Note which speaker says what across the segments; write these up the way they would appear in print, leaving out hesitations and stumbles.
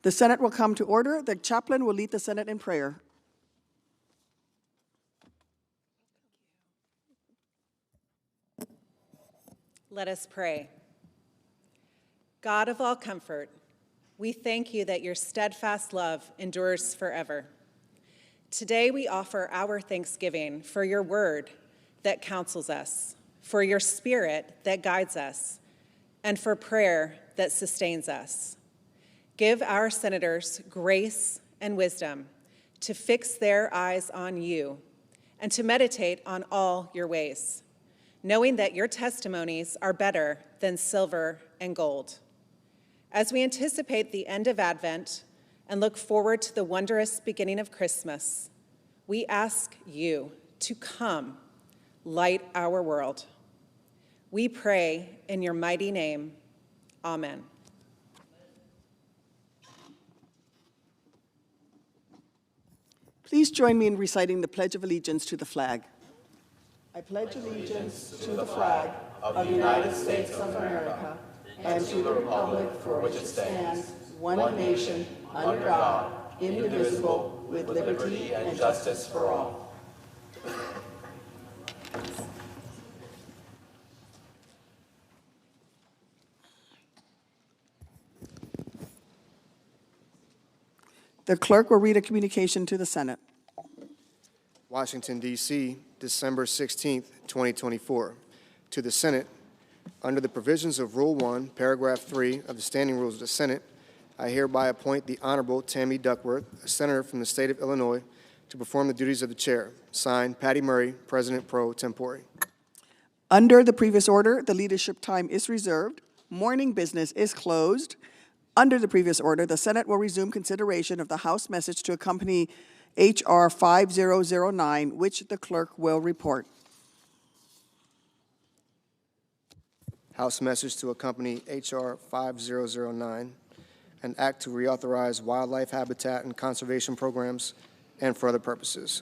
Speaker 1: The Senate will come to order. The chaplain will lead the Senate in prayer.
Speaker 2: Let us pray. God of all comfort, we thank you that your steadfast love endures forever. Today we offer our thanksgiving for your word that counsels us, for your spirit that guides us, and for prayer that sustains us. Give our senators grace and wisdom to fix their eyes on you and to meditate on all your ways, knowing that your testimonies are better than silver and gold. As we anticipate the end of Advent and look forward to the wondrous beginning of Christmas, we ask you to come, light our world. We pray in your mighty name. Amen.
Speaker 1: Please join me in reciting the Pledge of Allegiance to the flag. I pledge allegiance to the flag of the United States of America and to the republic for which it stands, one nation, under God, indivisible, with liberty and justice for all. The clerk will read a communication to the Senate.
Speaker 3: Washington, D.C., December 16th, 2024. To the Senate, under the provisions of Rule 1, Paragraph 3 of the Standing Rules of the Senate, I hereby appoint the Honorable Tammy Duckworth, a senator from the state of Illinois, to perform the duties of the chair. Signed, Patty Murray, President pro tempore.
Speaker 1: Under the previous order, the leadership time is reserved. Morning business is closed. Under the previous order, the Senate will resume consideration of the House message to accompany H.R. 5009, which the clerk will report.
Speaker 3: House message to accompany H.R. 5009, an act to reauthorize wildlife habitat and conservation programs and for other purposes.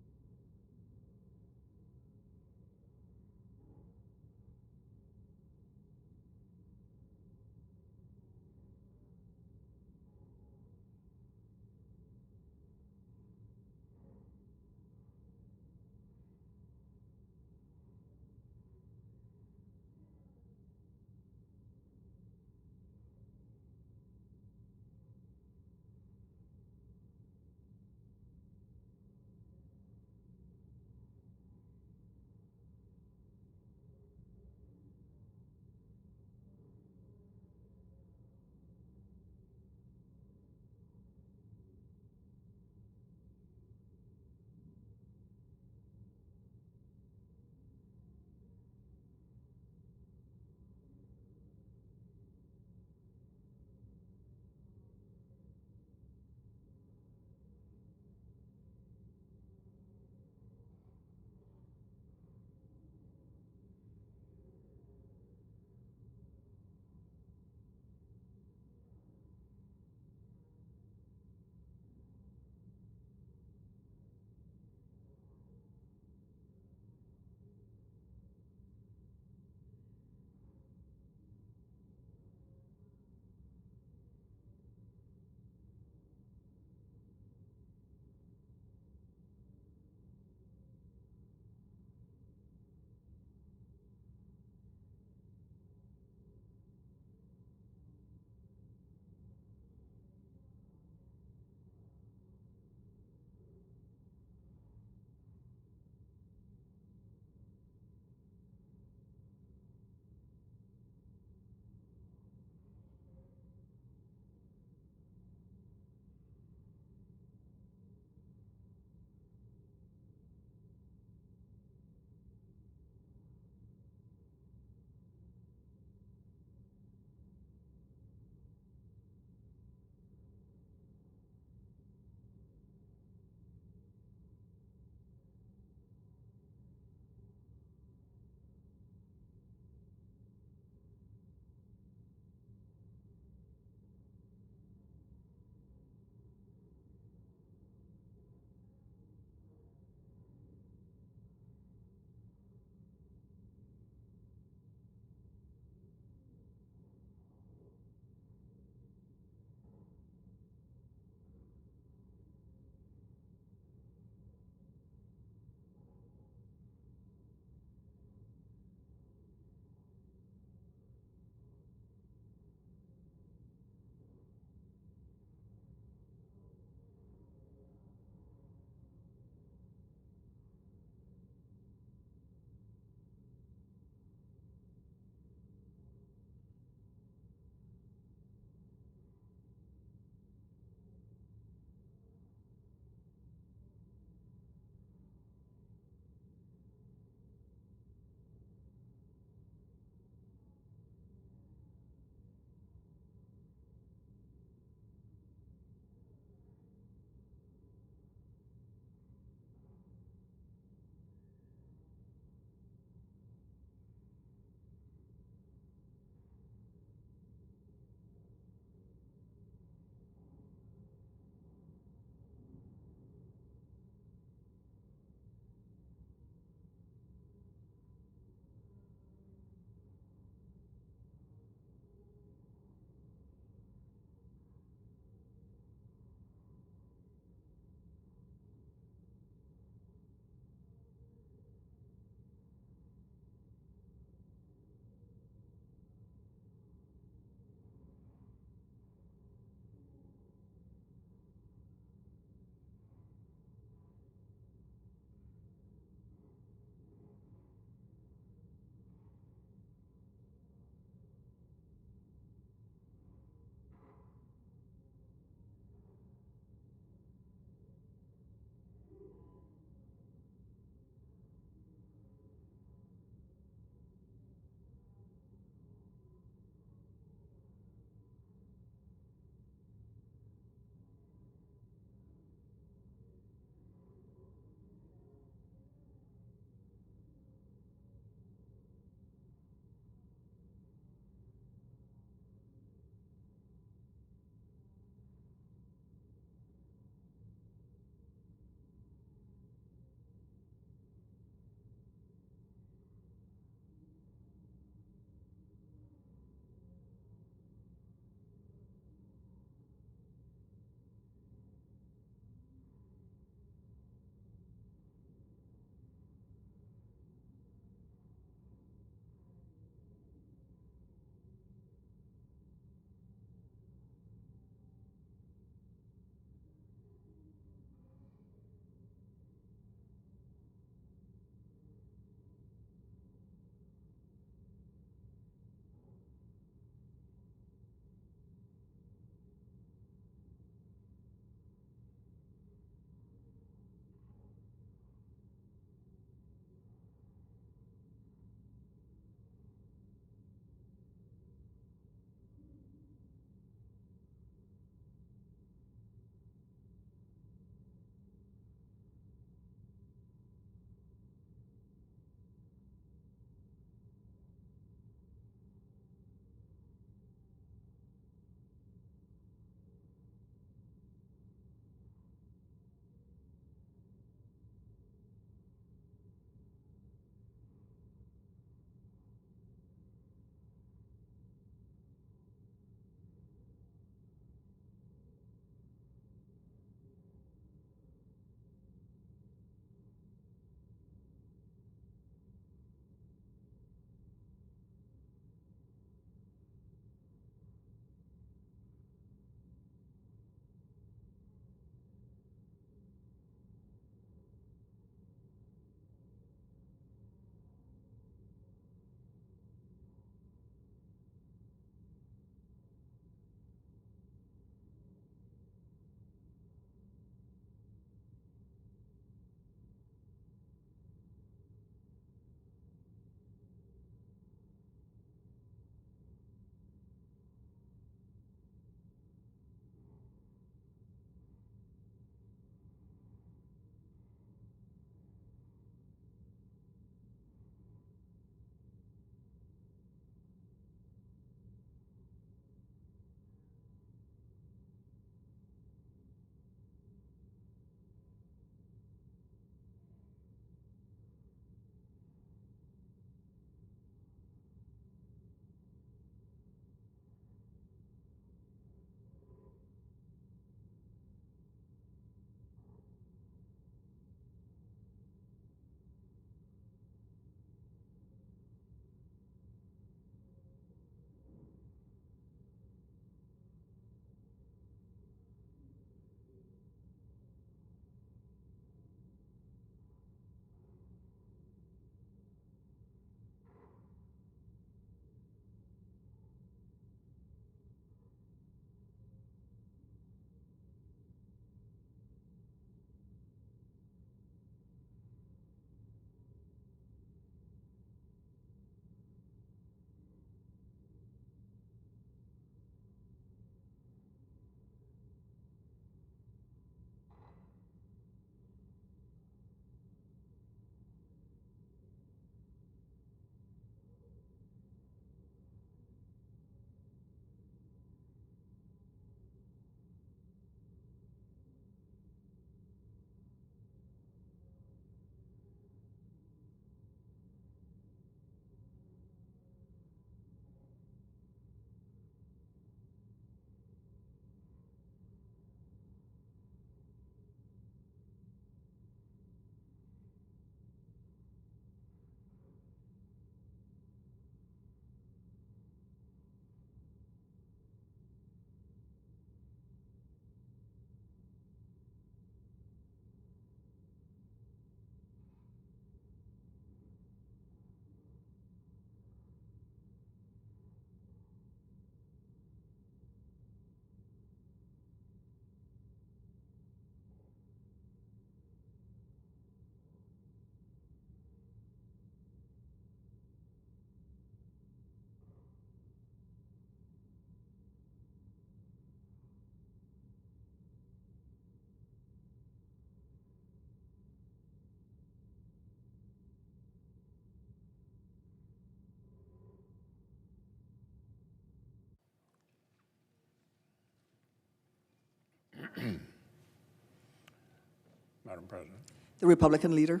Speaker 4: Madam President,
Speaker 1: The Republican leader.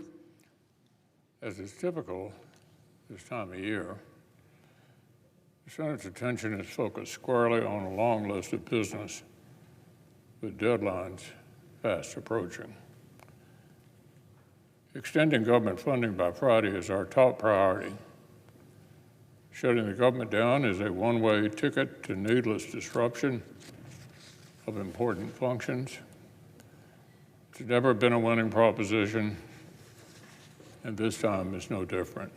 Speaker 4: as is typical this time of year, the Senate's attention is focused squarely on a long list of business with deadlines fast approaching. Extending government funding by Friday is our top priority. Shutting the government down is a one-way ticket to needless disruption of important functions. It's never been a winning proposition, and this time is no different.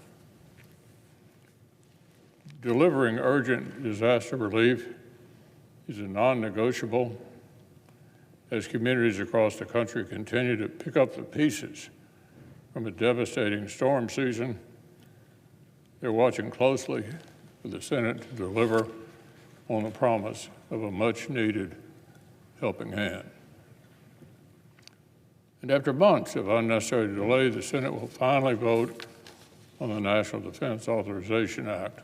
Speaker 4: Delivering urgent disaster relief is a non-negotiable as communities across the country continue to pick up the pieces from a devastating storm season. They're watching closely for the Senate to deliver on the promise of a much-needed helping hand. And after months of unnecessary delay, the Senate will finally vote on the National Defense Authorization Act.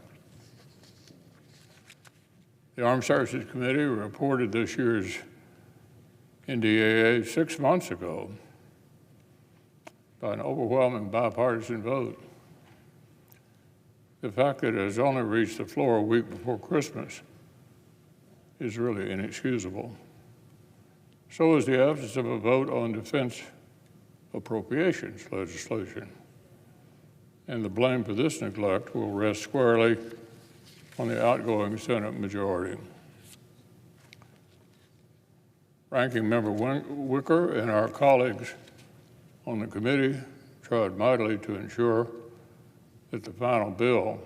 Speaker 4: The Armed Services Committee reported this year's NDAA 6 months ago by an overwhelming bipartisan vote. The fact that it has only reached the floor a week before Christmas is really inexcusable. So is the absence of a vote on defense appropriations legislation. And the blame for this neglect will rest squarely on the outgoing Senate majority. Ranking Member Wicker and our colleagues on the committee tried mightily to ensure that the final bill,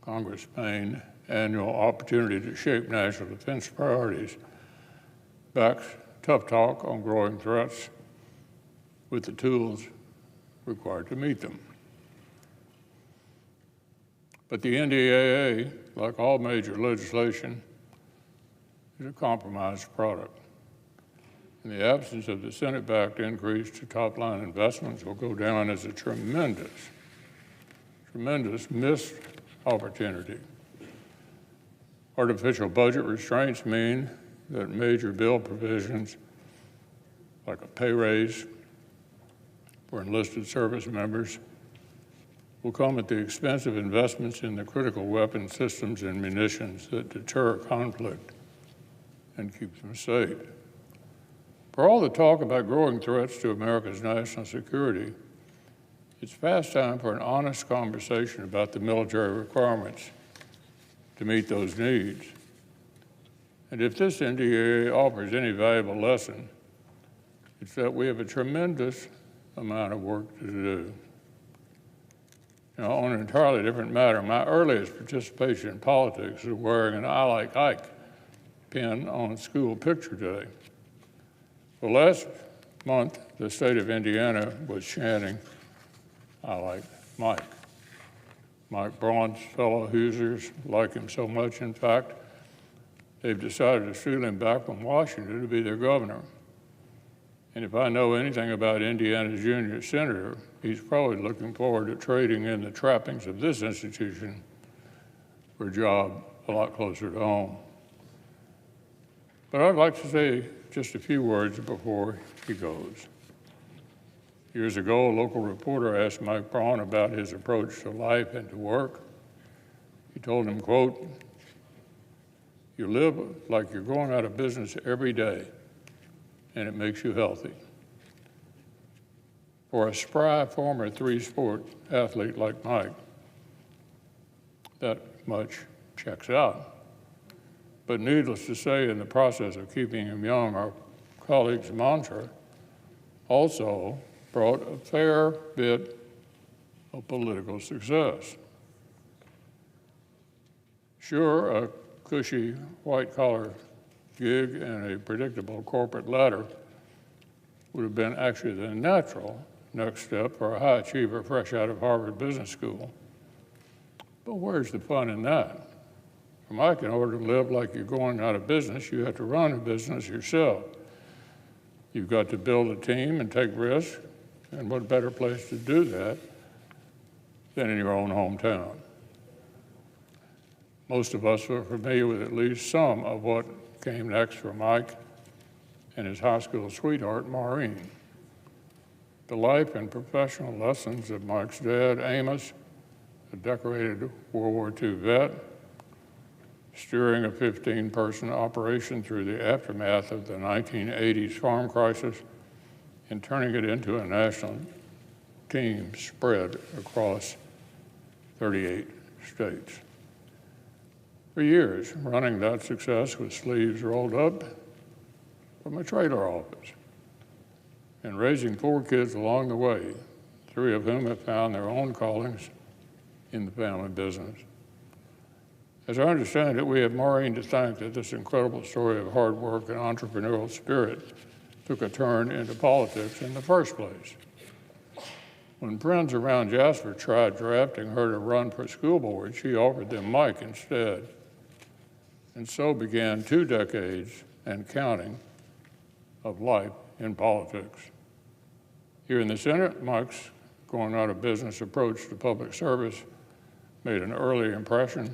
Speaker 4: Congress' main annual opportunity to shape national defense priorities, backs tough talk on growing threats with the tools required to meet them. But the NDAA, like all major legislation, is a compromised product. In the absence of the Senate-backed increase to top-line investments will go down as a tremendous missed opportunity. Artificial budget restraints mean that major bill provisions, like a pay raise for enlisted service members, will come at the expense of investments in the critical weapon systems and munitions that deter conflict and keep them safe. For all the talk about growing threats to America's national security, it's past time for an honest conversation about the military requirements to meet those needs. And if this NDAA offers any valuable lesson, it's that we have a tremendous amount of work to do. Now, on an entirely different matter, my earliest participation in politics was wearing an "I Like Ike" pin on school picture day. Well, last month, the state of Indiana was chanting, "I like Mike." Mike Braun's fellow Hoosiers like him so much, in fact, they've decided to steal him back from Washington to be their governor. And if I know anything about Indiana's junior senator, he's probably looking forward to trading in the trappings of this institution for a job a lot closer to home. But I'd like to say just a few words before he goes. Years ago, a local reporter asked Mike Braun about his approach to life and to work. He told him, quote, "You live like you're going out of business every day, and it makes you healthy." For a spry former three-sport athlete like Mike, that much checks out. But needless to say, in the process of keeping him young, our colleague's mantra also brought a fair bit of political success. Sure, a cushy white-collar gig and a predictable corporate ladder would have been actually the natural next step for a high achiever fresh out of Harvard Business School. But where's the fun in that? For Mike, in order to live like you're going out of business, you have to run a business yourself. You've got to build a team and take risks, and what better place to do that than in your own hometown? Most of us are familiar with at least some of what came next for Mike and his high school sweetheart, Maureen. The life and professional lessons of Mike's dad, Amos, a decorated World War II vet, steering a 15-person operation through the aftermath of the 1980s farm crisis and turning it into a national team spread across 38 states. For years, running that success with sleeves rolled up from a trailer office and raising 4 kids along the way, 3 of whom have found their own callings in the family business. As I understand it, we have Maureen to thank that this incredible story of hard work and entrepreneurial spirit took a turn into politics in the first place. When friends around Jasper tried drafting her to run for school board, she offered them Mike instead. And so began 2 decades and counting of life in politics. Here in the Senate, Mike's going out of business approach to public service made an early impression.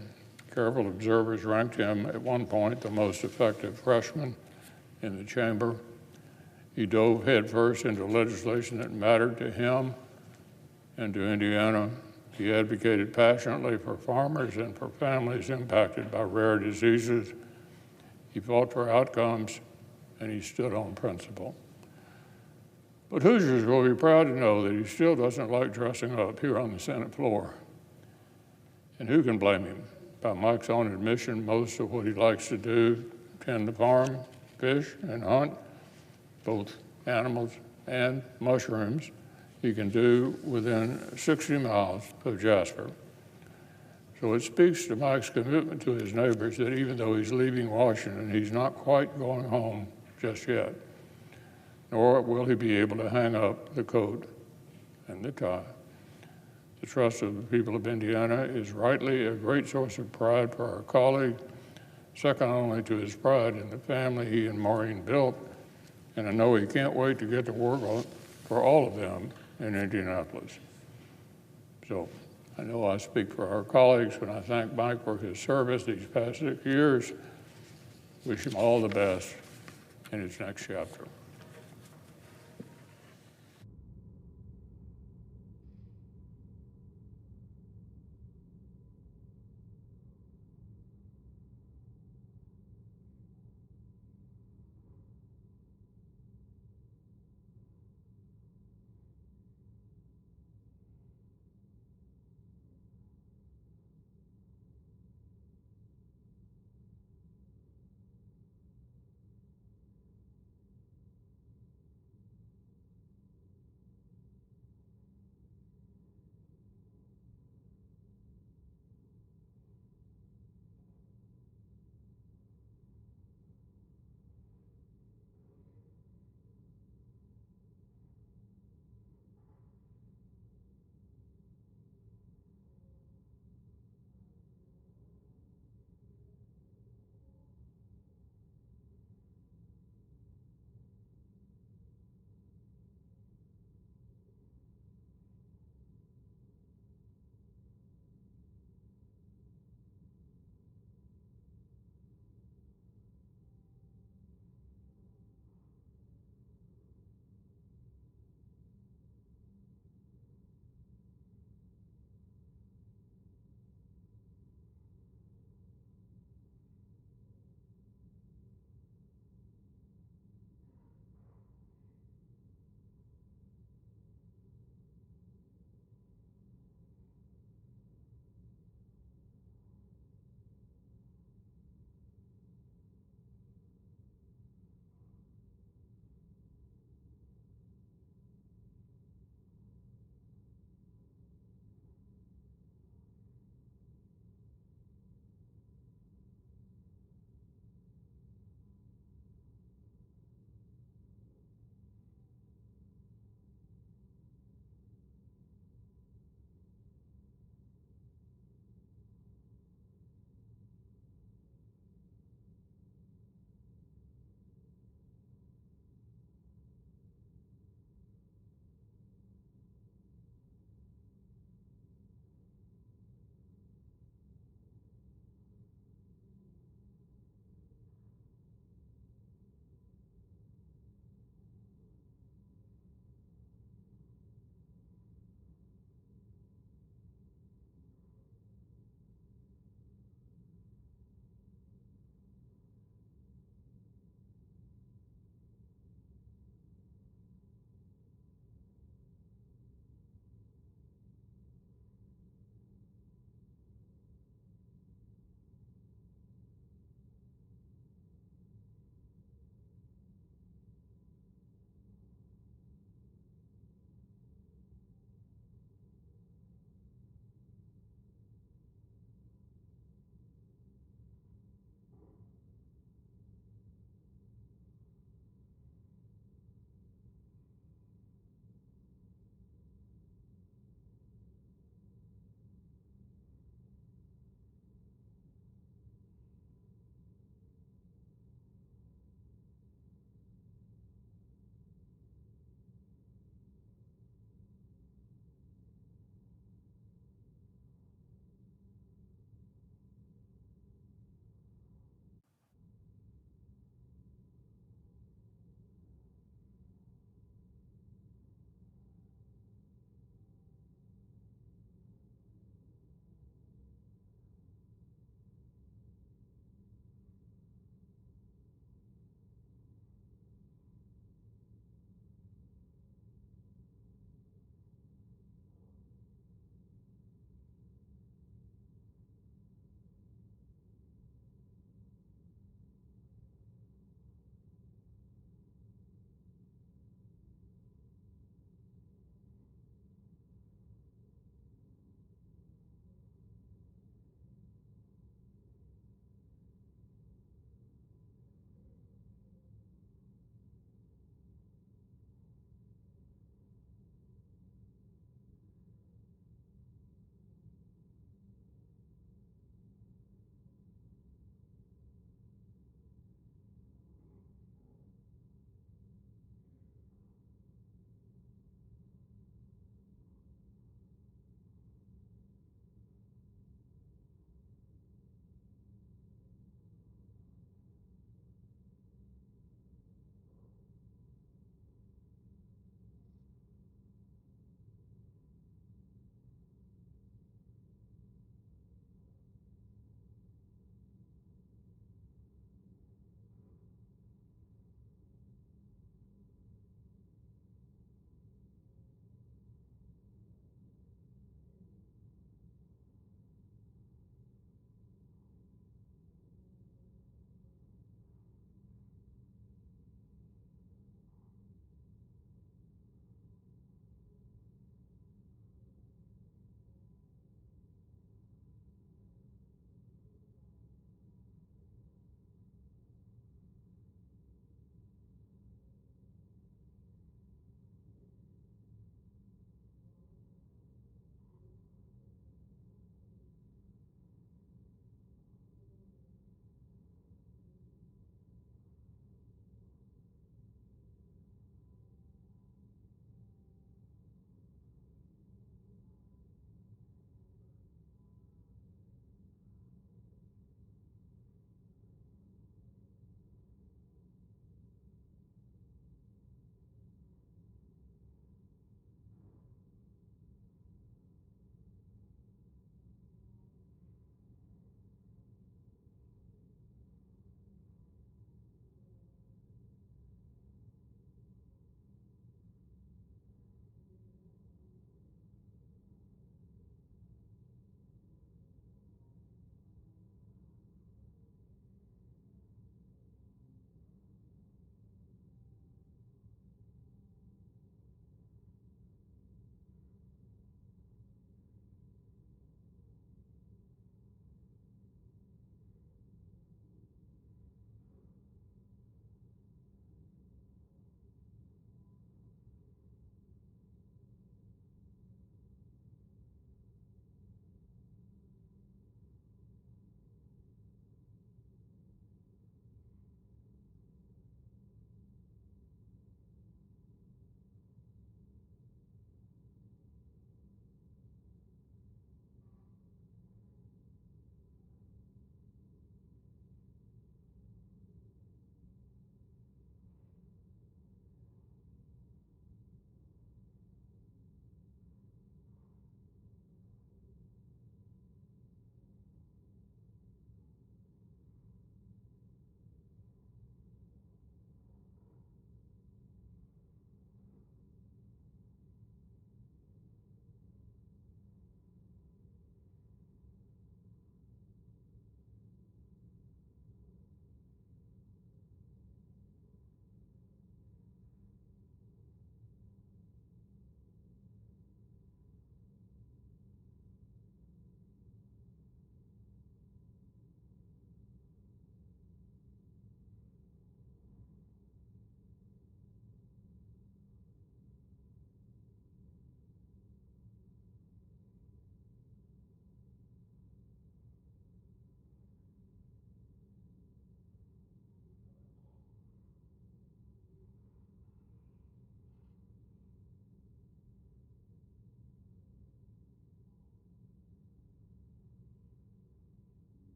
Speaker 4: Careful observers ranked him at one point the most effective freshman in the chamber. He dove headfirst into legislation that mattered to him and to Indiana. He advocated passionately for farmers and for families impacted by rare diseases. He fought for outcomes, and he stood on principle. But Hoosiers will be proud to know that he still doesn't like dressing up here on the Senate floor. And who can blame him? By Mike's own admission, most of what he likes to do, tend the farm, fish, and hunt, both animals and mushrooms, he can do within 60 miles of Jasper. So it speaks to Mike's commitment to his neighbors that even though he's leaving Washington, he's not quite going home just yet, nor will he be able to hang up the coat and the tie. The trust of the people of Indiana is rightly a great source of pride for our colleague, second only to his pride in the family he and Maureen built, and I know he can't wait to get to work for all of them in Indianapolis. So I know I speak for our colleagues when I thank Mike for his service these past 6 years. Wish him all the best in his next chapter.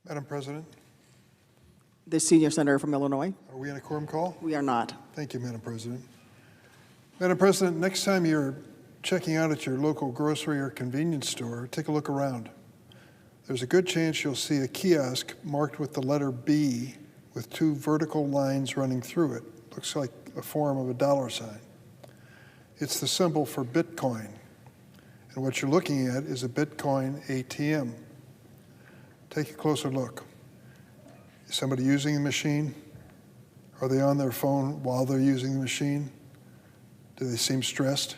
Speaker 5: Madam President,
Speaker 1: The senior senator from Illinois.
Speaker 5: are we in a quorum call?
Speaker 1: We are not.
Speaker 5: Thank you, Madam President. Madam President, next time you're checking out at your local grocery or convenience store, take a look around. There's a good chance you'll see a kiosk marked with the letter B with two vertical lines running through it. Looks like a form of a dollar sign. It's the symbol for Bitcoin. And what you're looking at is a Bitcoin ATM. Take a closer look. Is somebody using the machine? Are they on their phone while they're using the machine? Do they seem stressed?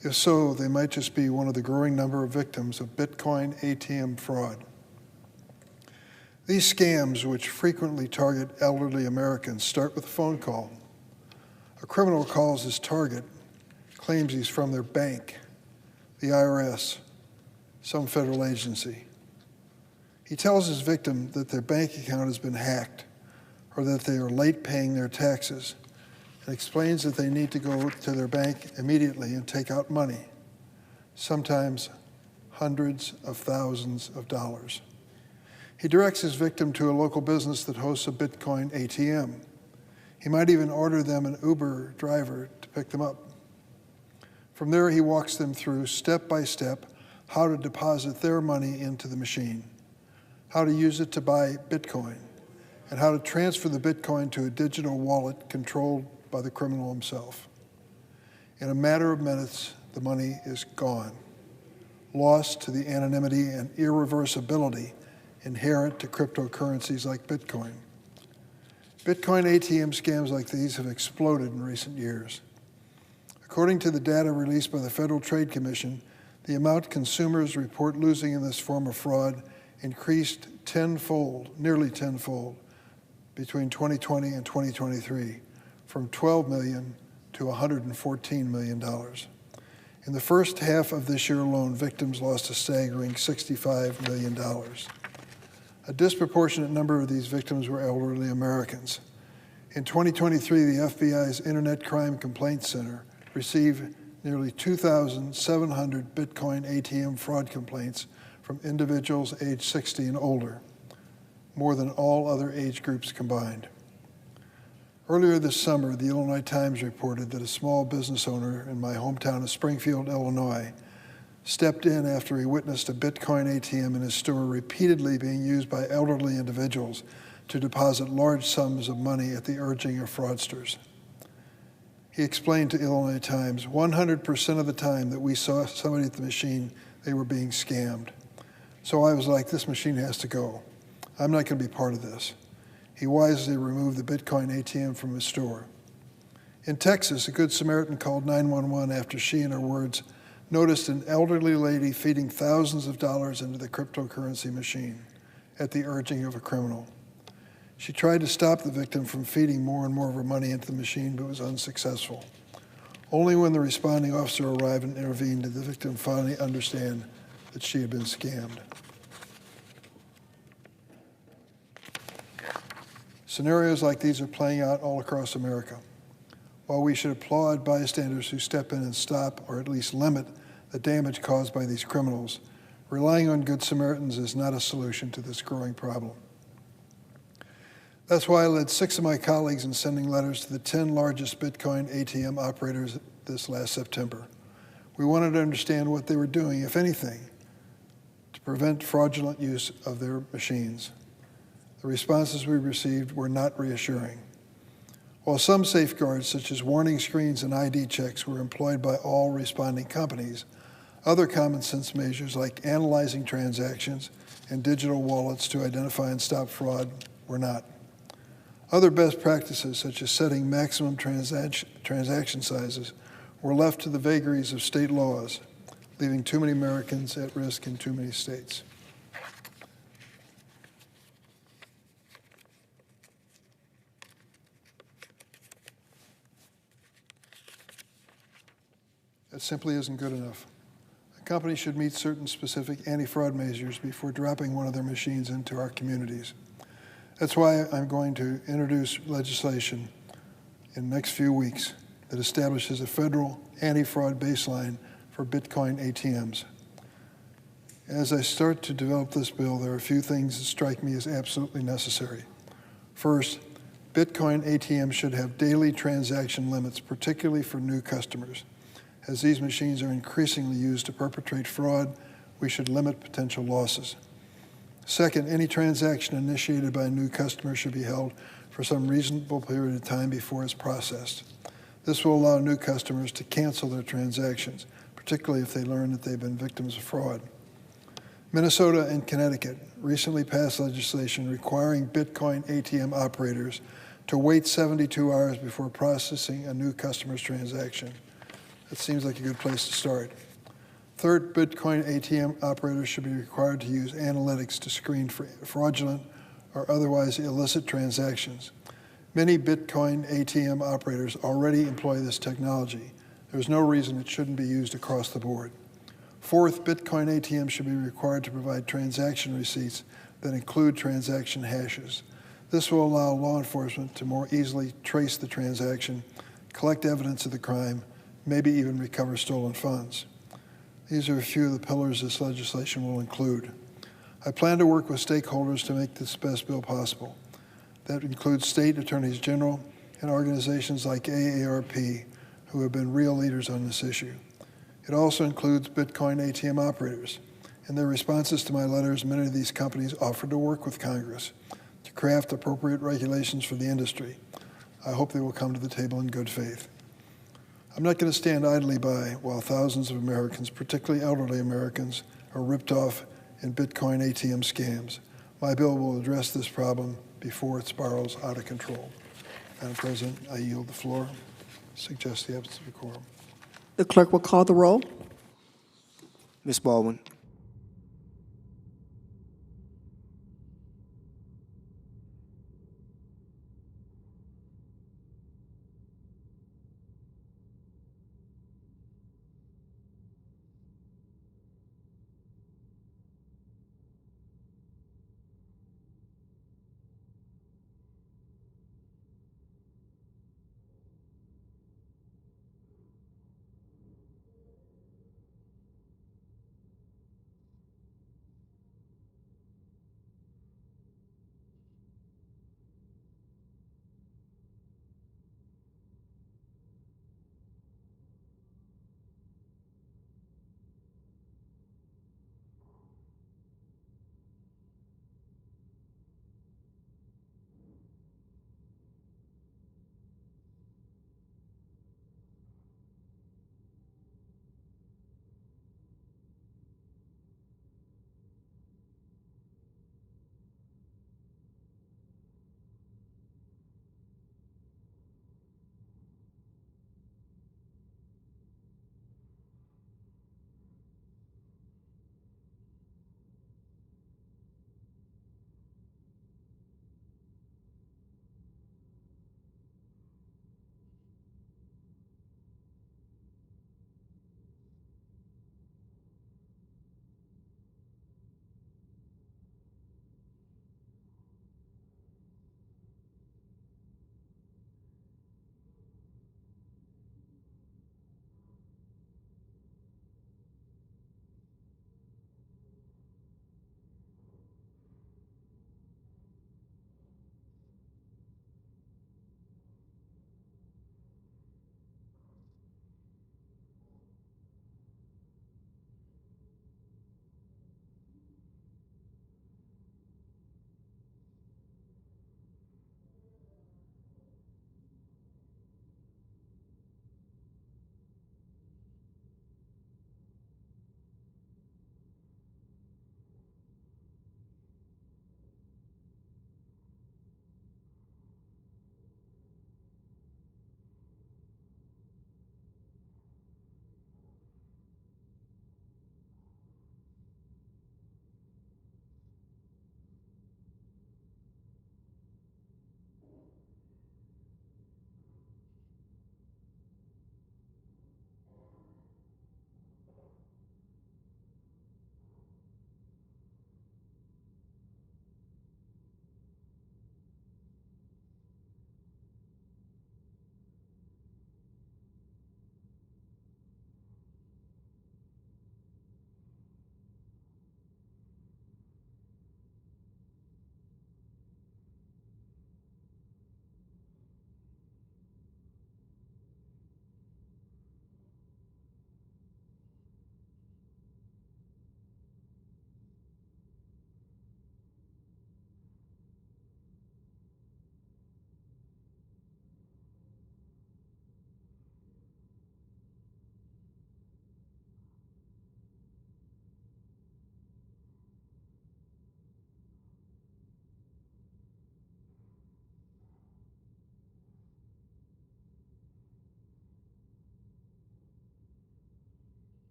Speaker 5: If so, they might just be one of the growing number of victims of Bitcoin ATM fraud. These scams, which frequently target elderly Americans, start with a phone call. A criminal calls his target, claims he's from their bank, the IRS, some federal agency. He tells his victim that their bank account has been hacked or that they are late paying their taxes, and explains that they need to go to their bank immediately and take out money, sometimes hundreds of thousands of dollars. He directs his victim to a local business that hosts a Bitcoin ATM. He might even order them an Uber driver to pick them up. From there, he walks them through step by step how to deposit their money into the machine, how to use it to buy Bitcoin, and how to transfer the Bitcoin to a digital wallet controlled by the criminal himself. In a matter of minutes, the money is gone, lost to the anonymity and irreversibility inherent to cryptocurrencies like Bitcoin. Bitcoin ATM scams like these have exploded in recent years. According to the data released by the Federal Trade Commission, the amount consumers report losing in this form of fraud increased tenfold, nearly tenfold, between 2020 and 2023, from $12 million to $114 million. In the first half of this year alone, victims lost a staggering $65 million. A disproportionate number of these victims were elderly Americans. In 2023, the FBI's Internet Crime Complaint Center received nearly 2,700 Bitcoin ATM fraud complaints from individuals aged 60 and older, more than all other age groups combined. Earlier this summer, the Illinois Times reported that a small business owner in my hometown of Springfield, Illinois, stepped in after he witnessed a Bitcoin ATM in his store repeatedly being used by elderly individuals to deposit large sums of money at the urging of fraudsters. He explained to Illinois Times, 100% of the time that we saw somebody at the machine, they were being scammed. So I was like, this machine has to go. I'm not going to be part of this. He wisely removed the Bitcoin ATM from his store. In Texas, a Good Samaritan called 911 after she, in her words, noticed an elderly lady feeding thousands of dollars into the cryptocurrency machine at the urging of a criminal. She tried to stop the victim from feeding more and more of her money into the machine, but was unsuccessful. Only when the responding officer arrived and intervened did the victim finally understand that she had been scammed. Scenarios like these are playing out all across America. While we should applaud bystanders who step in and stop or at least limit the damage caused by these criminals, relying on Good Samaritans is not a solution to this growing problem. That's why I led 6 of my colleagues in sending letters to the 10 largest Bitcoin ATM operators this last September. We wanted to understand what they were doing, if anything, to prevent fraudulent use of their machines. The responses we received were not reassuring. While some safeguards, such as warning screens and ID checks, were employed by all responding companies, other common sense measures like analyzing transactions and digital wallets to identify and stop fraud were not. Other best practices, such as setting maximum transaction sizes, were left to the vagaries of state laws, leaving too many Americans at risk in too many states. That simply isn't good enough. A company should meet certain specific anti-fraud measures before dropping one of their machines into our communities. That's why I'm going to introduce legislation in the next few weeks that establishes a federal anti-fraud baseline for Bitcoin ATMs. As I start to develop this bill, there are a few things that strike me as absolutely necessary. First, Bitcoin ATMs should have daily transaction limits, particularly for new customers. As these machines are increasingly used to perpetrate fraud, we should limit potential losses. Second, any transaction initiated by a new customer should be held for some reasonable period of time before it's processed. This will allow new customers to cancel their transactions, particularly if they learn that they've been victims of fraud. Minnesota and Connecticut recently passed legislation requiring Bitcoin ATM operators to wait 72 hours before processing a new customer's transaction. That seems like a good place to start. Third, Bitcoin ATM operators should be required to use analytics to screen for fraudulent or otherwise illicit transactions. Many Bitcoin ATM operators already employ this technology. There's no reason it shouldn't be used across the board. Fourth, Bitcoin ATMs should be required to provide transaction receipts that include transaction hashes. This will allow law enforcement to more easily trace the transaction, collect evidence of the crime, maybe even recover stolen funds. These are a few of the pillars this legislation will include. I plan to work with stakeholders to make this best bill possible. That includes state attorneys general and organizations like AARP, who have been real leaders on this issue. It also includes Bitcoin ATM operators. In their responses to my letters, many of these companies offered to work with Congress to craft appropriate regulations for the industry. I hope they will come to the table in good faith. I'm not going to stand idly by while thousands of Americans, particularly elderly Americans, are ripped off in Bitcoin ATM scams. My bill will address this problem before it spirals out of control. Madam President, I yield the floor. Suggest the absence of a quorum.
Speaker 1: The clerk will call the roll.
Speaker 3: Ms. Baldwin.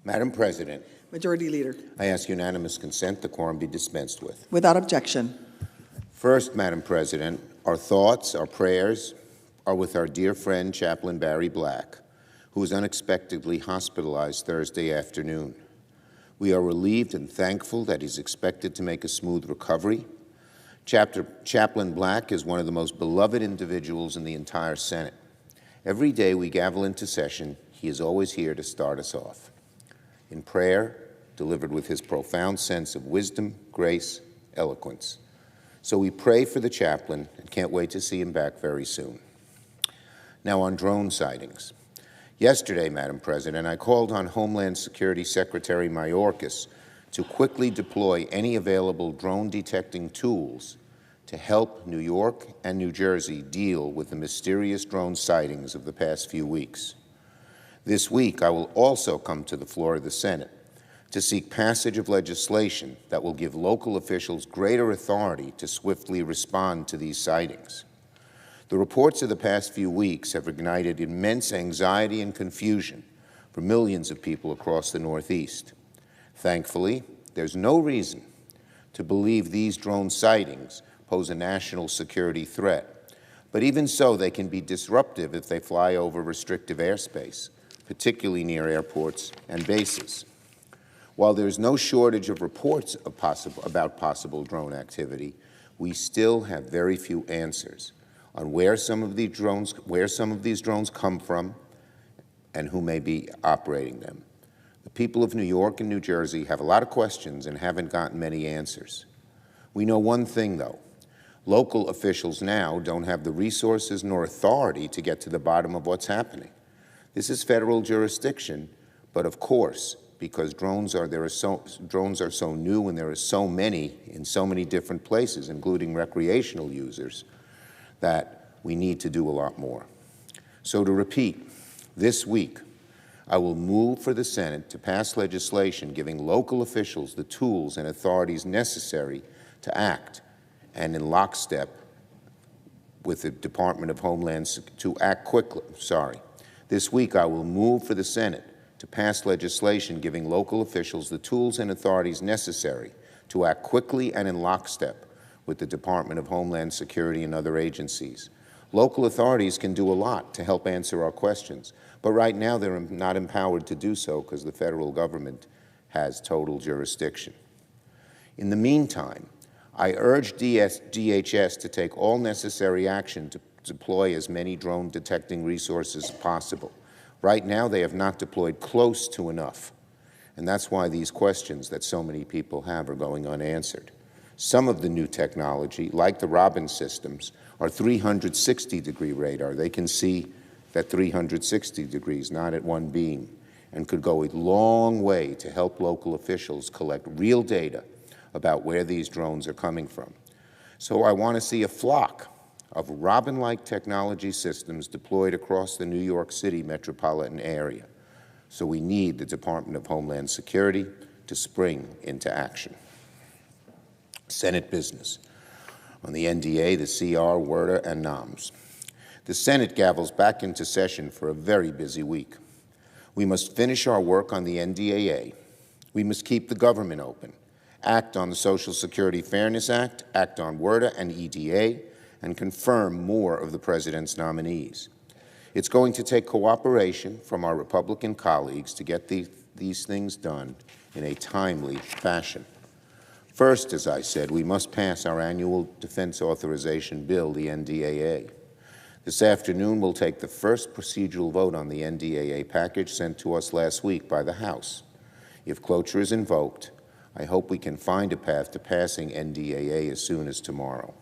Speaker 6: Madam President,
Speaker 1: Majority Leader.
Speaker 6: I ask unanimous consent the quorum be dispensed with.
Speaker 1: Without objection.
Speaker 6: First, Madam President, our thoughts, our prayers are with our dear friend Chaplain Barry Black, who was unexpectedly hospitalized Thursday afternoon. We are relieved and thankful that he's expected to make a smooth recovery. Chaplain Black is one of the most beloved individuals in the entire Senate. Every day we gavel into session, he is always here to start us off. In prayer, delivered with his profound sense of wisdom, grace, eloquence. So we pray for the chaplain and can't wait to see him back very soon. Now on drone sightings. Yesterday, Madam President, I called on Homeland Security Secretary Mayorkas to quickly deploy any available drone detecting tools to help New York and New Jersey deal with the mysterious drone sightings of the past few weeks. This week, I will also come to the floor of the Senate to seek passage of legislation that will give local officials greater authority to swiftly respond to these sightings. The reports of the past few weeks have ignited immense anxiety and confusion for millions of people across the Northeast. Thankfully, there's no reason to believe these drone sightings pose a national security threat. But even so, they can be disruptive if they fly over restrictive airspace, particularly near airports and bases. While there's no shortage of reports about possible drone activity, we still have very few answers on where some of these drones come from and who may be operating them. The people of New York and New Jersey have a lot of questions and haven't gotten many answers. We know one thing, though. Local officials now don't have the resources nor authority to get to the bottom of what's happening. This is federal jurisdiction, but of course, because drones are so new and there are so many in so many different places, including recreational users, that we need to do a lot more. So to repeat, this week, I will move for the Senate to pass legislation giving local officials the tools and authorities necessary to act, and in lockstep with the Department of Homeland Security to act quickly. This week, I will move for the Senate to pass legislation giving local officials the tools and authorities necessary to act quickly and in lockstep with the Department of Homeland Security and other agencies. Local authorities can do a lot to help answer our questions, but right now they're not empowered to do so because the federal government has total jurisdiction. In the meantime, I urge DHS to take all necessary action to deploy as many drone detecting resources as possible. Right now, they have not deployed close to enough, and that's why these questions that so many people have are going unanswered. Some of the new technology, like the Robin systems, are 360-degree radar. They can see at 360 degrees, not at one beam, and could go a long way to help local officials collect real data about where these drones are coming from. So I want to see a flock of Robin-like technology systems deployed across the New York City metropolitan area. So we need the Department of Homeland Security to spring into action. Senate business. On the NDA, the CR, WRDA, and NOMS. The Senate gavels back into session for a very busy week. We must finish our work on the NDAA. We must keep the government open, act on the Social Security Fairness Act, act on WRDA and EDA, and confirm more of the President's nominees. It's going to take cooperation from our Republican colleagues to get these things done in a timely fashion. First, as I said, we must pass our annual defense authorization bill, the NDAA. This afternoon, we'll take the first procedural vote on the NDAA package sent to us last week by the House. If cloture is invoked, I hope we can find a path to passing NDAA as soon as tomorrow.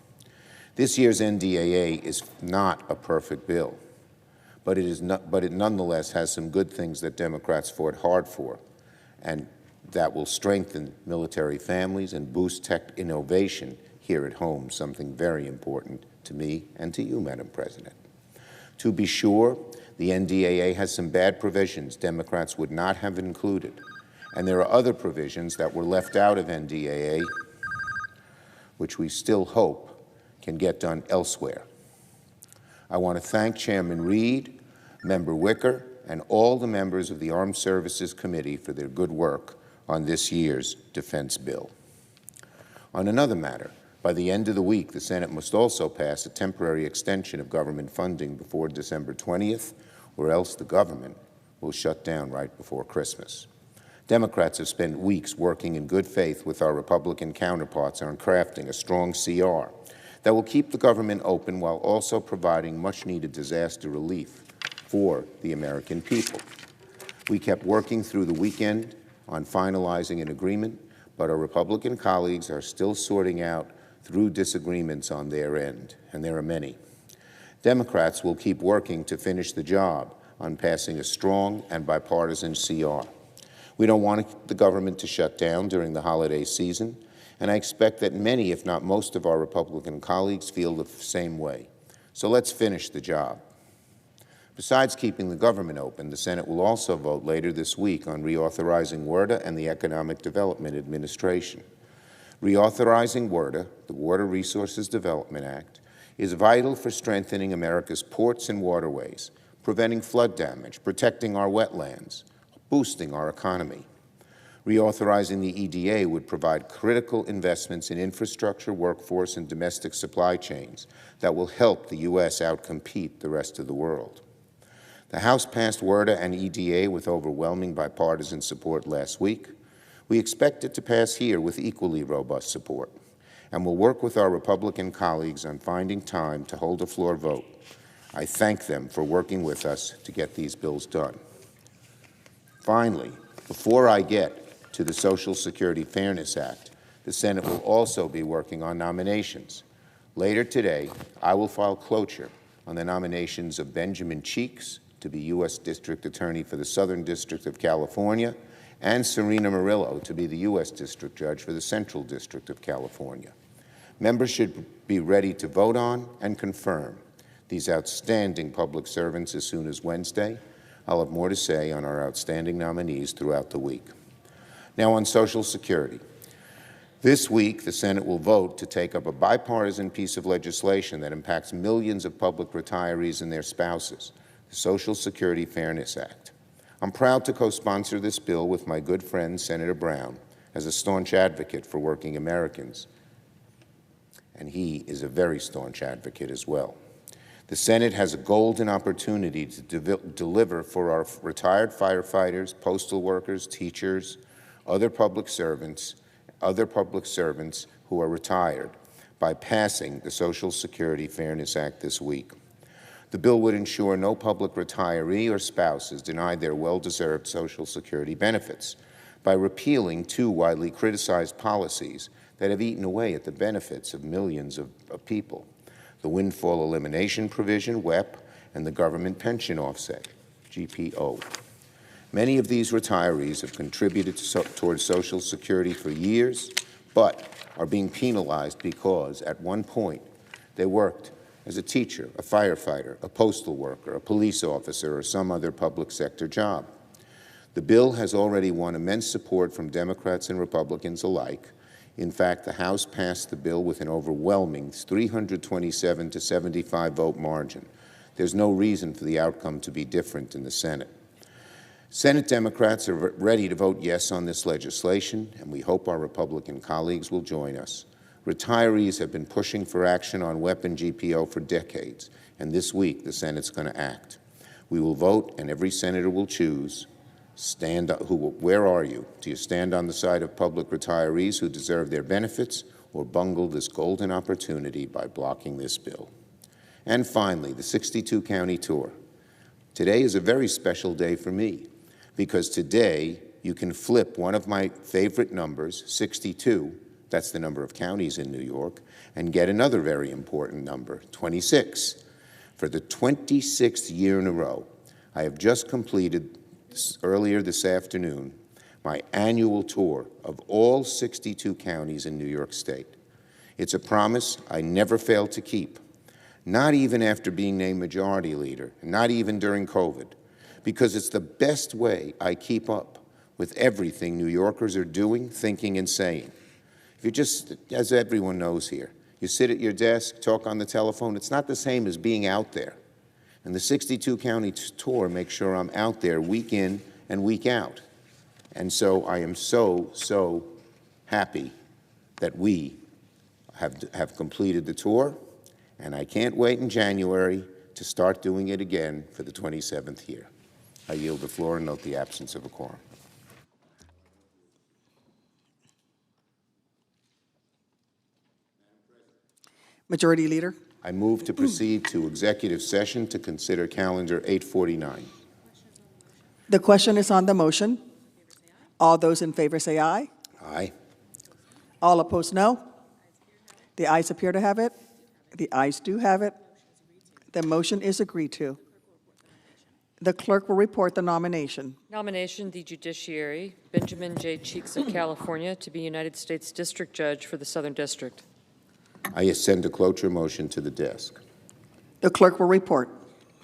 Speaker 6: This year's NDAA is not a perfect bill, but it nonetheless has some good things that Democrats fought hard for, and that will strengthen military families and boost tech innovation here at home, something very important to me and to you, Madam President. To be sure, the NDAA has some bad provisions Democrats would not have included, and there are other provisions that were left out of NDAA, which we still hope can get done elsewhere. I want to thank Chairman Reed, Member Wicker, and all the members of the Armed Services Committee for their good work on this year's defense bill. On another matter, by the end of the week, the Senate must also pass a temporary extension of government funding before December 20th, or else the government will shut down right before Christmas. Democrats have spent weeks working in good faith with our Republican counterparts on crafting a strong CR that will keep the government open while also providing much-needed disaster relief for the American people. We kept working through the weekend on finalizing an agreement, but our Republican colleagues are still sorting out through disagreements on their end, and there are many. Democrats will keep working to finish the job on passing a strong and bipartisan CR. We don't want the government to shut down during the holiday season, and I expect that many, if not most, of our Republican colleagues feel the same way. So let's finish the job. Besides keeping the government open, the Senate will also vote later this week on reauthorizing WRDA and the Economic Development Administration. Reauthorizing WRDA, the Water Resources Development Act, is vital for strengthening America's ports and waterways, preventing flood damage, protecting our wetlands, boosting our economy. Reauthorizing the EDA would provide critical investments in infrastructure, workforce, and domestic supply chains that will help the U.S. outcompete the rest of the world. The House passed WRDA and EDA with overwhelming bipartisan support last week. We expect it to pass here with equally robust support, and will work with our Republican colleagues on finding time to hold a floor vote. I thank them for working with us to get these bills done. Finally, before I get to the Social Security Fairness Act, the Senate will also be working on nominations. Later today, I will file cloture on the nominations of Benjamin Cheeks to be U.S. District Attorney for the Southern District of California, and Serena Murillo to be the U.S. District Judge for the Central District of California. Members should be ready to vote on and confirm these outstanding public servants as soon as Wednesday. I'll have more to say on our outstanding nominees throughout the week. Now on Social Security. This week, the Senate will vote to take up a bipartisan piece of legislation that impacts millions of public retirees and their spouses, the Social Security Fairness Act. I'm proud to co-sponsor this bill with my good friend, Senator Brown, as a staunch advocate for working Americans, and he is a very staunch advocate as well. The Senate has a golden opportunity to deliver for our retired firefighters, postal workers, teachers, other public servants who are retired by passing the Social Security Fairness Act this week. The bill would ensure no public retiree or spouse is denied their well-deserved Social Security benefits by repealing two widely criticized policies that have eaten away at the benefits of millions of people: the Windfall Elimination Provision, WEP, and the Government Pension Offset, GPO. Many of these retirees have contributed towards Social Security for years, but are being penalized because at one point they worked as a teacher, a firefighter, a postal worker, a police officer, or some other public sector job. The bill has already won immense support from Democrats and Republicans alike. In fact, the House passed the bill with an overwhelming 327 to 75 vote margin. There's no reason for the outcome to be different in the Senate. Senate Democrats are ready to vote yes on this legislation, and we hope our Republican colleagues will join us. Retirees have been pushing for action on WEP and GPO for decades, and this week the Senate's going to act. We will vote, and every senator will choose. Where are you? Do you stand on the side of public retirees who deserve their benefits, or bungle this golden opportunity by blocking this bill? And finally, the 62-county tour. Today is a very special day for me, because today you can flip one of my favorite numbers, 62, that's the number of counties in New York, and get another very important number, 26. For the 26th year in a row, I have just completed, earlier this afternoon, my annual tour of all 62 counties in New York State. It's a promise I never fail to keep, not even after being named majority leader, not even during COVID, because it's the best way I keep up with everything New Yorkers are doing, thinking, and saying. If you just, as everyone knows here, you sit at your desk, talk on the telephone, it's not the same as being out there. And the 62-county tour makes sure I'm out there week in and week out. And so I am so happy that we have completed the tour, and I can't wait in January to start doing it again for the 27th year. I yield the floor and note the absence of a quorum.
Speaker 1: Majority Leader.
Speaker 6: I move to proceed to executive session to consider calendar 849.
Speaker 1: The question is on the motion. All those in favor say aye.
Speaker 6: Aye.
Speaker 1: All opposed, no. The ayes appear to have it. The ayes do have it. The motion is agreed to. The clerk will report the nomination.
Speaker 7: Nomination, the Judiciary, Benjamin J. Cheeks of California to be United States District Judge for the Southern District.
Speaker 6: I send a cloture motion to the desk.
Speaker 1: The clerk will report.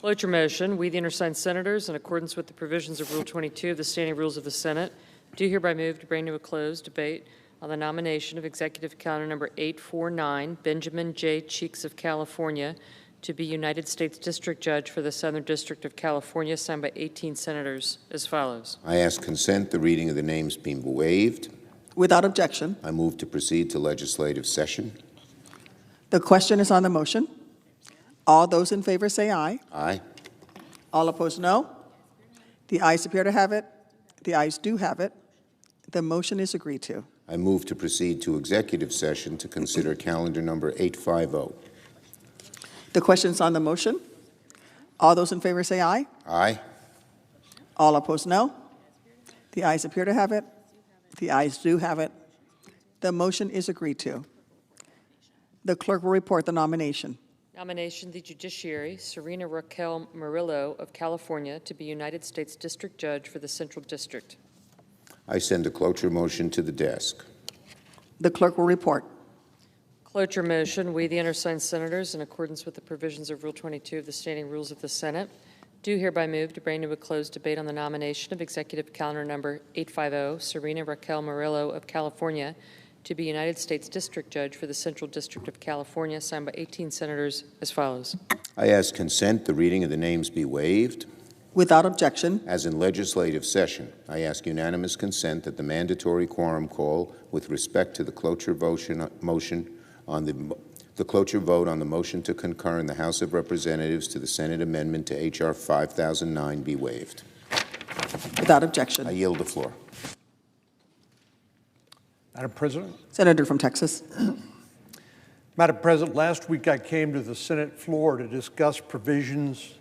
Speaker 7: Cloture motion, we, the undersigned senators, in accordance with the provisions of Rule 22 of the Standing Rules of the Senate, do hereby move to bring to a close debate on the nomination of Executive Calendar Number 849, Benjamin J. Cheeks of California, to be United States District Judge for the Southern District of California, signed by 18 senators, as follows.
Speaker 6: I ask consent the reading of the names be waived.
Speaker 1: Without objection.
Speaker 6: I move to proceed to legislative session.
Speaker 1: The question is on the motion. All those in favor say aye.
Speaker 6: Aye.
Speaker 1: All opposed, no. The ayes appear to have it. The ayes do have it. The motion is agreed to.
Speaker 6: I move to proceed to executive session to consider calendar number 850.
Speaker 1: The question is on the motion. All those in favor say aye.
Speaker 6: Aye.
Speaker 1: All opposed, no. The ayes appear to have it. The ayes do have it. The motion is agreed to. The clerk will report the nomination.
Speaker 7: Nomination, the Judiciary, Serena Raquel Murillo of California to be United States District Judge for the Central District.
Speaker 6: I send a cloture motion to the desk.
Speaker 1: The clerk will report.
Speaker 7: Cloture motion, we, the undersigned senators, in accordance with the provisions of Rule 22 of the Standing Rules of the Senate, do hereby move to bring to a closed debate on the nomination of Executive Calendar Number 850, Serena Raquel Murillo of California, to be United States District Judge for the Central District of California, signed by 18 senators, as follows.
Speaker 6: I ask consent the reading of the names be waived.
Speaker 1: Without objection.
Speaker 6: As in legislative session, I ask unanimous consent that the mandatory quorum call with respect to the cloture motion on the cloture vote on the motion to concur in the House of Representatives to the Senate amendment to H.R. 5009 be waived.
Speaker 1: Without objection.
Speaker 6: I yield the floor.
Speaker 8: Madam President.
Speaker 1: Senator from Texas.
Speaker 8: Madam President, last week I came to the Senate floor to discuss provisions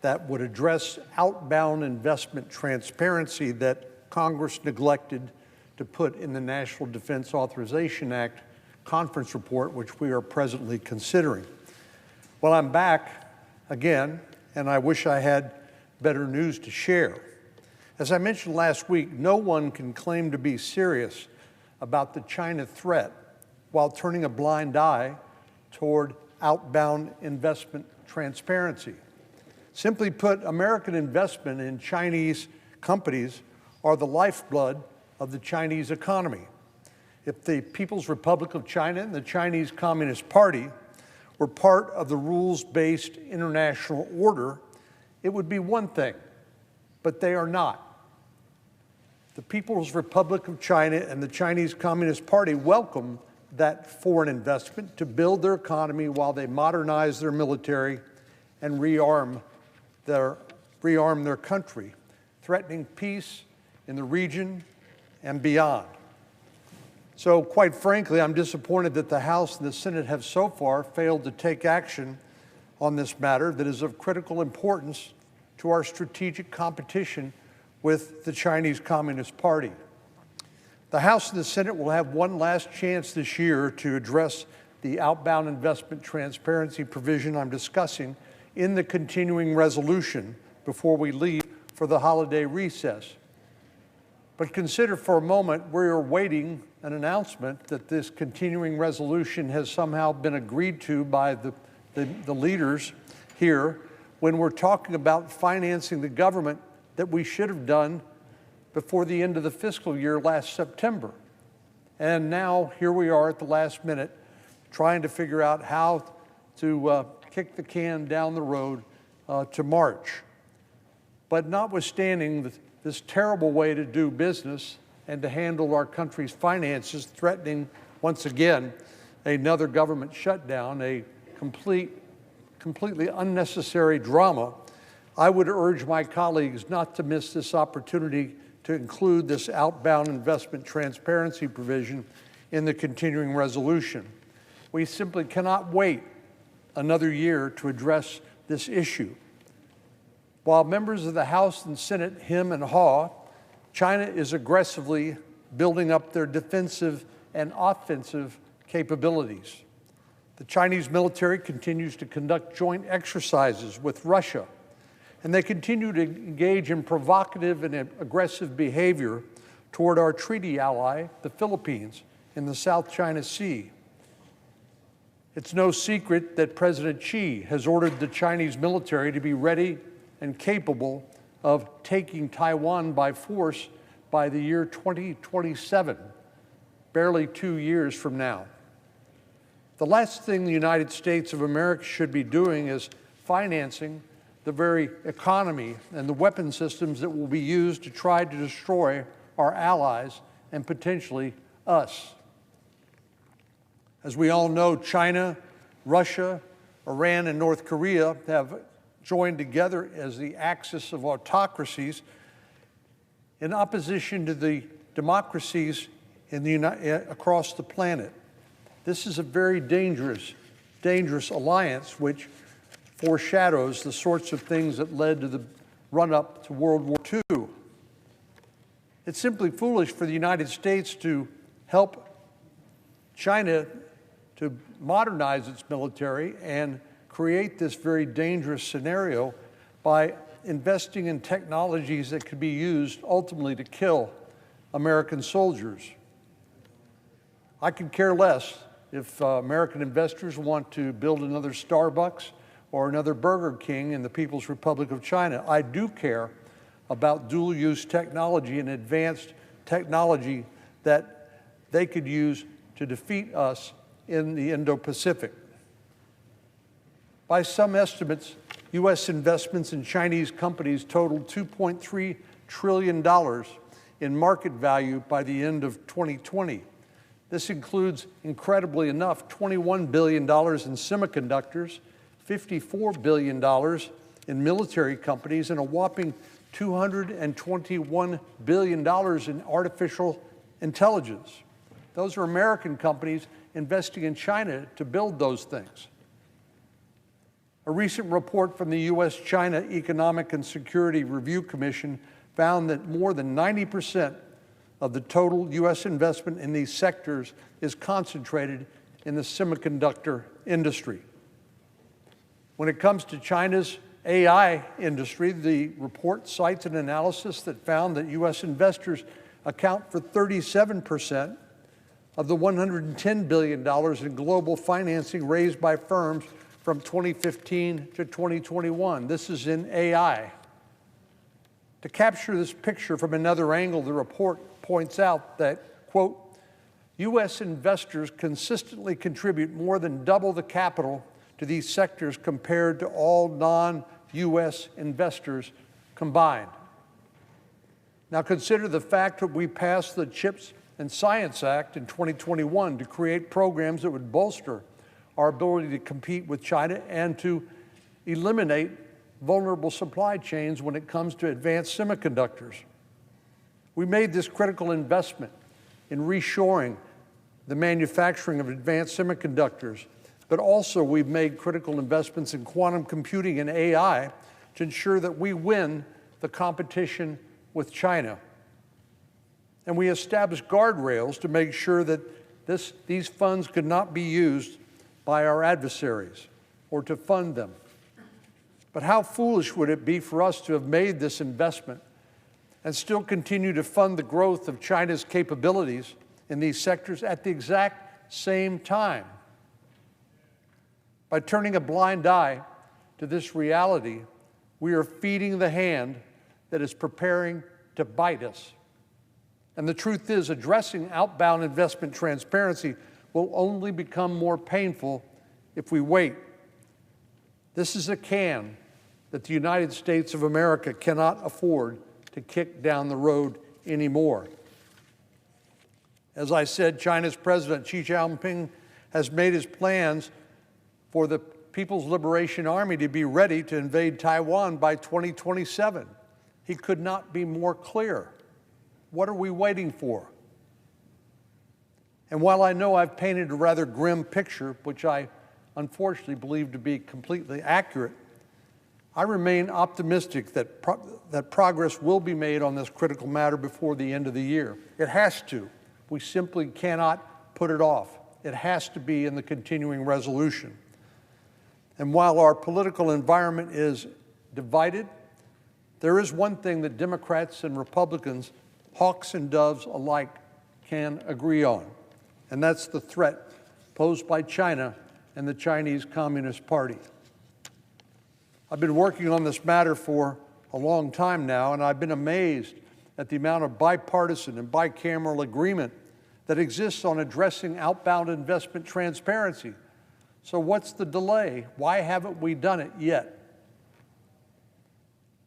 Speaker 8: that would address outbound investment transparency that Congress neglected to put in the National Defense Authorization Act conference report, which we are presently considering. Well, I'm back again, and I wish I had better news to share. As I mentioned last week, no one can claim to be serious about the China threat while turning a blind eye toward outbound investment transparency. Simply put, American investment in Chinese companies are the lifeblood of the Chinese economy. If the People's Republic of China and the Chinese Communist Party were part of the rules-based international order, it would be one thing, but they are not. The People's Republic of China and the Chinese Communist Party welcome that foreign investment to build their economy while they modernize their military and rearm their country, threatening peace in the region and beyond. So, quite frankly, I'm disappointed that the House and the Senate have so far failed to take action on this matter that is of critical importance to our strategic competition with the Chinese Communist Party. The House and the Senate will have one last chance this year to address the outbound investment transparency provision I'm discussing in the continuing resolution before we leave for the holiday recess. But consider for a moment we are waiting an announcement that this continuing resolution has somehow been agreed to by the leaders here when we're talking about financing the government that we should have done before the end of the fiscal year last September. And now here we are at the last minute trying to figure out how to kick the can down the road to March. But notwithstanding this terrible way to do business and to handle our country's finances, threatening once again another government shutdown, a completely unnecessary drama, I would urge my colleagues not to miss this opportunity to include this outbound investment transparency provision in the continuing resolution. We simply cannot wait another year to address this issue. While members of the House and Senate hem and haw, China is aggressively building up their defensive and offensive capabilities. The Chinese military continues to conduct joint exercises with Russia, and they continue to engage in provocative and aggressive behavior toward our treaty ally, the Philippines, in the South China Sea. It's no secret that President Xi has ordered the Chinese military to be ready and capable of taking Taiwan by force by the year 2027, barely 2 years from now. The last thing the United States of America should be doing is financing the very economy and the weapon systems that will be used to try to destroy our allies and potentially us. As we all know, China, Russia, Iran, and North Korea have joined together as the axis of autocracies in opposition to the democracies across the planet. This is a very dangerous alliance which foreshadows the sorts of things that led to the run-up to World War II. It's simply foolish for the United States to help China to modernize its military and create this very dangerous scenario by investing in technologies that could be used ultimately to kill American soldiers. I could care less if American investors want to build another Starbucks or another Burger King in the People's Republic of China. I do care about dual-use technology and advanced technology that they could use to defeat us in the Indo-Pacific. By some estimates, U.S. investments in Chinese companies totaled $2.3 trillion in market value by the end of 2020. This includes, incredibly enough, $21 billion in semiconductors, $54 billion in military companies, and a whopping $221 billion in artificial intelligence. Those are American companies investing in China to build those things. A recent report from the U.S.-China Economic and Security Review Commission found that more than 90% of the total U.S. investment in these sectors is concentrated in the semiconductor industry. When it comes to China's AI industry, the report cites an analysis that found that U.S. investors account for 37% of the $110 billion in global financing raised by firms from 2015 to 2021. This is in AI. To capture this picture from another angle, the report points out that, quote, U.S. investors consistently contribute more than double the capital to these sectors compared to all non-U.S. investors combined. Now consider the fact that we passed the CHIPS and Science Act in 2021 to create programs that would bolster our ability to compete with China and to eliminate vulnerable supply chains when it comes to advanced semiconductors. We made this critical investment in reshoring the manufacturing of advanced semiconductors, but also we've made critical investments in quantum computing and AI to ensure that we win the competition with China. And we established guardrails to make sure that these funds could not be used by our adversaries or to fund them. But how foolish would it be for us to have made this investment and still continue to fund the growth of China's capabilities in these sectors at the exact same time? By turning a blind eye to this reality, we are feeding the hand that is preparing to bite us. And the truth is, addressing outbound investment transparency will only become more painful if we wait. This is a can that the United States of America cannot afford to kick down the road anymore. As I said, China's President Xi Jinping has made his plans for the People's Liberation Army to be ready to invade Taiwan by 2027. He could not be more clear. What are we waiting for? And while I know I've painted a rather grim picture, which I unfortunately believe to be completely accurate, I remain optimistic that progress will be made on this critical matter before the end of the year. It has to. We simply cannot put it off. It has to be in the continuing resolution. And while our political environment is divided, there is one thing that Democrats and Republicans, hawks and doves alike, can agree on, and that's the threat posed by China and the Chinese Communist Party. I've been working on this matter for a long time now, and I've been amazed at the amount of bipartisan and bicameral agreement that exists on addressing outbound investment transparency. So what's the delay? Why haven't we done it yet?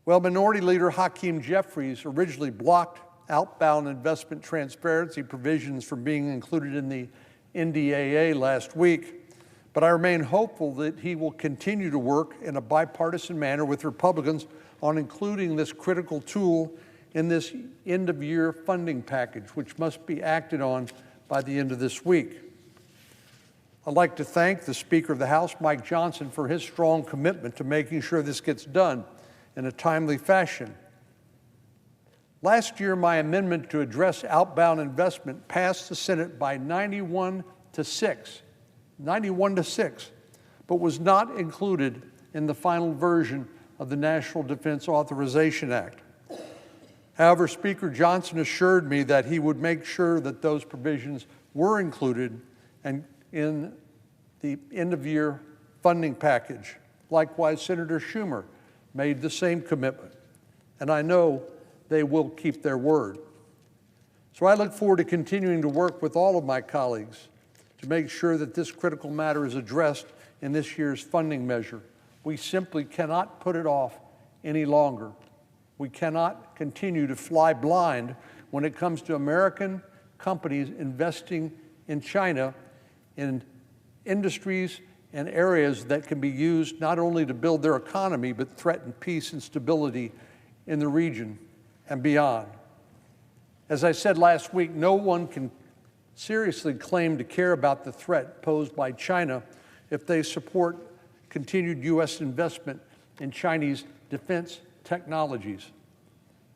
Speaker 8: Well, Minority Leader Hakeem Jeffries originally blocked outbound investment transparency provisions from being included in the NDAA last week, but I remain hopeful that he will continue to work in a bipartisan manner with Republicans on including this critical tool in this end-of-year funding package, which must be acted on by the end of this week. I'd like to thank the Speaker of the House, Mike Johnson, for his strong commitment to making sure this gets done in a timely fashion. Last year, my amendment to address outbound investment passed the Senate by 91 to 6, but was not included in the final version of the National Defense Authorization Act. However, Speaker Johnson assured me that he would make sure that those provisions were included and in the end-of-year funding package. Likewise, Senator Schumer made the same commitment, and I know they will keep their word. So I look forward to continuing to work with all of my colleagues to make sure that this critical matter is addressed in this year's funding measure. We simply cannot put it off any longer. We cannot continue to fly blind when it comes to American companies investing in China in industries and areas that can be used not only to build their economy, but threaten peace and stability in the region and beyond. As I said last week, no one can seriously claim to care about the threat posed by China if they support continued U.S. investment in Chinese defense technologies.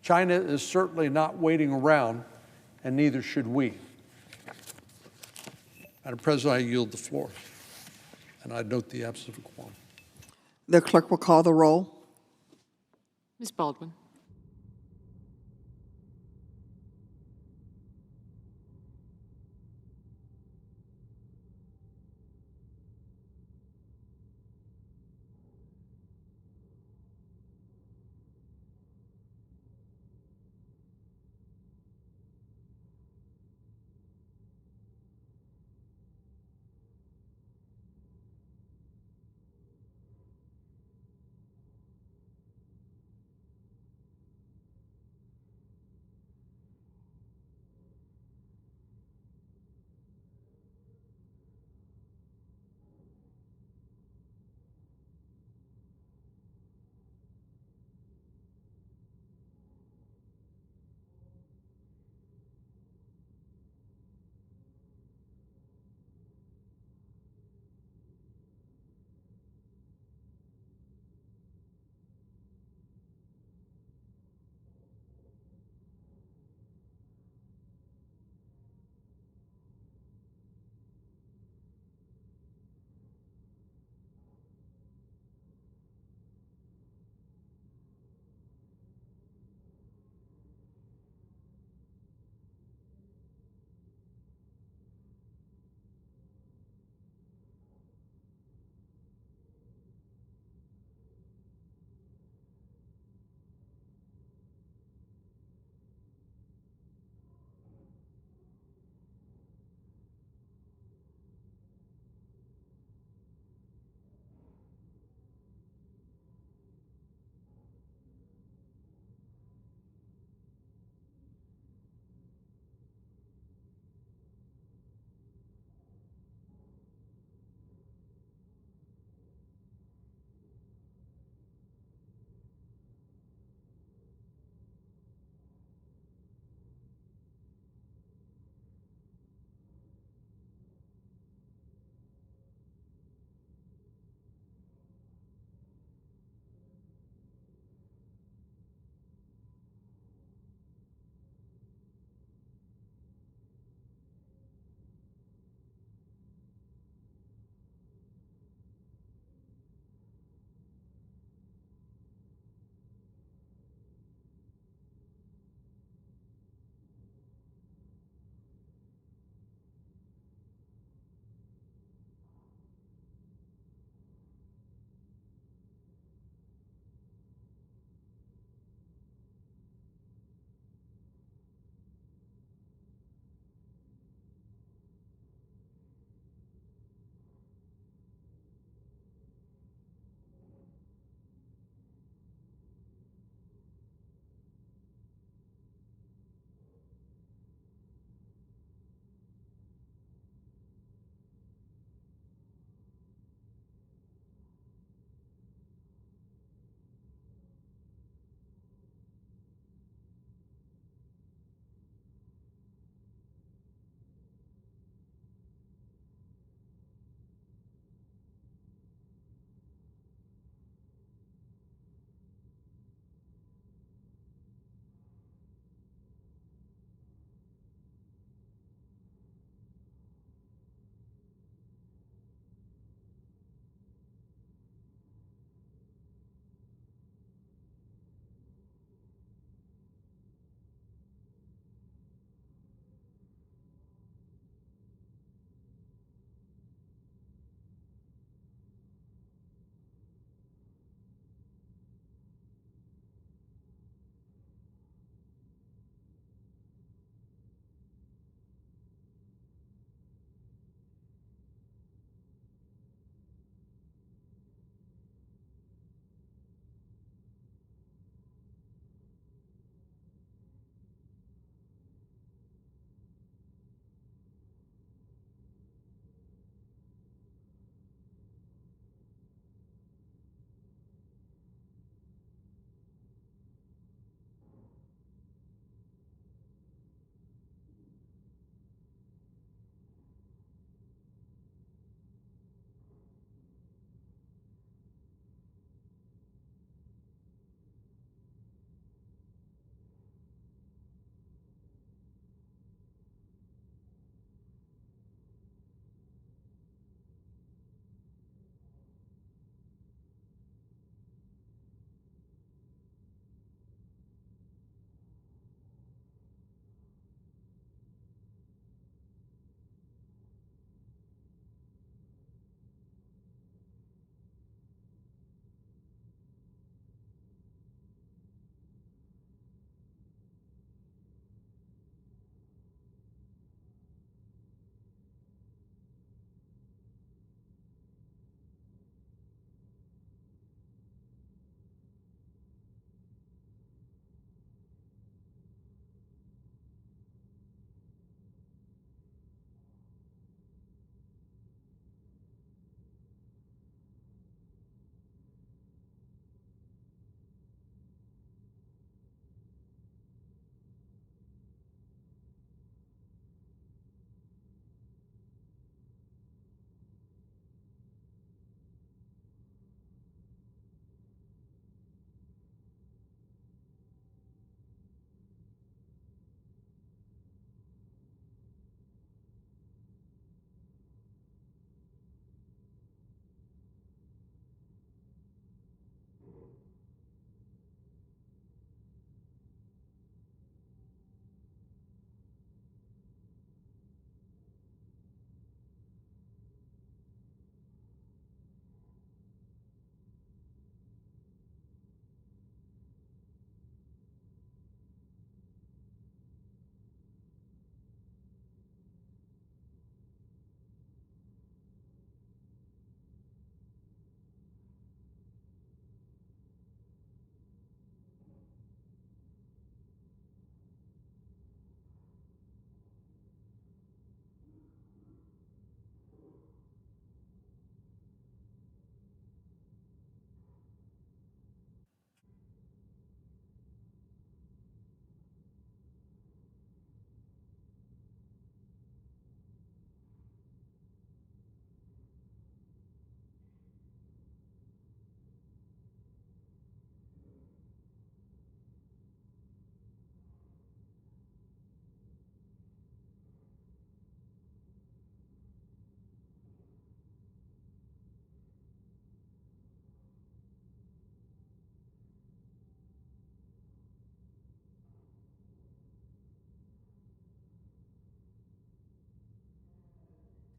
Speaker 8: China is certainly not waiting around, and neither should we. Madam President, I yield the floor, and I note the absence of a quorum.
Speaker 1: The clerk will call the roll.
Speaker 7: Ms. Baldwin.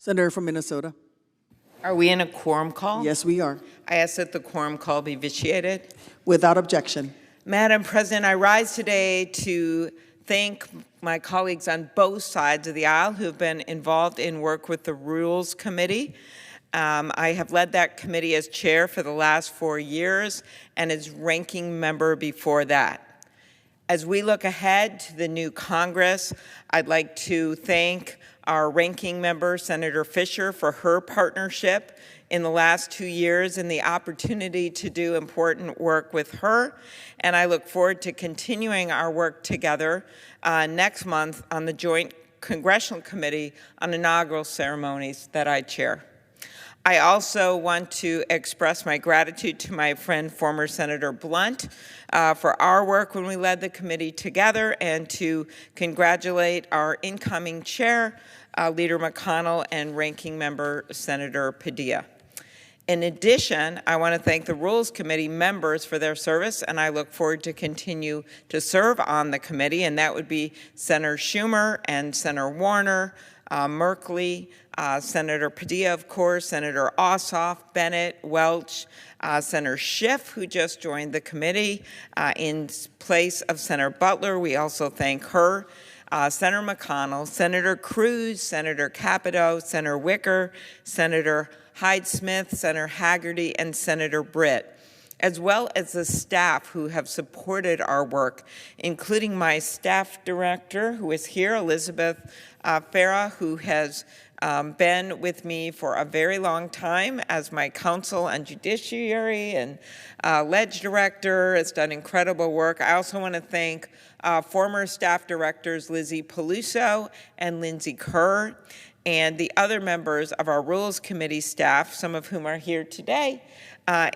Speaker 1: Senator from Minnesota.
Speaker 9: Are we in a quorum call?
Speaker 1: Yes, we are.
Speaker 9: I ask that the quorum call be vitiated.
Speaker 1: Without objection.
Speaker 9: Madam President, I rise today to thank my colleagues on both sides of the aisle who have been involved in work with the Rules Committee. I have led that committee as chair for the last 4 years and as ranking member before that. As we look ahead to the new Congress, I'd like to thank our ranking member, Senator Fischer, for her partnership in the last 2 years and the opportunity to do important work with her. And I look forward to continuing our work together next month on the Joint Congressional Committee on Inaugural Ceremonies that I chair. I also want to express my gratitude to my friend, former Senator Blunt, for our work when we led the committee together, and to congratulate our incoming chair, Leader McConnell, and ranking member, Senator Padilla. In addition, I want to thank the Rules Committee members for their service, and I look forward to continue to serve on the committee, and that would be Senator Schumer and Senator Warner, Merkley, Senator Padilla, of course, Senator Ossoff, Bennett, Welch, Senator Schiff, who just joined the committee in place of Senator Butler. We also thank her. Senator McConnell, Senator Cruz, Senator Capito, Senator Wicker, Senator Hyde-Smith, Senator Haggerty, and Senator Britt, as well as the staff who have supported our work, including my staff director, who is here, Elizabeth Farah, who has been with me for a very long time as my counsel on judiciary and ledge director, has done incredible work. I also want to thank former staff directors Lizzie Peluso and Lindsay Kerr, and the other members of our Rules Committee staff, some of whom are here today,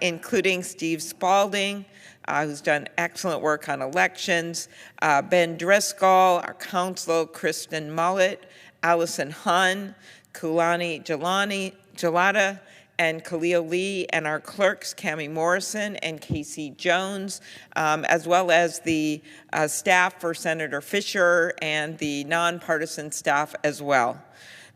Speaker 9: including Steve Spalding, who's done excellent work on elections, Ben Driscoll, our counsel, Kristen Mullett, Allison Hunn, Kulani Jalata, and Khalil Lee, and our clerks, Cammie Morrison and Casey Jones, as well as the staff for Senator Fischer and the nonpartisan staff as well.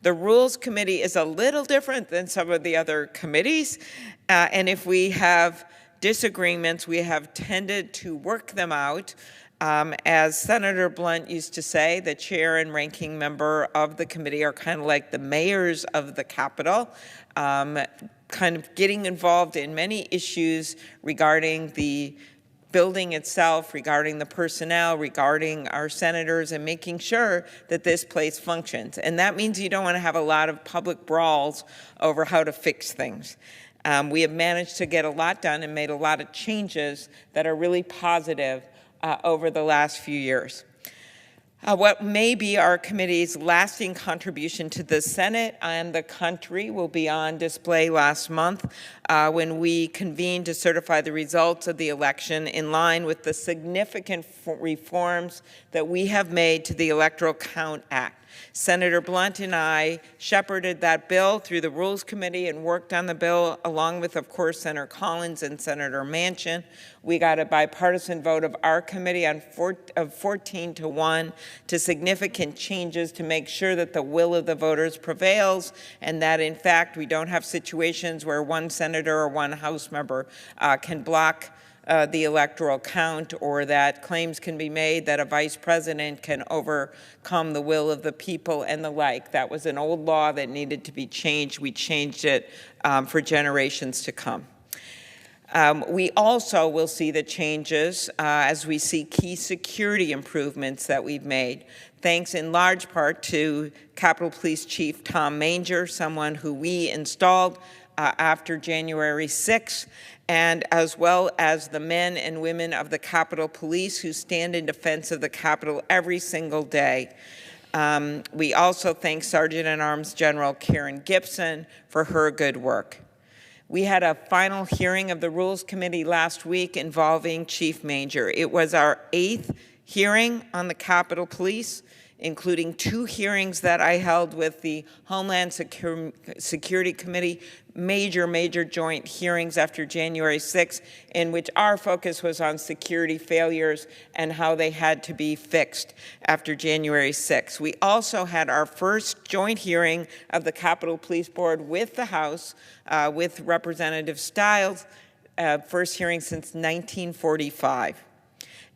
Speaker 9: The Rules Committee is a little different than some of the other committees, and if we have disagreements, we have tended to work them out. As Senator Blunt used to say, the chair and ranking member of the committee are kind of like the mayors of the Capitol, kind of getting involved in many issues regarding the building itself, regarding the personnel, regarding our senators, and making sure that this place functions. And that means you don't want to have a lot of public brawls over how to fix things. We have managed to get a lot done and made a lot of changes that are really positive over the last few years. What may be our committee's lasting contribution to the Senate and the country will be on display last month when we convene to certify the results of the election in line with the significant reforms that we have made to the Electoral Count Act. Senator Blunt and I shepherded that bill through the Rules Committee and worked on the bill along with, of course, Senator Collins and Senator Manchin. We got a bipartisan vote of our committee of 14-1 to significant changes to make sure that the will of the voters prevails and that, in fact, we don't have situations where one senator or one House member can block the electoral count, or that claims can be made that a vice president can overcome the will of the people and the like. That was an old law that needed to be changed. We changed it for generations to come. We also will see the changes as we see key security improvements that we've made, thanks in large part to Capitol Police Chief Tom Manger, someone who we installed after January 6th, and as well as the men and women of the Capitol Police who stand in defense of the Capitol every single day. We also thank Sergeant at Arms General Karen Gibson for her good work. We had a final hearing of the Rules Committee last week involving Chief Manger. It was our 8th hearing on the Capitol Police. including 2 hearings that I held with the Homeland Security Committee, major joint hearings after January 6th, in which our focus was on security failures and how they had to be fixed after January 6th. We also had our first joint hearing of the Capitol Police Board with the House, with Representative Stiles, first hearing since 1945.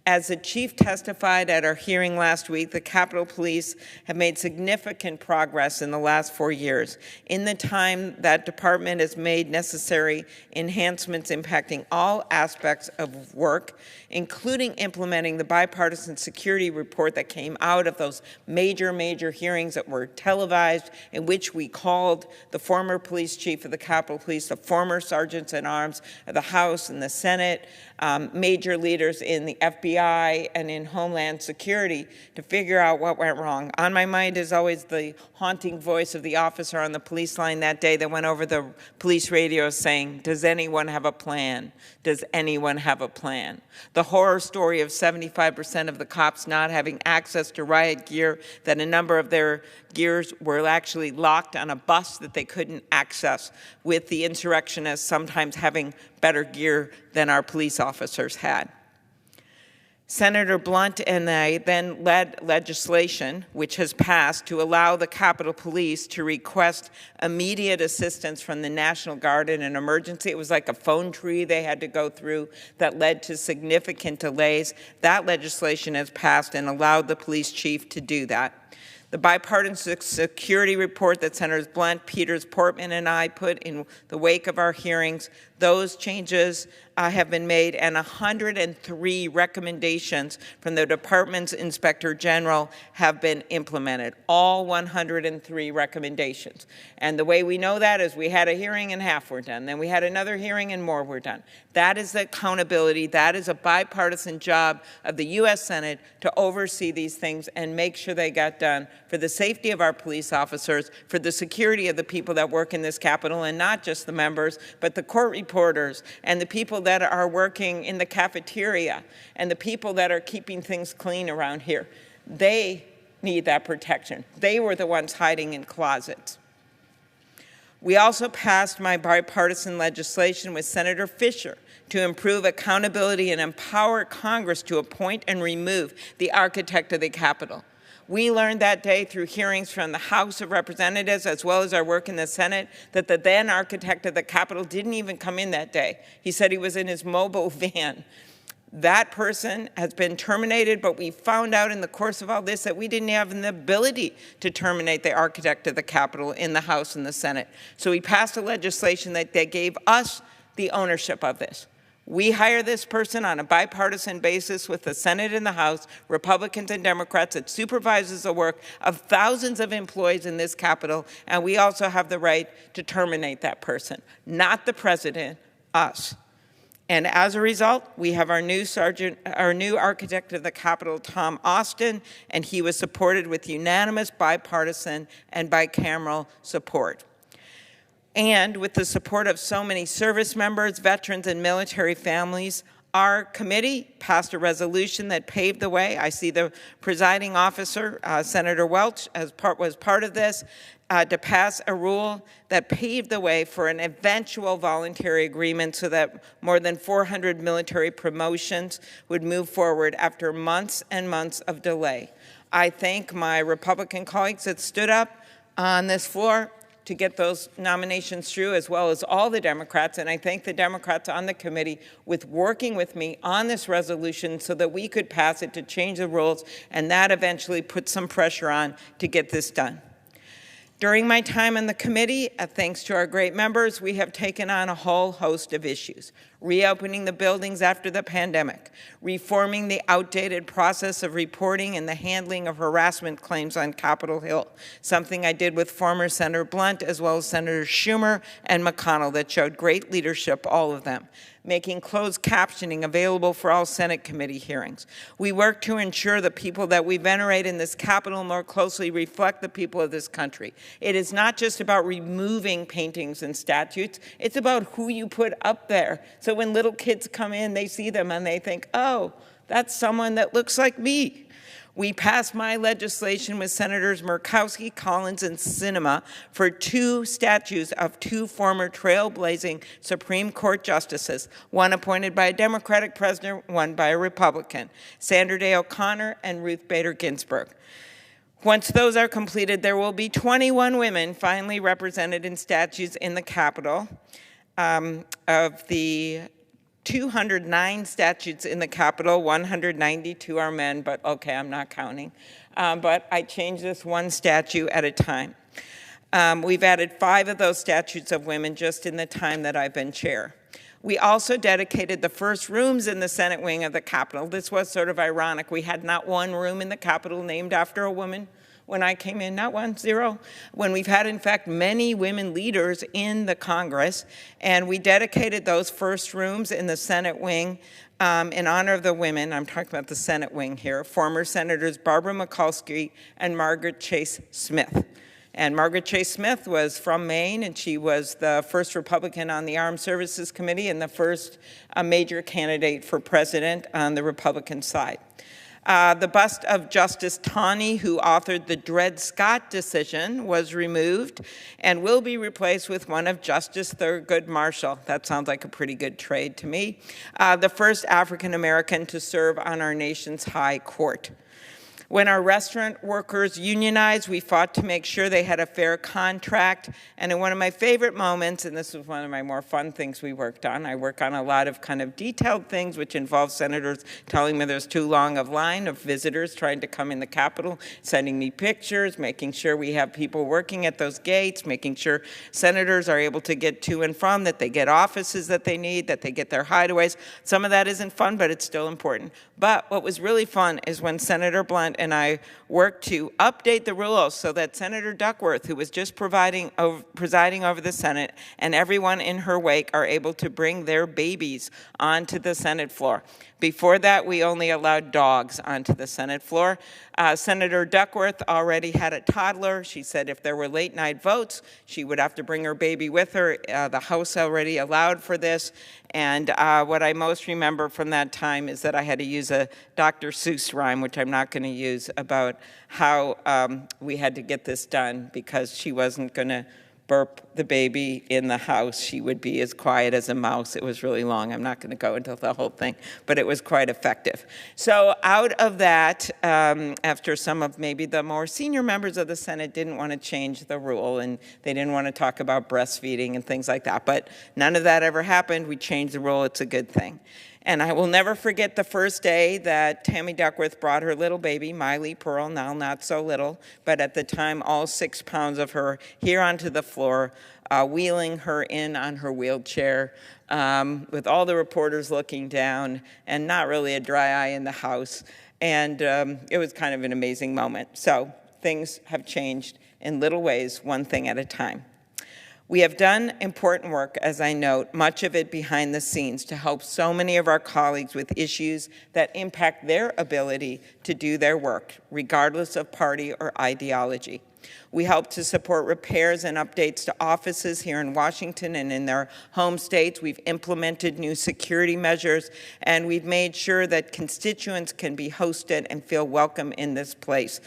Speaker 9: As the chief testified at our hearing last week, the Capitol Police have made significant progress in the last 4 years. In the time that department has made necessary enhancements impacting all aspects of work, including implementing the bipartisan security report that came out of those major hearings that were televised, in which we called the former police chief of the Capitol Police, the former sergeants at arms of the House and the Senate, major leaders in the FBI and in Homeland Security to figure out what went wrong. On my mind is always the haunting voice of the officer on the police line that day that went over the police radio saying, "Does anyone have a plan? Does anyone have a plan?" The horror story of 75% of the cops not having access to riot gear, that a number of their gears were actually locked on a bus that they couldn't access, with the insurrectionists sometimes having better gear than our police officers had. Senator Blunt and I then led legislation, which has passed, to allow the Capitol Police to request immediate assistance from the National Guard in an emergency. It was like a phone tree they had to go through that led to significant delays. That legislation has passed and allowed the police chief to do that. The bipartisan security report that Senators Blunt, Peters, Portman, and I put in the wake of our hearings, those changes have been made, and 103 recommendations from the department's inspector general have been implemented, all 103 recommendations. And the way we know that is we had a hearing and half were done. Then we had another hearing and more were done. That is the accountability. That is a bipartisan job of the U.S. Senate to oversee these things and make sure they got done for the safety of our police officers, for the security of the people that work in this Capitol, and not just the members, but the court reporters and the people that are working in the cafeteria and the people that are keeping things clean around here. They need that protection. They were the ones hiding in closets. We also passed my bipartisan legislation with Senator Fisher to improve accountability and empower Congress to appoint and remove the architect of the Capitol. We learned that day through hearings from the House of Representatives, as well as our work in the Senate, that the then architect of the Capitol didn't even come in that day. He said he was in his mobile van. That person has been terminated, but we found out in the course of all this that we didn't have the ability to terminate the architect of the Capitol in the House and the Senate. So we passed a legislation that they gave us the ownership of this. We hire this person on a bipartisan basis with the Senate and the House, Republicans and Democrats. It supervises the work of thousands of employees in this Capitol, and we also have the right to terminate that person, not the president, us. And as a result, we have our new architect of the Capitol, Tom Austin, and he was supported with unanimous bipartisan and bicameral support. And with the support of so many service members, veterans, and military families, our committee passed a resolution that paved the way. I see the presiding officer, Senator Welch, was part of this, to pass a rule that paved the way for an eventual voluntary agreement so that more than 400 military promotions would move forward after months and months of delay. I thank my Republican colleagues that stood up on this floor to get those nominations through, as well as all the Democrats, and I thank the Democrats on the committee with working with me on this resolution so that we could pass it to change the rules, and that eventually put some pressure on to get this done. During my time in the committee, thanks to our great members, we have taken on a whole host of issues. Reopening the buildings after the pandemic, reforming the outdated process of reporting and the handling of harassment claims on Capitol Hill, something I did with former Senator Blunt as well as Senators Schumer and McConnell that showed great leadership, all of them. Making closed captioning available for all Senate committee hearings. We work to ensure the people that we venerate in this Capitol more closely reflect the people of this country. It is not just about removing paintings and statues, it's about who you put up there. So when little kids come in, they see them and they think, oh, that's someone that looks like me. We passed my legislation with Senators Murkowski, Collins, and Sinema for 2 statues of 2 former trailblazing Supreme Court justices, one appointed by a Democratic president, one by a Republican, Sandra Day O'Connor and Ruth Bader Ginsburg. Once those are completed, there will be 21 women finally represented in statues in the Capitol. Of the 209 statutes in the Capitol, 192 are men, but okay, I'm not counting. But I change this one statue at a time. We've added 5 of those statutes of women just in the time that I've been chair. We also dedicated the first rooms in the Senate wing of the Capitol. This was sort of ironic. We had not one room in the Capitol named after a woman when I came in, not 1, 0, when we've had, in fact, many women leaders in the Congress, and we dedicated those first rooms in the Senate wing in honor of the women. I'm talking about the Senate wing here, former Senators Barbara Mikulski and Margaret Chase Smith. And Margaret Chase Smith was from Maine, and she was the first Republican on the Armed Services Committee and the first major candidate for president on the Republican side. The bust of Justice Taney, who authored the Dred Scott decision, was removed and will be replaced with one of Justice Thurgood Marshall. That sounds like a pretty good trade to me. The first African American to serve on our nation's high court. When our restaurant workers unionized, we fought to make sure they had a fair contract. And in one of my favorite moments, and this was one of my more fun things we worked on, I work on a lot of kind of detailed things which involve senators telling me there's too long of line of visitors trying to come in the Capitol, sending me pictures, making sure we have people working at those gates, making sure senators are able to get to and from, that they get offices that they need, that they get their hideaways. Some of that isn't fun, but it's still important. But what was really fun is when Senator Blunt and I worked to update the rules so that Senator Duckworth, who was just presiding over the Senate, and everyone in her wake are able to bring their babies onto the Senate floor. Before that, we only allowed dogs onto the Senate floor. Senator Duckworth already had a toddler. She said if there were late night votes, she would have to bring her baby with her. The House already allowed for this. And what I most remember from that time is that I had to use a Dr. Seuss rhyme, which I'm not going to use, about how we had to get this done because she wasn't going to burp the baby in the house. She would be as quiet as a mouse. It was really long. I'm not going to go into the whole thing, but it was quite effective. So out of that, after some of maybe the more senior members of the Senate didn't want to change the rule and they didn't want to talk about breastfeeding and things like that, but none of that ever happened. We changed the rule. It's a good thing. And I will never forget the first day that Tammy Duckworth brought her little baby, Miley Pearl, now not so little, but at the time all 6 pounds of her, here onto the floor, wheeling her in on her wheelchair with all the reporters looking down and not really a dry eye in the house. And it was kind of an amazing moment. So things have changed in little ways, one thing at a time. We have done important work, as I note, much of it behind the scenes, to help so many of our colleagues with issues that impact their ability to do their work, regardless of party or ideology. We help to support repairs and updates to offices here in Washington and in their home states. We've implemented new security measures, and we've made sure that constituents can be hosted and feel welcome in this place.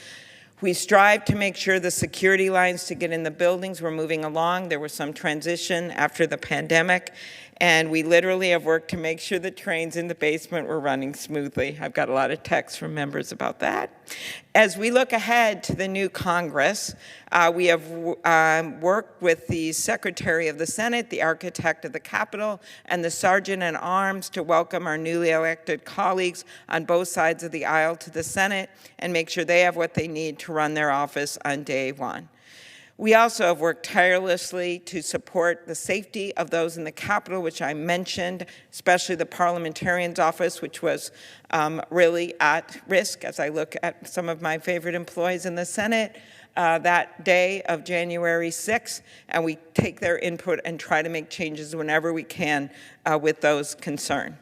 Speaker 9: We strive to make sure the security lines to get in the buildings were moving along. There was some transition after the pandemic, and we literally have worked to make sure the trains in the basement were running smoothly. I've got a lot of texts from members about that. As we look ahead to the new Congress, we have worked with the Secretary of the Senate, the Architect of the Capitol, and the Sergeant at Arms to welcome our newly elected colleagues on both sides of the aisle to the Senate and make sure they have what they need to run their office on day one. We also have worked tirelessly to support the safety of those in the Capitol, which I mentioned, especially the Parliamentarian's Office, which was really at risk as I look at some of my favorite employees in the Senate that day of January 6th, and we take their input and try to make changes whenever we can with those concerned.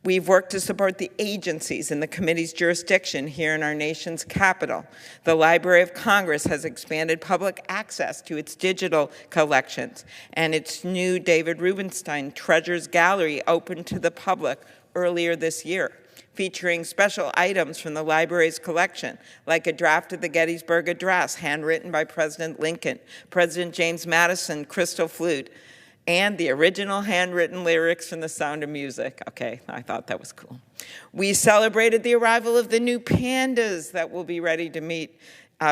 Speaker 9: We've worked to support the agencies in the committee's jurisdiction here in our nation's capital. The Library of Congress has expanded public access to its digital collections, and its new David Rubenstein Treasures Gallery opened to the public earlier this year. featuring special items from the library's collection, like a draft of the Gettysburg Address, handwritten by President Lincoln, President James Madison, crystal flute, and the original handwritten lyrics from The Sound of Music. Okay, I thought that was cool. We celebrated the arrival of the new pandas that will be ready to meet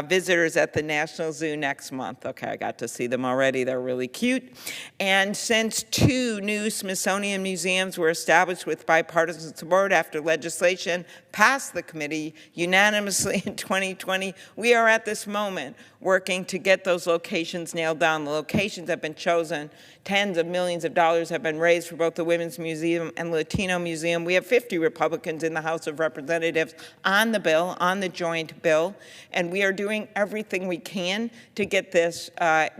Speaker 9: visitors at the National Zoo next month. Okay, I got to see them already. They're really cute. And since 2 new Smithsonian museums were established with bipartisan support after legislation passed the committee unanimously in 2020, we are at this moment working to get those locations nailed down. The locations have been chosen. Tens of millions of dollars have been raised for both the Women's Museum and Latino Museum. We have 50 Republicans in the House of Representatives on the bill, on the joint bill, and we are doing everything we can to get this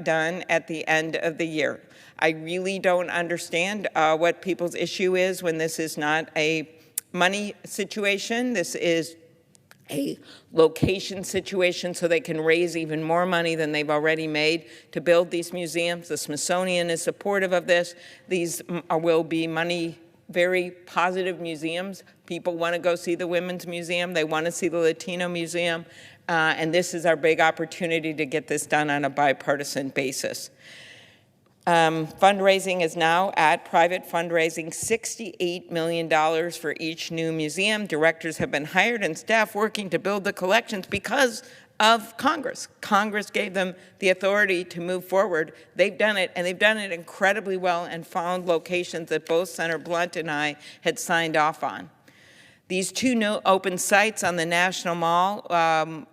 Speaker 9: done at the end of the year. I really don't understand what people's issue is when this is not a money situation. This is a location situation so they can raise even more money than they've already made to build these museums. The Smithsonian is supportive of this. These will be very positive museums. People want to go see the Women's Museum. They want to see the Latino Museum. And this is our big opportunity to get this done on a bipartisan basis. Fundraising is now at private fundraising, $68 million for each new museum. Directors have been hired and staff working to build the collections because of Congress. Congress gave them the authority to move forward. They've done it, and they've done it incredibly well and found locations that both Senator Blunt and I had signed off on. These 2 new open sites on the National Mall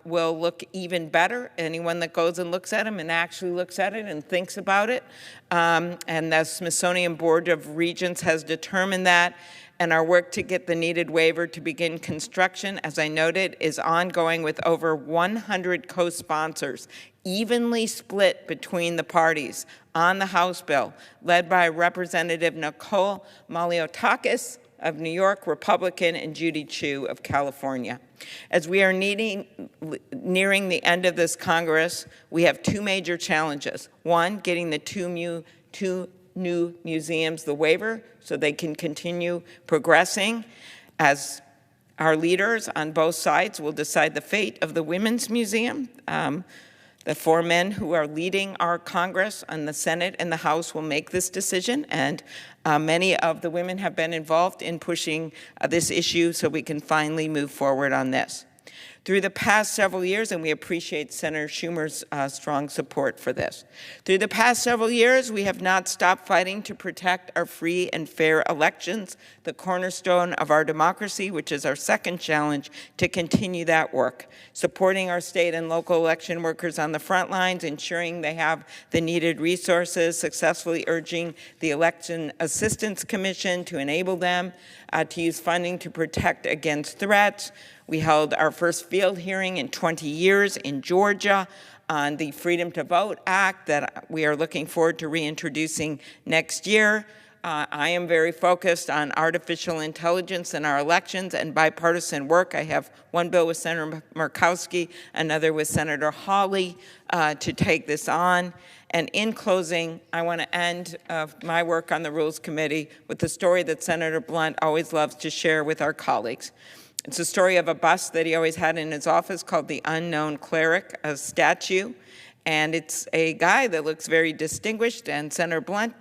Speaker 9: will look even better. Anyone that goes and looks at them and actually looks at it and thinks about it. And the Smithsonian Board of Regents has determined that. And our work to get the needed waiver to begin construction, as I noted, is ongoing with over 100 co-sponsors, evenly split between the parties on the House bill, led by Representative Nicole Malliotakis of New York, Republican, and Judy Chu of California. As we are nearing the end of this Congress, we have 2 major challenges. One, getting the two new museums the waiver so they can continue progressing as our leaders on both sides will decide the fate of the Women's Museum. The 4 men who are leading our Congress and the Senate and the House will make this decision, and many of the women have been involved in pushing this issue so we can finally move forward on this. Through the past several years, and we appreciate Senator Schumer's strong support for this. Through the past several years, we have not stopped fighting to protect our free and fair elections, the cornerstone of our democracy, which is our second challenge, to continue that work. Supporting our state and local election workers on the front lines, ensuring they have the needed resources, successfully urging the Election Assistance Commission to enable them to use funding to protect against threats. We held our first field hearing in 20 years in Georgia on the Freedom to Vote Act that we are looking forward to reintroducing next year. I am very focused on artificial intelligence in our elections and bipartisan work. I have one bill with Senator Murkowski, another with Senator Hawley to take this on. And in closing, I want to end my work on the Rules Committee with the story that Senator Blunt always loves to share with our colleagues. It's a story of a bust that he always had in his office called the Unknown Cleric, a statue. And it's a guy that looks very distinguished, and Senator Blunt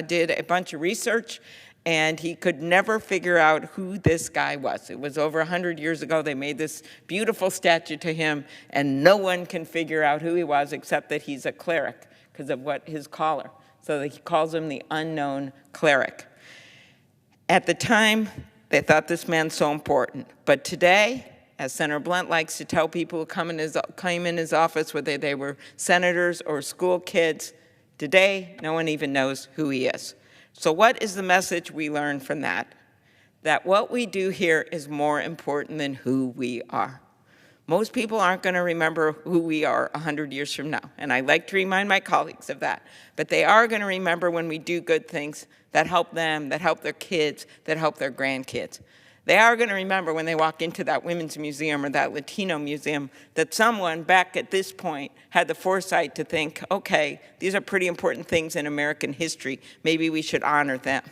Speaker 9: did a bunch of research, and he could never figure out who this guy was. It was over 100 years ago. They made this beautiful statue to him, and no one can figure out who he was except that he's a cleric because of what his collar. So he calls him the Unknown Cleric. At the time, they thought this man so important. But today, as Senator Blunt likes to tell people who came in his office, whether they were senators or school kids, today no one even knows who he is. So what is the message we learn from that? That what we do here is more important than who we are. Most people aren't going to remember who we are 100 years from now, and I like to remind my colleagues of that. But they are going to remember when we do good things that help them, that help their kids, that help their grandkids. They are going to remember when they walk into that Women's Museum or that Latino Museum that someone back at this point had the foresight to think, okay, these are pretty important things in American history. Maybe we should honor them.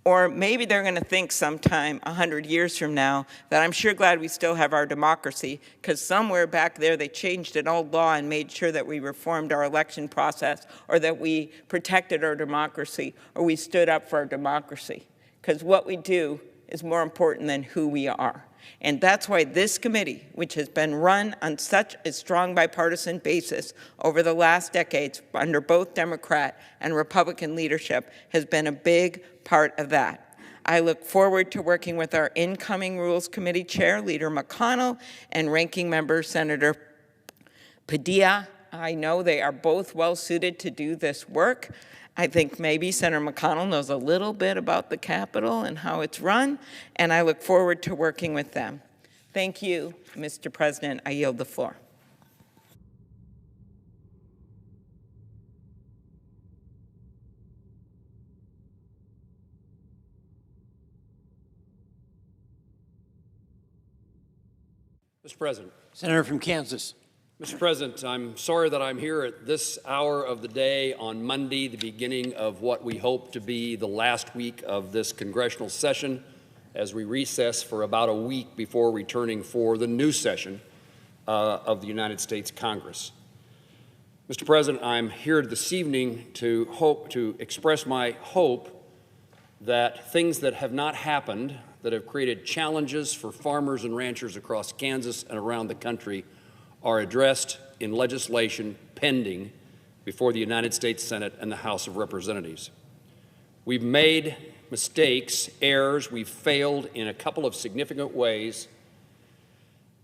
Speaker 9: Or maybe they're going to think sometime 100 years from now that I'm sure glad we still have our democracy, because somewhere back there they changed an old law and made sure that we reformed our election process, or that we protected our democracy, or we stood up for our democracy. Because what we do is more important than who we are. And that's why this committee, which has been run on such a strong bipartisan basis over the last decades under both Democrat and Republican leadership, has been a big part of that. I look forward to working with our incoming Rules Committee Chair, Leader McConnell, and Ranking Member Senator Padilla. I know they are both well suited to do this work. I think maybe Senator McConnell knows a little bit about the Capitol and how it's run, and I look forward to working with them. Thank you, Mr. President. I yield the floor.
Speaker 10: Mr. President.
Speaker 11: Senator from Kansas.
Speaker 10: Mr. President, I'm sorry that I'm here at this hour of the day on Monday, the beginning of what we hope to be the last week of this congressional session, as we recess for about a week before returning for the new session of the United States Congress. Mr. President, I'm here this evening to express my hope that things that have not happened, that have created challenges for farmers and ranchers across Kansas and around the country, are addressed in legislation pending before the United States Senate and the House of Representatives. We've made mistakes, errors, we've failed in a couple of significant ways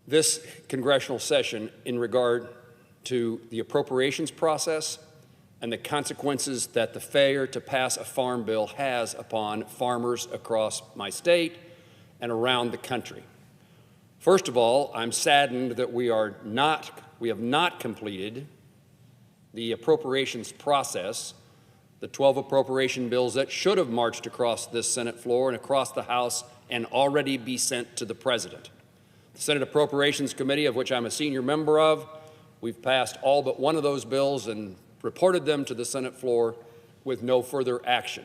Speaker 10: this congressional session in regard to the appropriations process and the consequences that the failure to pass a farm bill has upon farmers across my state and around the country. First of all, I'm saddened that we have not completed the appropriations process, the 12 appropriation bills that should have marched across this Senate floor and across the House and already be sent to the President. The Senate Appropriations Committee, of which I'm a senior member of, we've passed all but one of those bills and reported them to the Senate floor with no further action.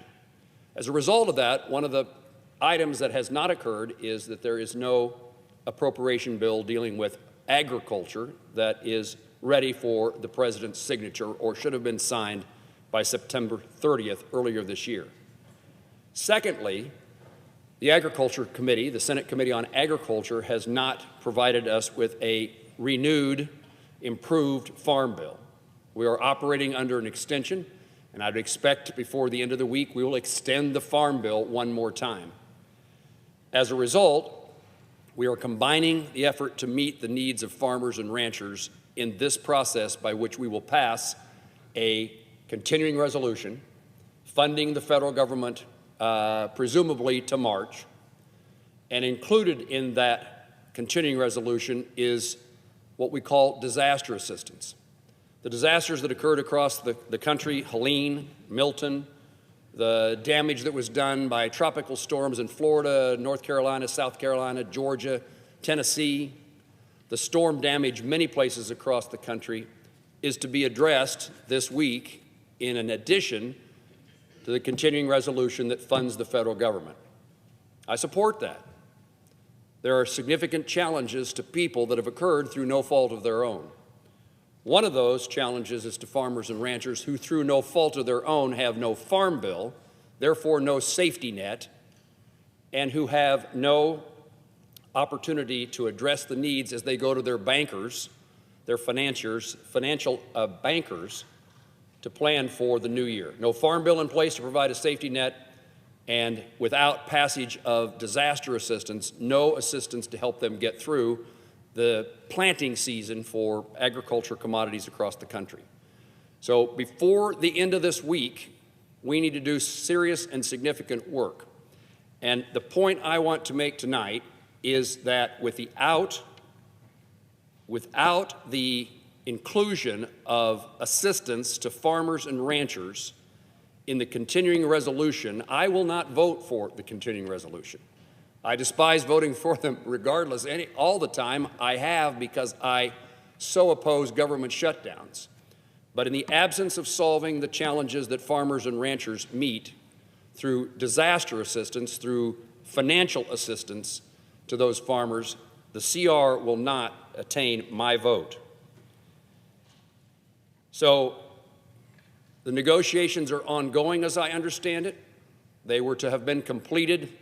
Speaker 10: As a result of that, one of the items that has not occurred is that there is no appropriation bill dealing with agriculture that is ready for the President's signature or should have been signed by September 30th earlier this year. Secondly, the Agriculture Committee, the Senate Committee on Agriculture, has not provided us with a renewed, improved farm bill. We are operating under an extension, and I'd expect before the end of the week we will extend the farm bill one more time. As a result, we are combining the effort to meet the needs of farmers and ranchers in this process by which we will pass a continuing resolution funding the federal government presumably to March, and included in that continuing resolution is what we call disaster assistance. The disasters that occurred across the country, Helene, Milton, the damage that was done by tropical storms in Florida, North Carolina, South Carolina, Georgia, Tennessee, the storm damage many places across the country, is to be addressed this week in addition to the continuing resolution that funds the federal government. I support that. There are significant challenges to people that have occurred through no fault of their own. One of those challenges is to farmers and ranchers who, through no fault of their own, have no farm bill, therefore no safety net, and who have no opportunity to address the needs as they go to their bankers, their financial bankers, to plan for the new year. No farm bill in place to provide a safety net, and without passage of disaster assistance, no assistance to help them get through the planting season for agriculture commodities across the country. So before the end of this week, we need to do serious and significant work. And the point I want to make tonight is that without the inclusion of assistance to farmers and ranchers in the continuing resolution, I will not vote for the continuing resolution. I despise voting for them regardless, all the time I have, because I so oppose government shutdowns. But in the absence of solving the challenges that farmers and ranchers meet through disaster assistance, through financial assistance to those farmers, the CR will not attain my vote. So the negotiations are ongoing, as I understand it. They were to have been completed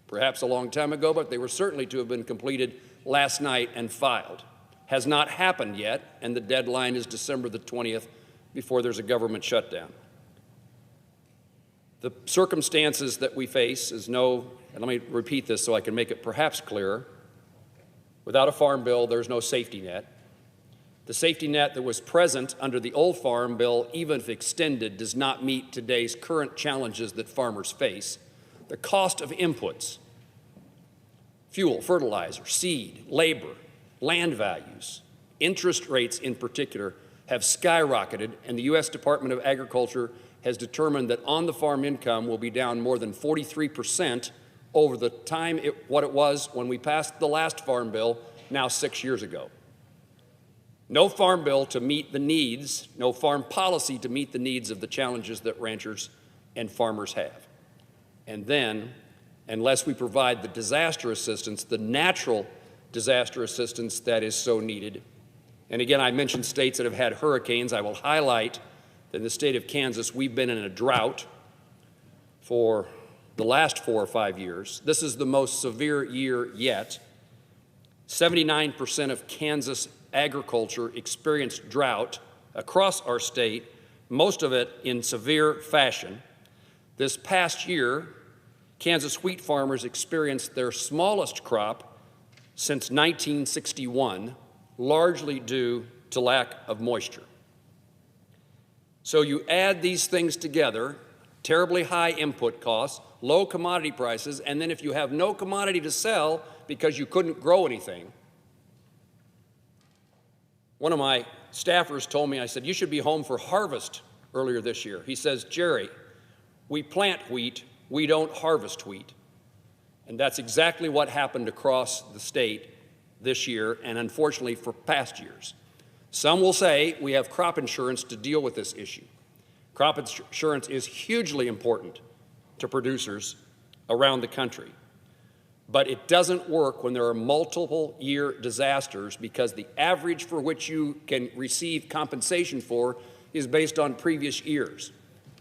Speaker 10: perhaps a long time ago, but they were certainly to have been completed last night and filed. Has not happened yet, and the deadline is December the 20th before there's a government shutdown. The circumstances that we face is and let me repeat this so I can make it perhaps clearer. Without a farm bill, there's no safety net. The safety net that was present under the old farm bill, even if extended, does not meet today's current challenges that farmers face. The cost of inputs, fuel, fertilizer, seed, labor, land values, interest rates in particular, have skyrocketed, and the U.S. Department of Agriculture has determined that on-the-farm income will be down more than 43% over the time what it was when we passed the last farm bill, now 6 years ago. No farm bill to meet the needs, no farm policy to meet the needs of the challenges that ranchers and farmers have. And then, unless we provide the disaster assistance, the natural disaster assistance that is so needed, and again, I mentioned states that have had hurricanes. I will highlight that in the state of Kansas, we've been in a drought for the last 4 or 5 years. This is the most severe year yet. 79% of Kansas agriculture experienced drought across our state, most of it in severe fashion. This past year, Kansas wheat farmers experienced their smallest crop since 1961, largely due to lack of moisture. So you add these things together, terribly high input costs, low commodity prices, and then if you have no commodity to sell because you couldn't grow anything. One of my staffers told me, I said, you should be home for harvest earlier this year. He says, Jerry, we plant wheat, we don't harvest wheat. And that's exactly what happened across the state this year, and unfortunately for past years. Some will say we have crop insurance to deal with this issue. Crop insurance is hugely important to producers around the country. But it doesn't work when there are multiple year disasters because the average for which you can receive compensation for is based on previous years.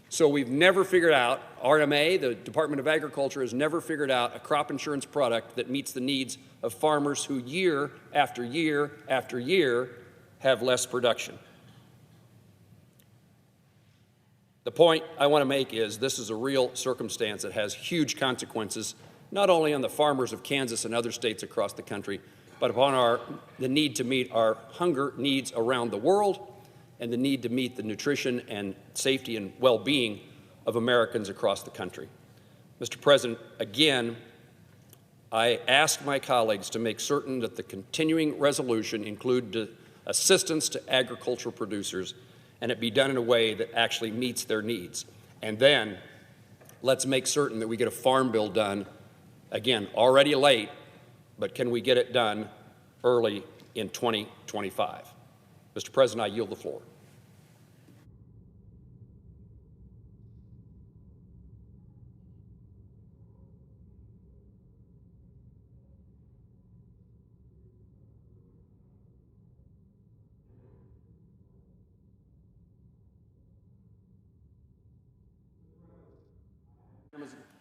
Speaker 10: So we've never figured out, RMA, the Department of Agriculture, has never figured out a crop insurance product that meets the needs of farmers who year after year after year have less production. The point I want to make is this is a real circumstance that has huge consequences, not only on the farmers of Kansas and other states across the country, but upon the need to meet our hunger needs around the world and the need to meet the nutrition and safety and well-being of Americans across the country. Mr. President, again, I ask my colleagues to make certain that the continuing resolution include assistance to agricultural producers and it be done in a way that actually meets their needs. And then let's make certain that we get a farm bill done, again, already late, but can we get it done early in 2025? Mr. President, I yield the floor.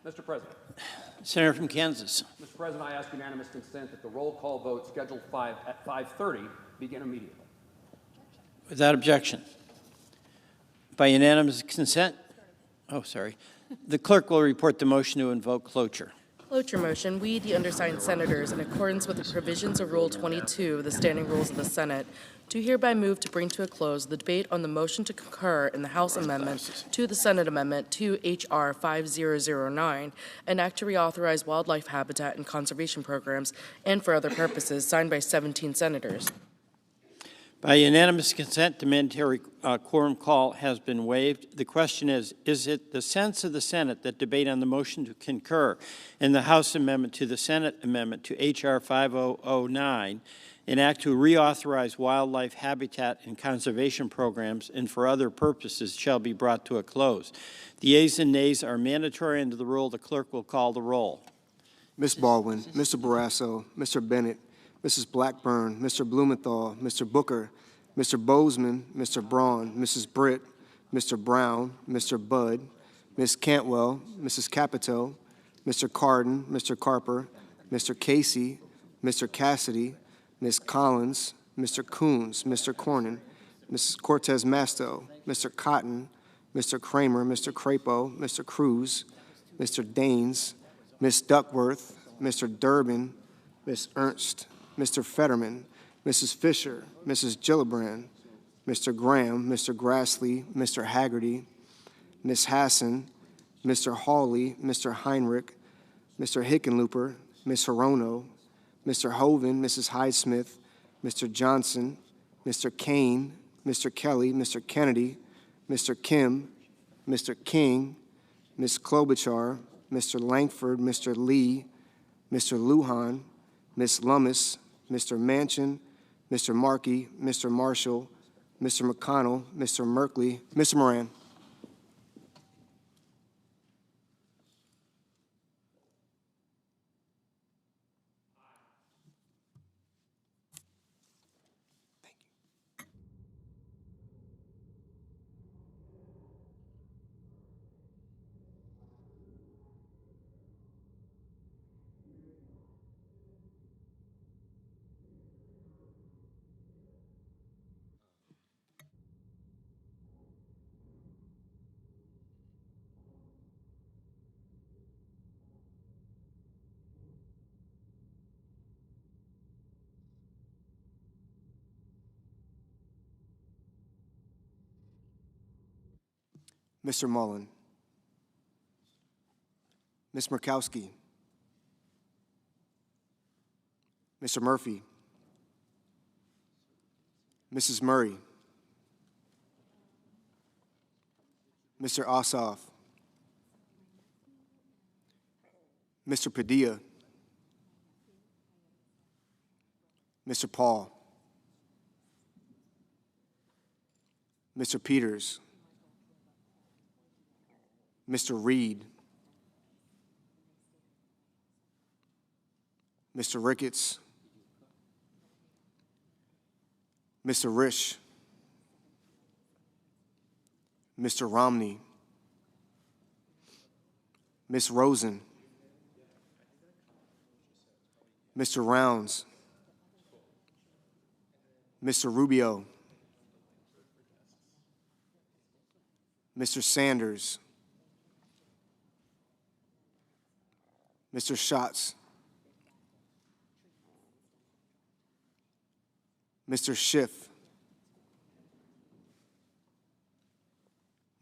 Speaker 10: Mr. President.
Speaker 11: Senator from Kansas.
Speaker 10: Mr. President, I ask unanimous consent that the roll call vote scheduled at 5:30 begin immediately.
Speaker 11: Without objection. By unanimous consent, the clerk will report the motion to invoke cloture.
Speaker 12: Cloture motion. We, the undersigned senators, in accordance with the provisions of Rule 22 of the Standing Rules of the Senate, do hereby move to bring to a close the debate on the motion to concur in the House amendment to the Senate amendment to H.R. 5009, an act to reauthorize wildlife habitat and conservation programs and for other purposes, signed by 17 senators.
Speaker 11: By unanimous consent, the mandatory quorum call has been waived. The question is it the sense of the Senate that debate on the motion to concur in the House amendment to the Senate amendment to H.R. 5009, an act to reauthorize wildlife habitat and conservation programs and for other purposes shall be brought to a close? The yeas and nays are mandatory under the rule. The clerk will call the roll.
Speaker 3: Ms. Baldwin, Mr. Barrasso, Mr. Bennett, Mrs. Blackburn, Mr. Blumenthal, Mr. Booker, Mr. Bozeman, Mr. Braun, Mrs. Britt, Mr. Brown, Mr. Budd, Ms. Cantwell, Mrs. Capito, Mr. Cardin, Mr. Carper, Mr. Casey, Mr. Cassidy, Ms. Collins, Mr. Coons, Mr. Cornyn, Mrs. Cortez Masto, Mr. Cotton, Mr. Kramer, Mr. Crapo, Mr. Cruz, Mr. Daines, Ms. Duckworth, Mr. Durbin, Ms. Ernst, Mr. Fetterman, Mrs. Fisher, Mrs. Gillibrand, Mr. Graham, Mr. Grassley, Mr. Haggerty, Ms. Hassan, Mr. Hawley, Mr. Heinrich, Mr. Hickenlooper, Ms. Hirono, Mr. Hoven, Mrs. Highsmith, Mr. Johnson, Mr. Kane, Mr. Kelly, Mr. Kennedy, Mr. Kim, Mr. King, Ms. Klobuchar, Mr. Langford, Mr. Lee, Mr. Lujan, Ms. Lummis, Mr. Manchin, Mr. Markey, Mr. Marshall, Mr. McConnell, Mr. Merkley, Mr. Moran. Mr. Mullen, Ms. Murkowski, Mr. Murphy, Mrs. Murray, Mr. Ossoff, Mr. Padilla, Mr. Paul, Mr. Peters, Mr. Reed, Mr. Ricketts, Mr. Risch, Mr. Romney, Ms. Rosen, Mr. Rounds, Mr. Rubio, Mr. Sanders, Mr. Schatz, Mr. Schiff,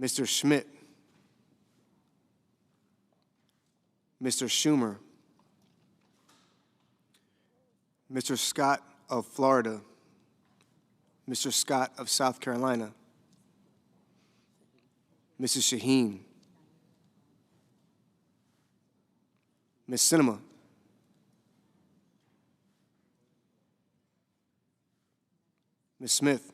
Speaker 3: Mr. Schmidt, Mr. Schumer, Mr. Scott of Florida, Mr. Scott of South Carolina, Mrs. Shaheen, Ms. Sinema, Ms. Smith,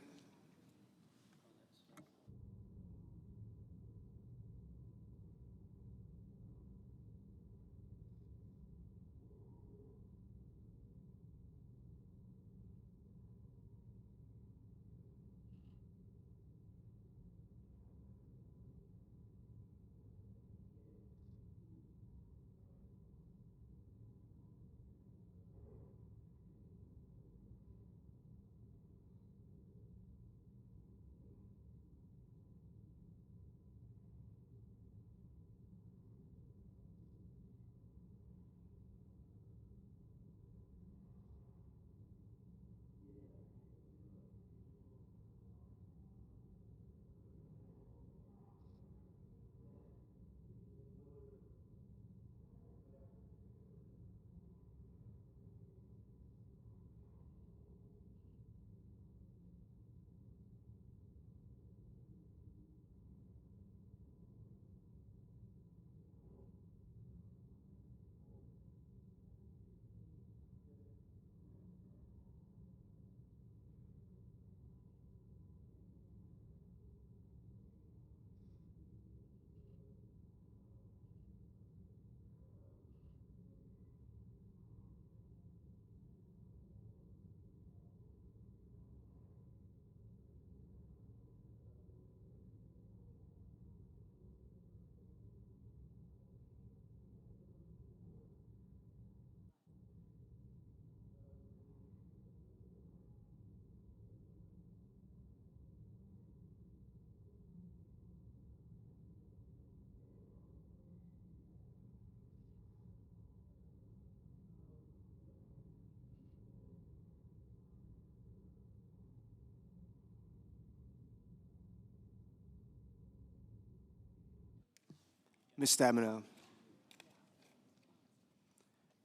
Speaker 3: Ms. Stabenow,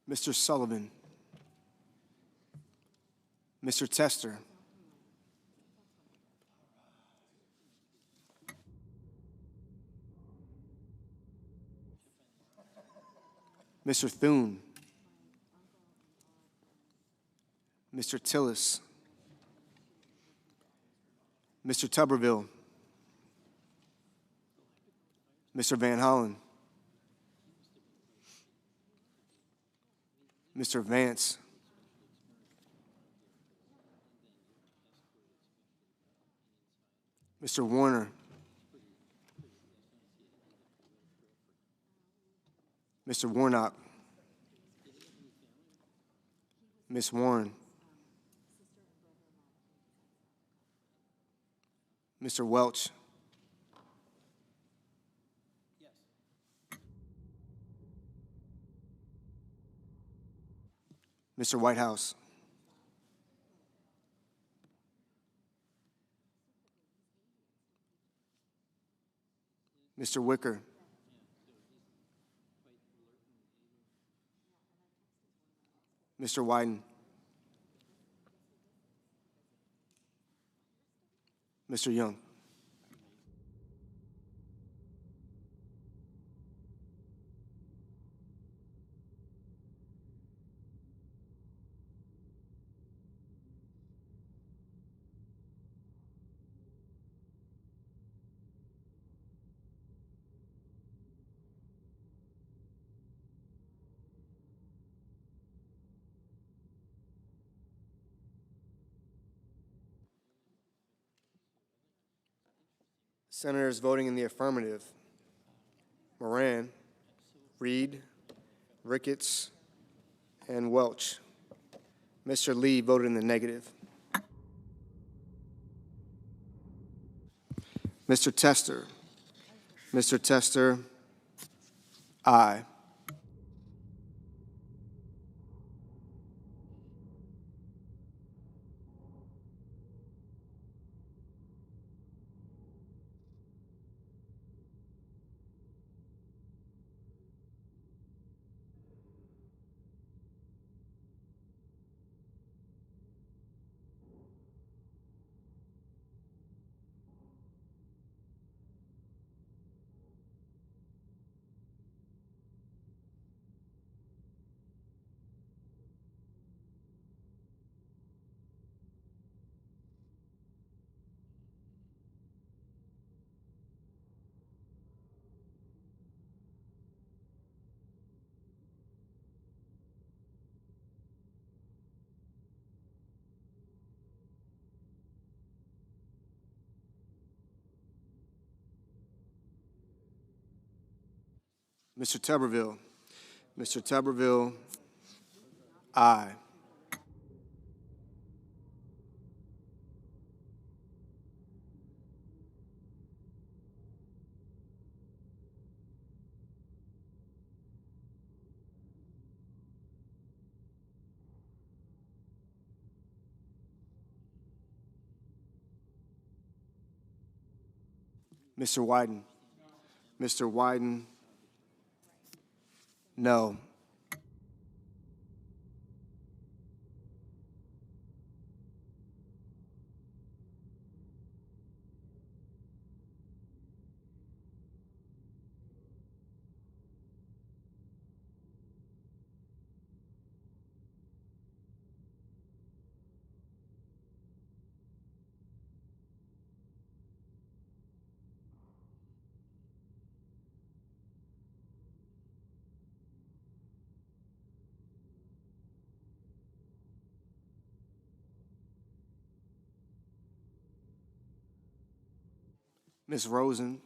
Speaker 3: Mr. Sullivan, Mr. Tester, Mr. Thune, Mr. Tillis, Mr. Tuberville, Mr. Van Hollen, Mr. Vance, Mr. Warner, Mr. Warnock, Ms. Warren, Mr. Welch, Mr. Whitehouse, Mr. Wicker, Mr. Wyden, Mr. Young. Senators voting in the affirmative: Moran, Reed, Ricketts, and Welch. Mr. Lee voted in the negative. Mr. Tester. Mr. Tester, aye. Mr. Tuberville. Mr. Tuberville, aye. Mr. Wyden. Mr. Wyden, no. Ms. Rosen.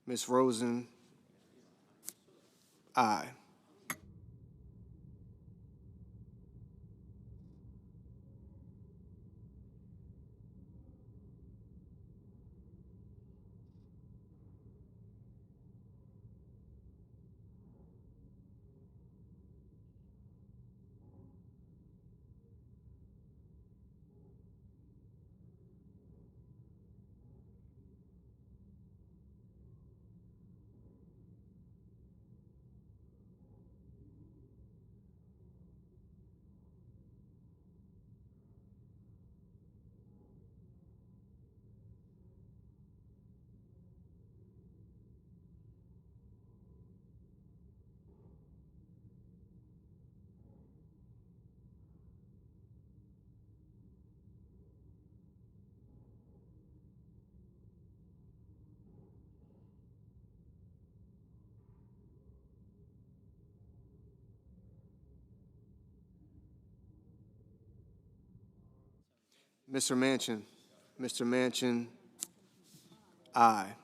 Speaker 3: Ms. Rosen, aye. Mr. Manchin. Mr. Manchin, aye.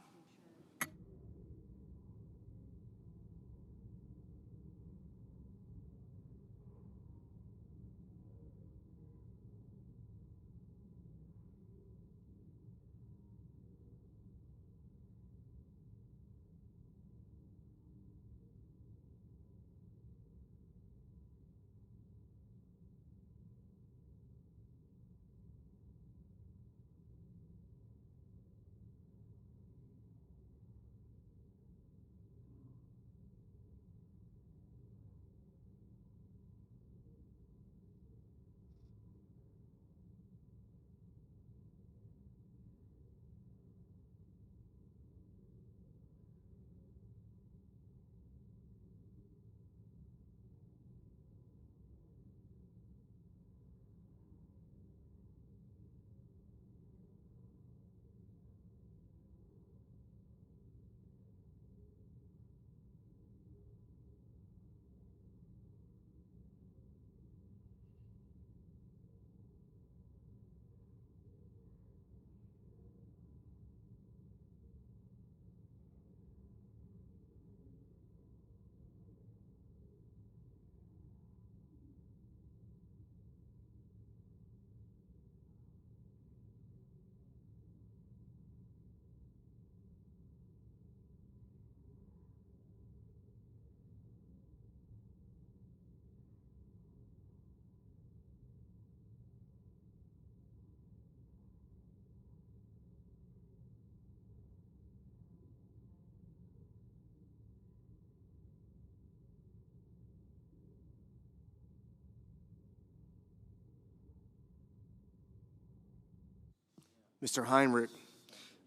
Speaker 3: Mr. Heinrich.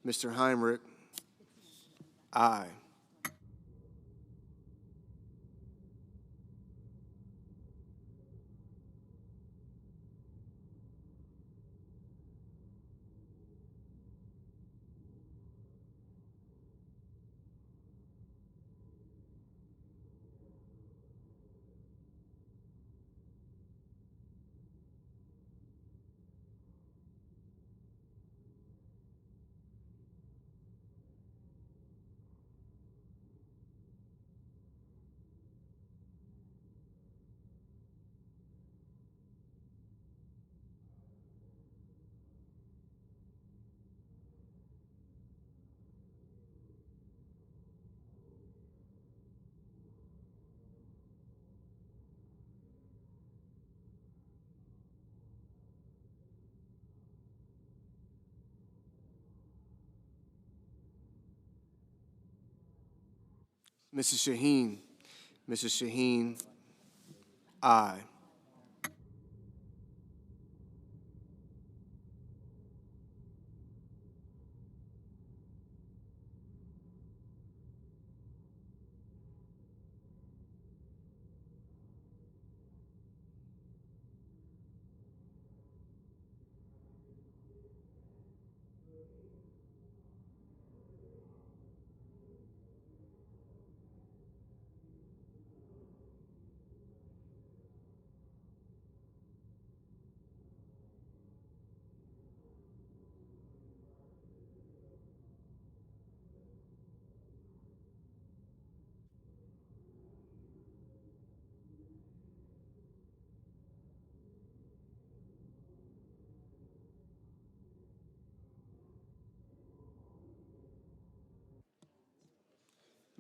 Speaker 3: Mr. Heinrich, aye. Mrs. Shaheen. Mrs. Shaheen, aye.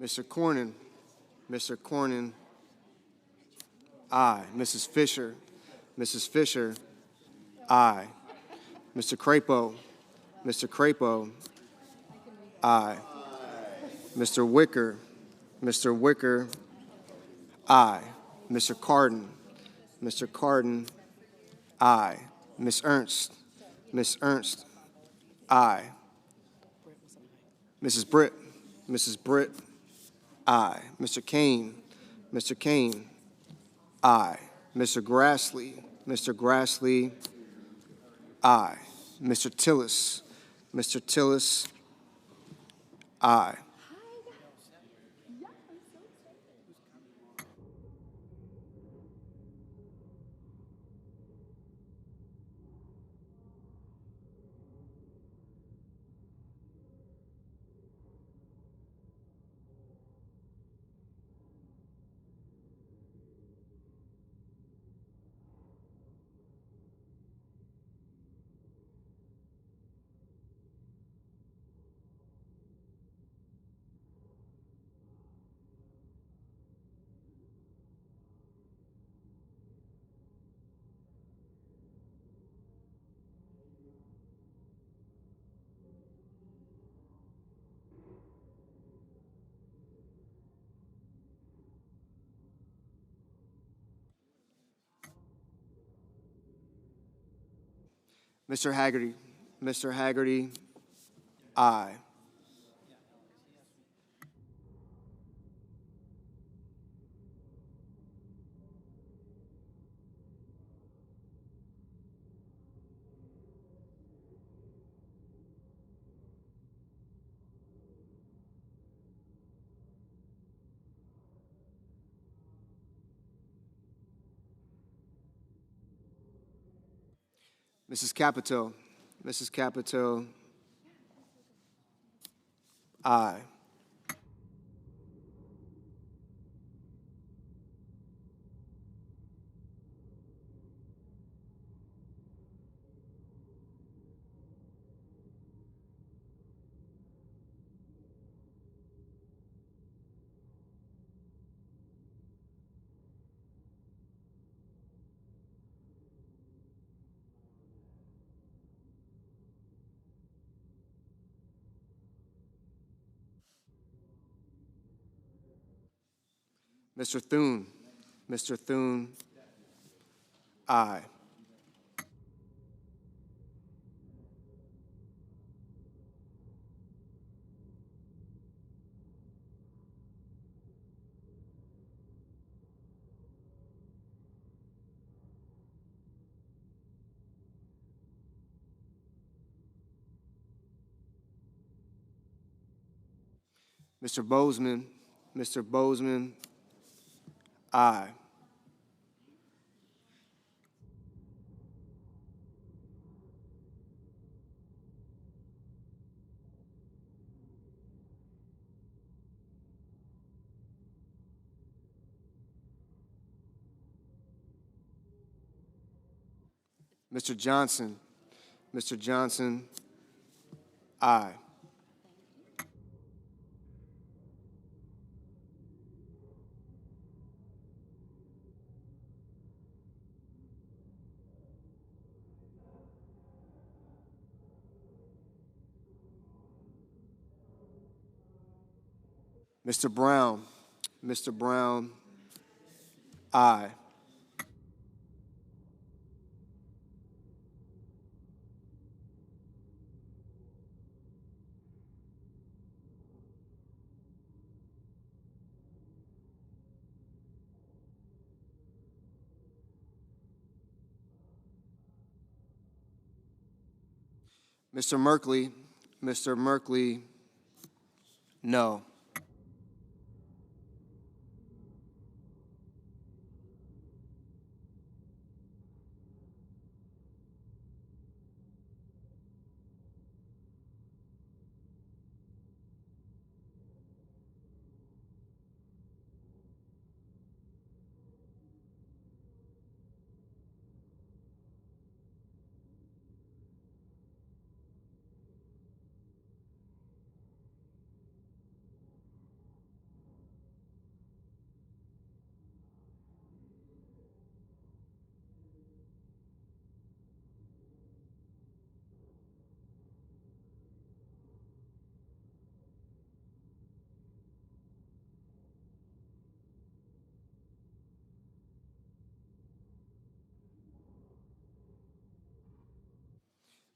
Speaker 3: Mr. Cornyn. Mr. Cornyn, aye. Mrs. Fisher. Mrs. Fisher, aye. Mr. Crapo. Mr. Crapo, aye. Mr. Wicker. Mr. Wicker, aye. Mr. Cardin. Mr. Cardin, aye. Ms. Ernst. Ms. Ernst, aye. Mrs. Britt. Mrs. Britt, aye. Mr. Kane. Mr. Kane, aye. Mr. Grassley. Mr. Grassley, aye. Mr. Tillis. Mr. Tillis, aye. Mr. Haggerty. Mr. Haggerty, aye. Mrs. Capito. Mrs. Capito, aye. Mr. Thune. Mr. Thune, aye. Mr. Bozeman. Mr. Bozeman, aye. Mr. Johnson. Mr. Johnson, aye. Mr. Brown. Mr. Brown, aye. Mr. Merkley. Mr. Merkley, no.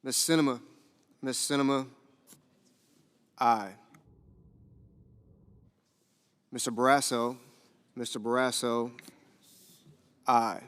Speaker 3: Ms. Sinema. Ms. Sinema, aye. Mr. Barrasso. Mr. Barrasso, aye.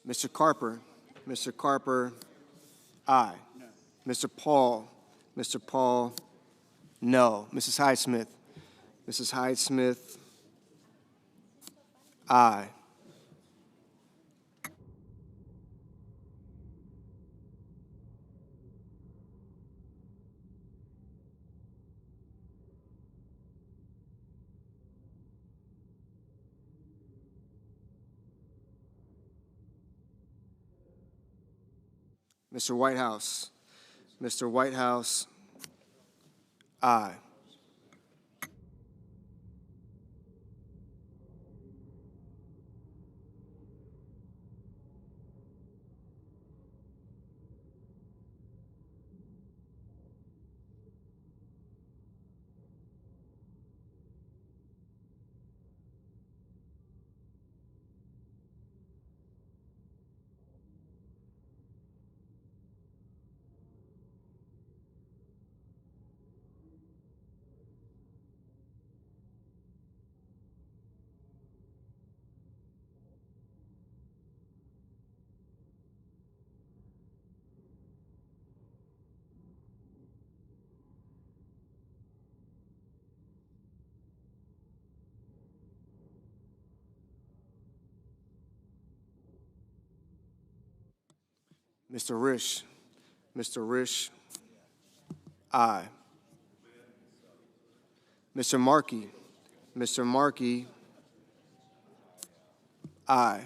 Speaker 3: Mr. Carper. Mr. Carper, aye. Mr. Paul. Mr. Paul, no. Mrs. Hyde-Smith. Mrs. Hyde-Smith, aye. Mr. Whitehouse. Mr. Whitehouse, aye. Mr. Risch. Mr. Risch, aye. Mr. Markey. Mr. Markey, aye.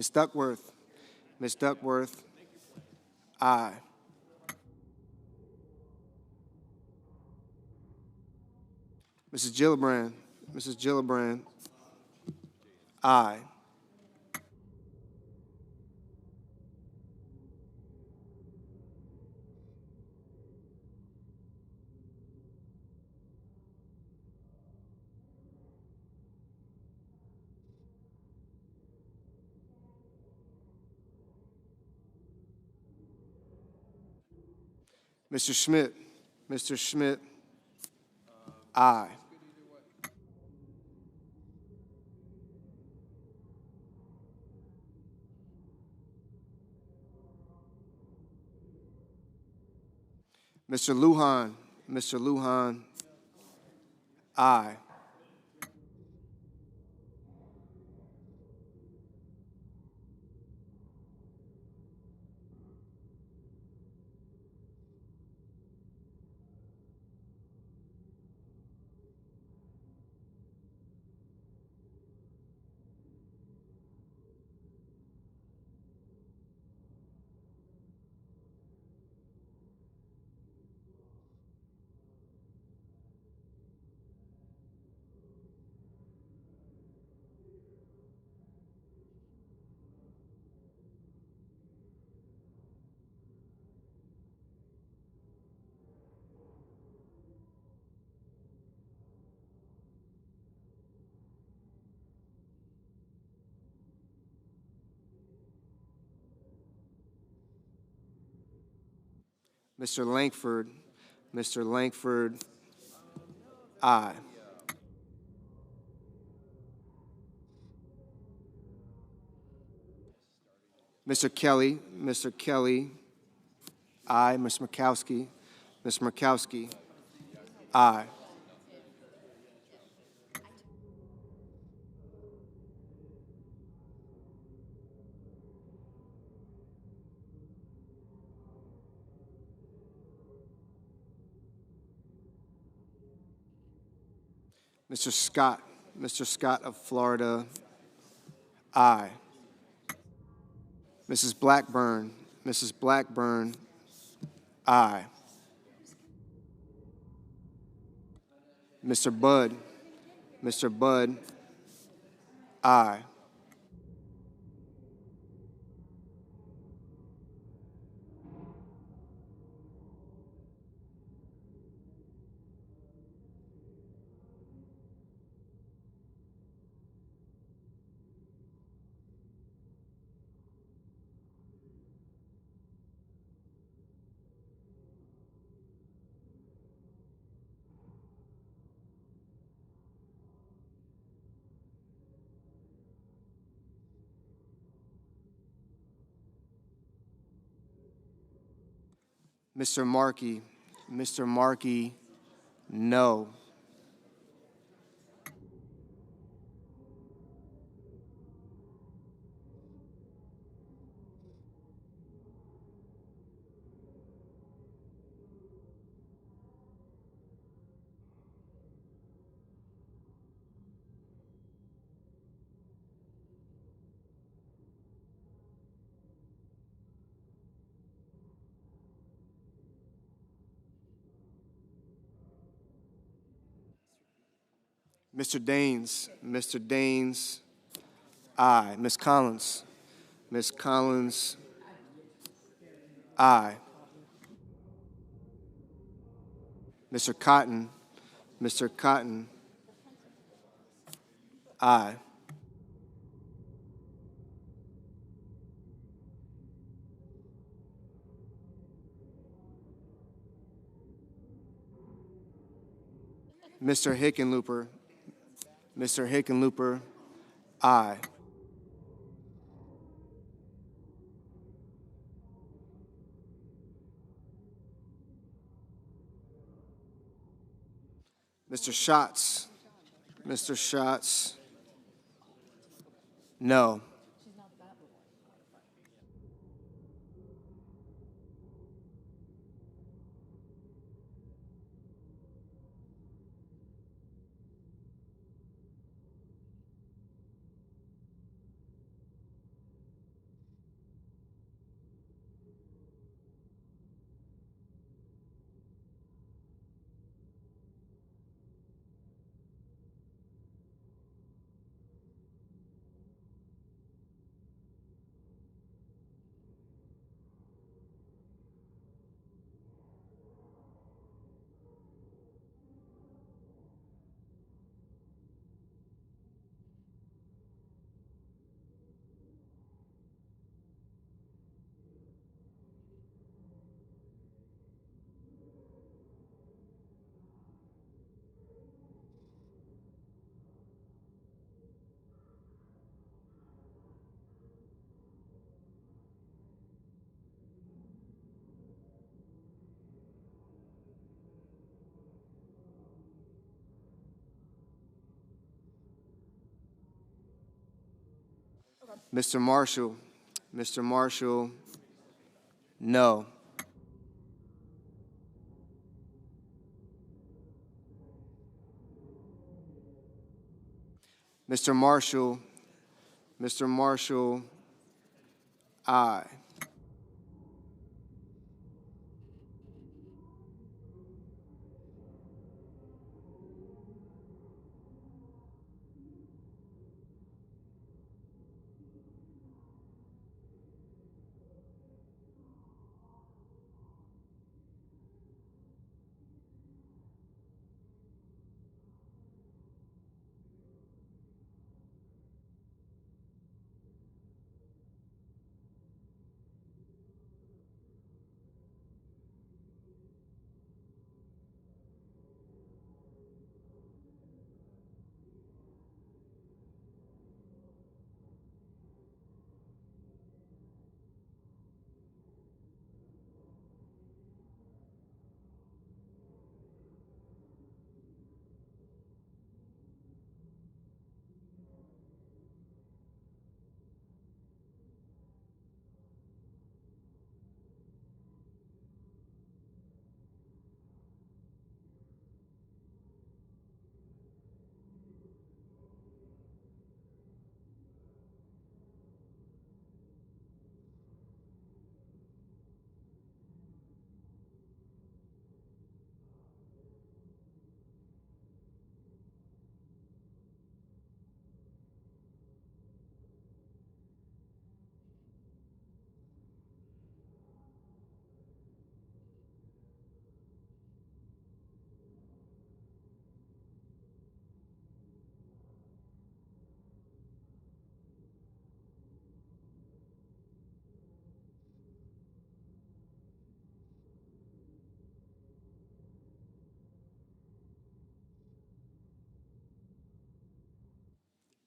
Speaker 3: Ms. Duckworth. Ms. Duckworth, aye. Mrs. Gillibrand. Mrs. Gillibrand, aye. Mr. Schmidt. Mr. Schmidt, aye. Mr. Lujan. Mr. Lujan, aye. Mr. Langford. Mr. Langford, aye. Mr. Kelly. Mr. Kelly, aye. Ms. Makowski. Ms. Murkowski? Aye. Mr. Scott? Mr. Scott of Florida? Aye. Mrs. Blackburn? Mrs. Blackburn? Aye. Mr. Budd? Mr. Budd? Aye. Mr. Markey? Mr. Markey? No. Mr. Daines? Mr. Daines? Aye. Ms. Collins? Ms. Collins? Aye. Mr. Cotton? Mr. Cotton? Aye. Mr. Hickenlooper? Mr. Hickenlooper? Aye. Mr. Schatz? Mr. Schatz? No. Mr. Marshall? Mr. Marshall? No. Mr. Marshall? Mr. Marshall? Aye.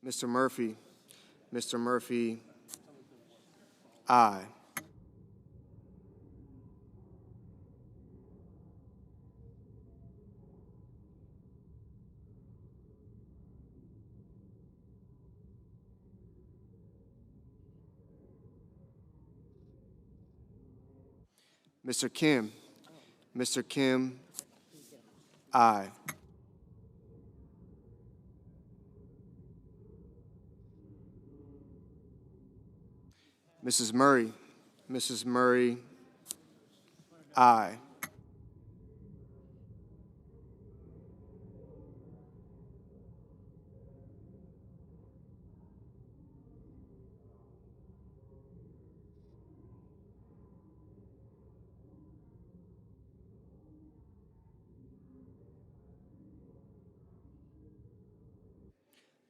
Speaker 3: Mr. Murphy. Mr. Murphy, aye. Mr. Kim. Mr. Kim, aye. Mrs. Murray. Mrs. Murray, aye.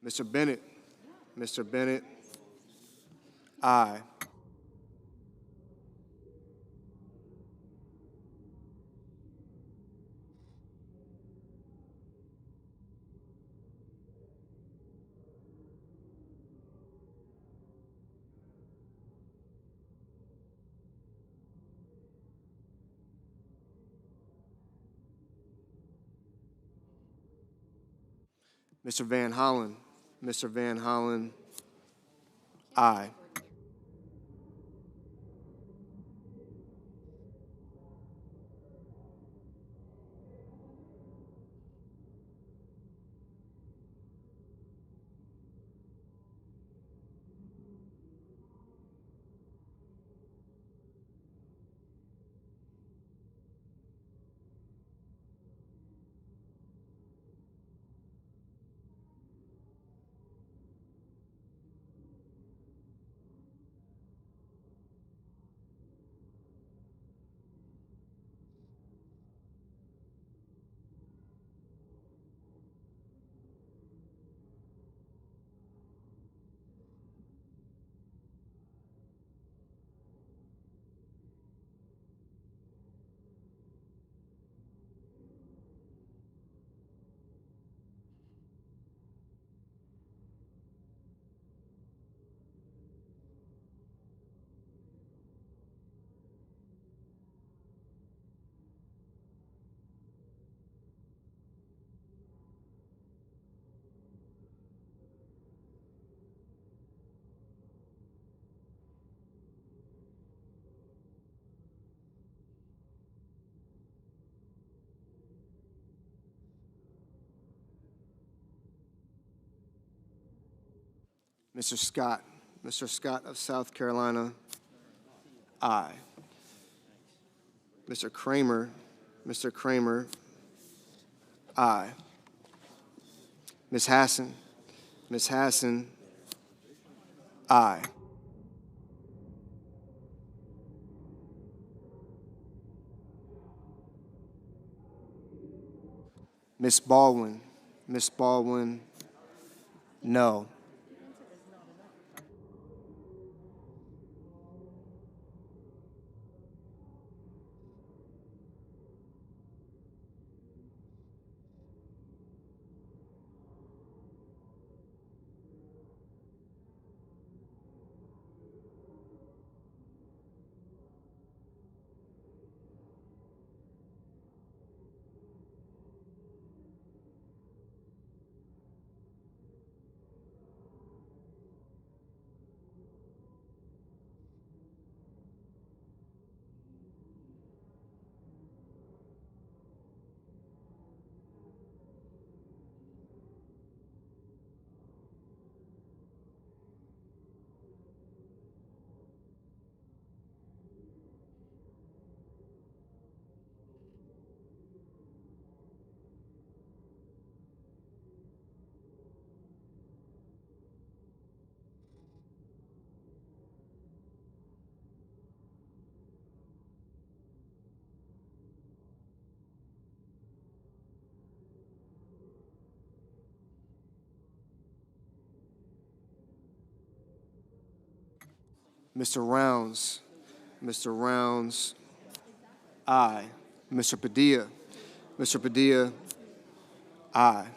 Speaker 3: Mr. Bennett. Mr. Bennett, aye. Mr. Van Hollen. Mr. Van Hollen, aye. Mr. Scott. Mr. Scott of South Carolina, aye. Mr. Kramer. Mr. Kramer, aye. Ms. Hassan. Ms. Hassan, aye. Ms. Baldwin. Ms. Baldwin, no. Mr. Rounds. Mr. Rounds, aye. Mr. Padilla. Mr. Padilla, aye.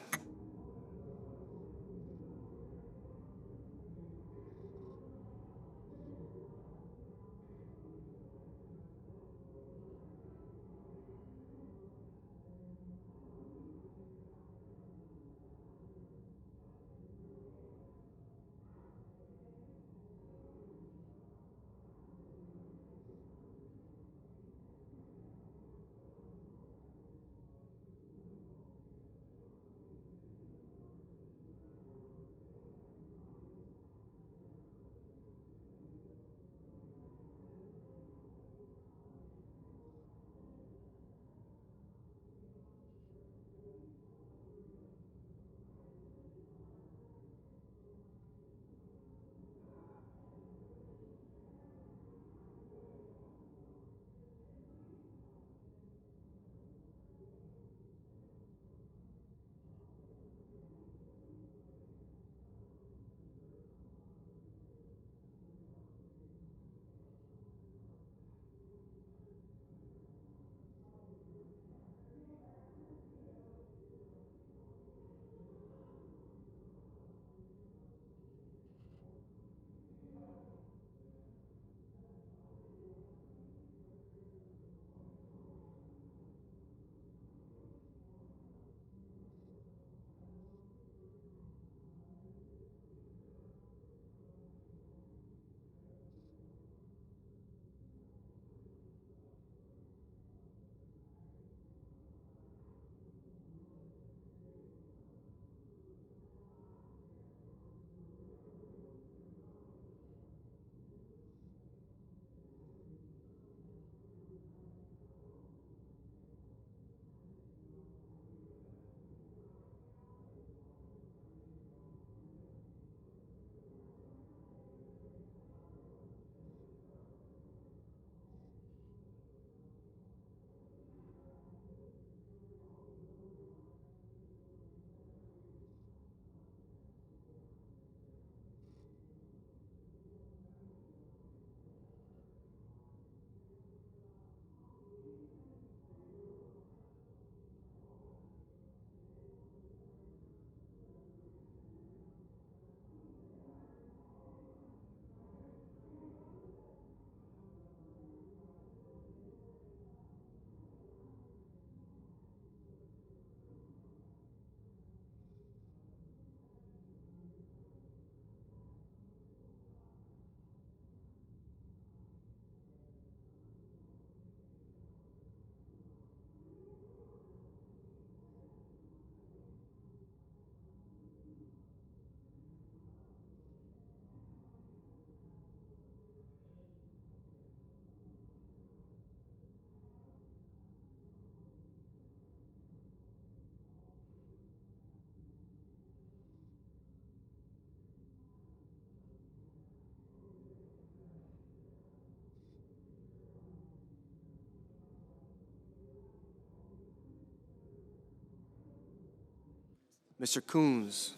Speaker 3: Mr. Coons.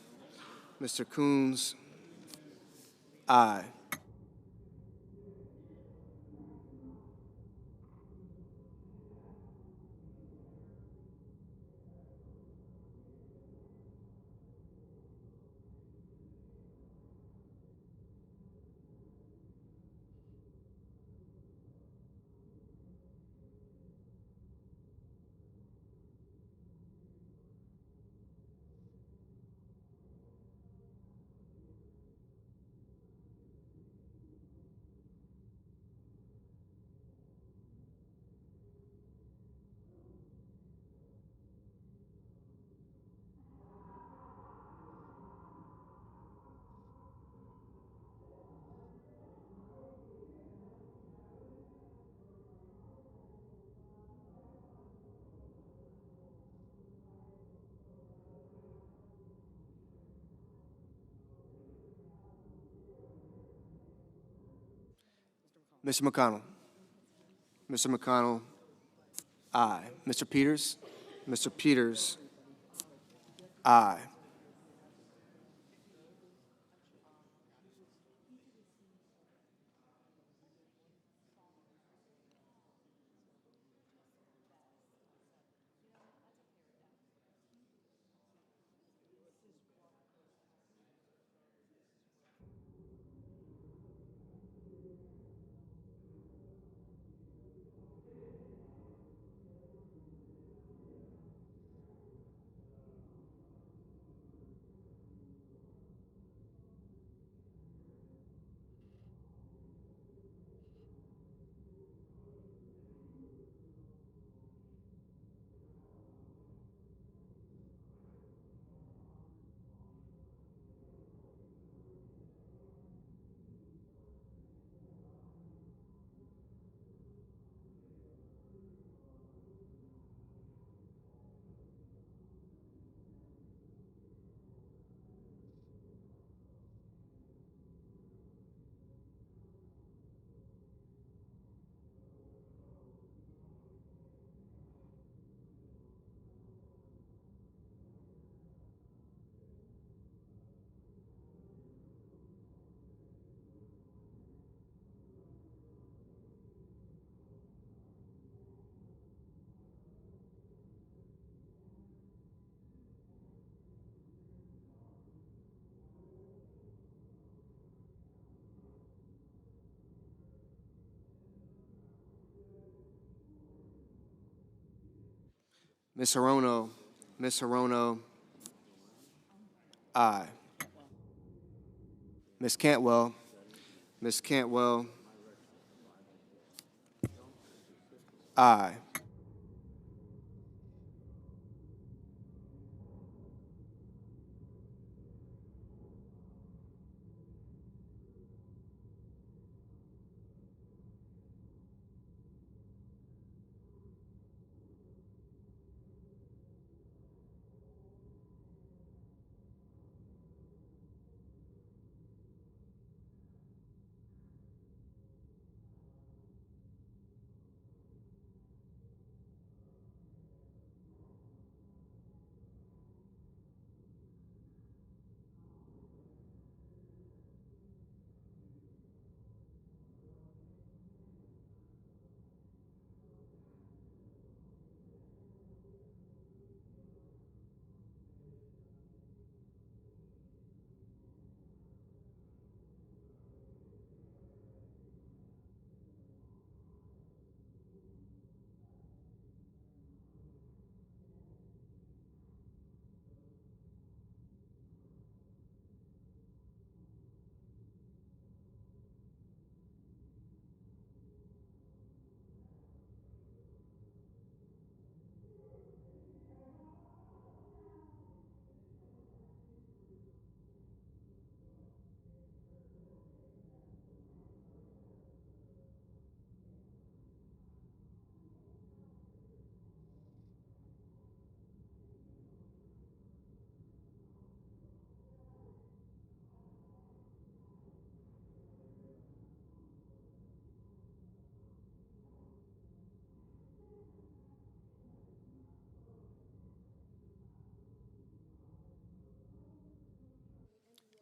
Speaker 3: Mr. Coons, aye. Mr. McConnell. Mr. McConnell, aye. Mr. Peters. Mr. Peters, aye. Ms. Hirono. Ms. Hirono, aye. Ms. Cantwell. Ms. Cantwell, aye.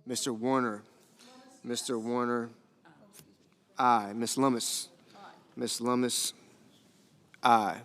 Speaker 3: Mr. Warner. Mr. Warner. Aye. Ms. Lummis. Ms. Lummis. Aye.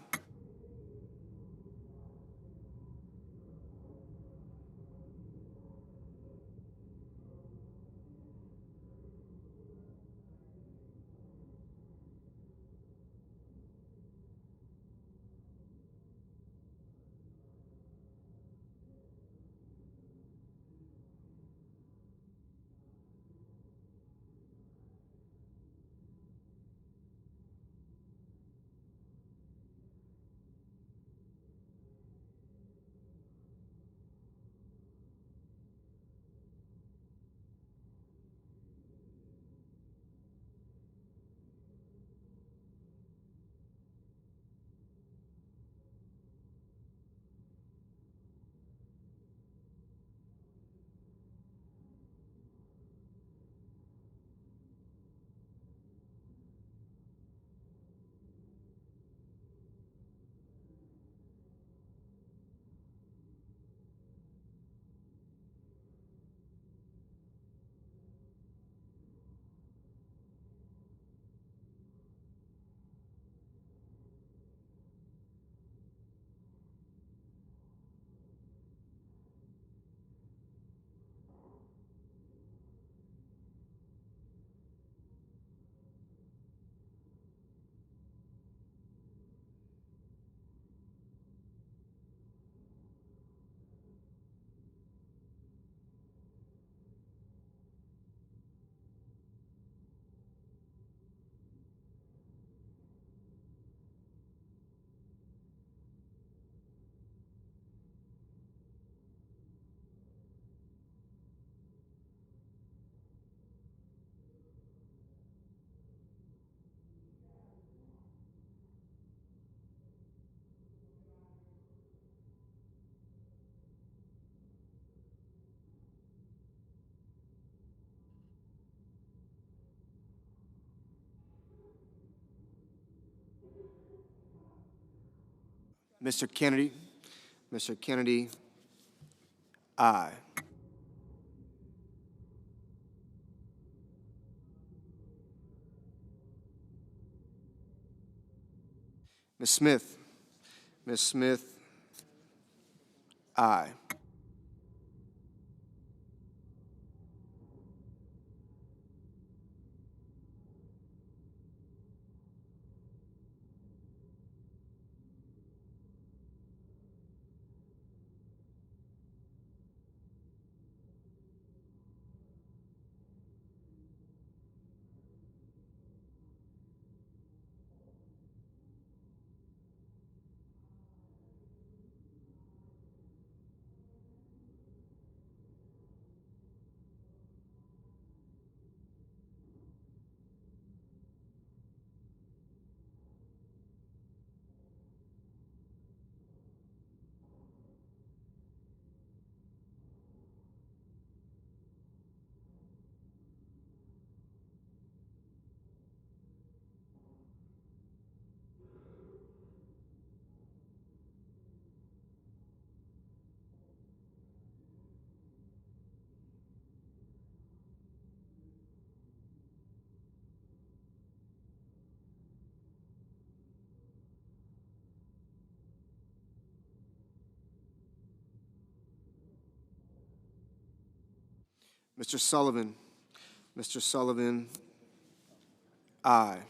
Speaker 3: Mr. Kennedy. Mr. Kennedy. Aye. Ms. Smith. Ms. Smith. Aye. Mr. Sullivan. Mr. Sullivan. Aye.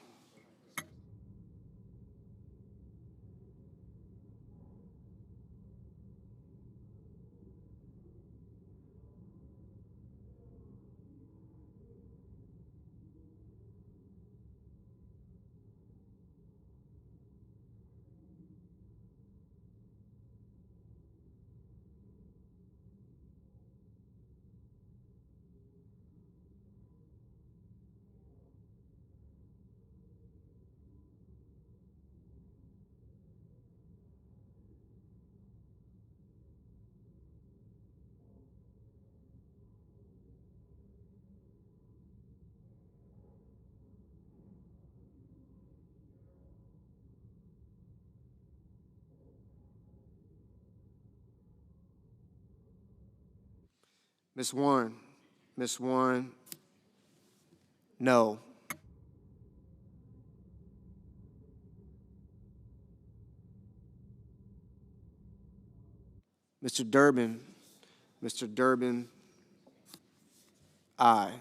Speaker 3: Ms. Warren. Ms. Warren, no. Mr. Durbin, aye.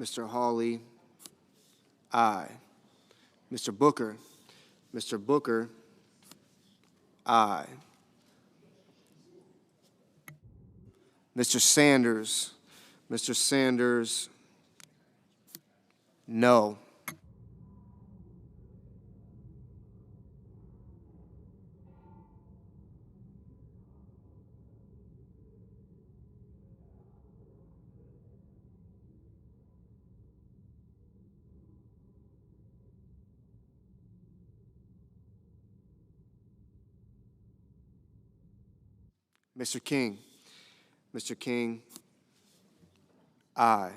Speaker 3: Mr. Hawley, aye. Mr. Booker, aye. Mr. Sanders, no. Mr. King, aye.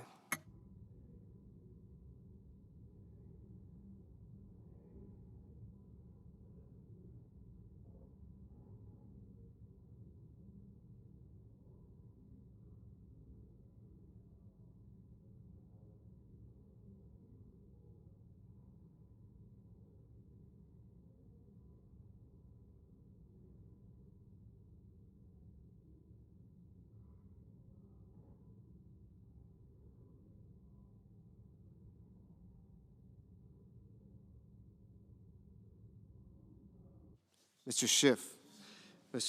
Speaker 3: Mr.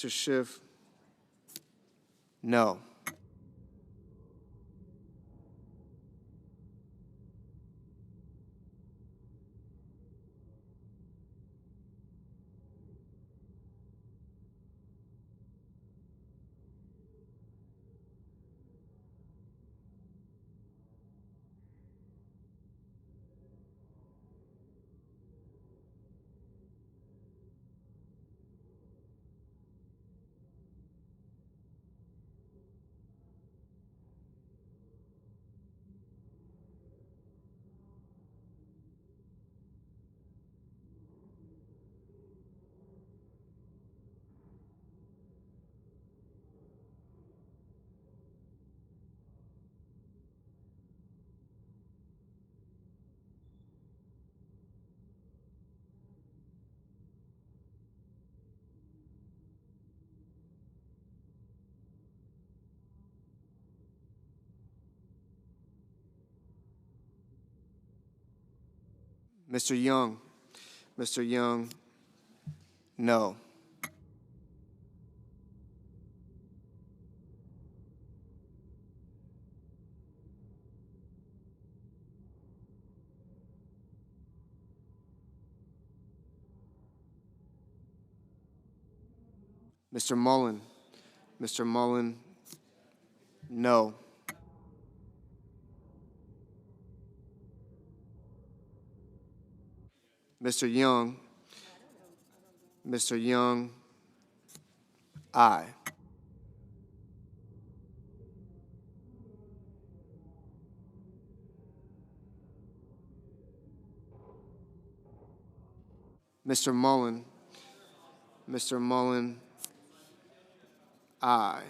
Speaker 3: Schiff, no. Mr. Young, no. Mr. Mullen, no. Mr. Young, aye. Mr. Mullen. Mr. Mullen, aye.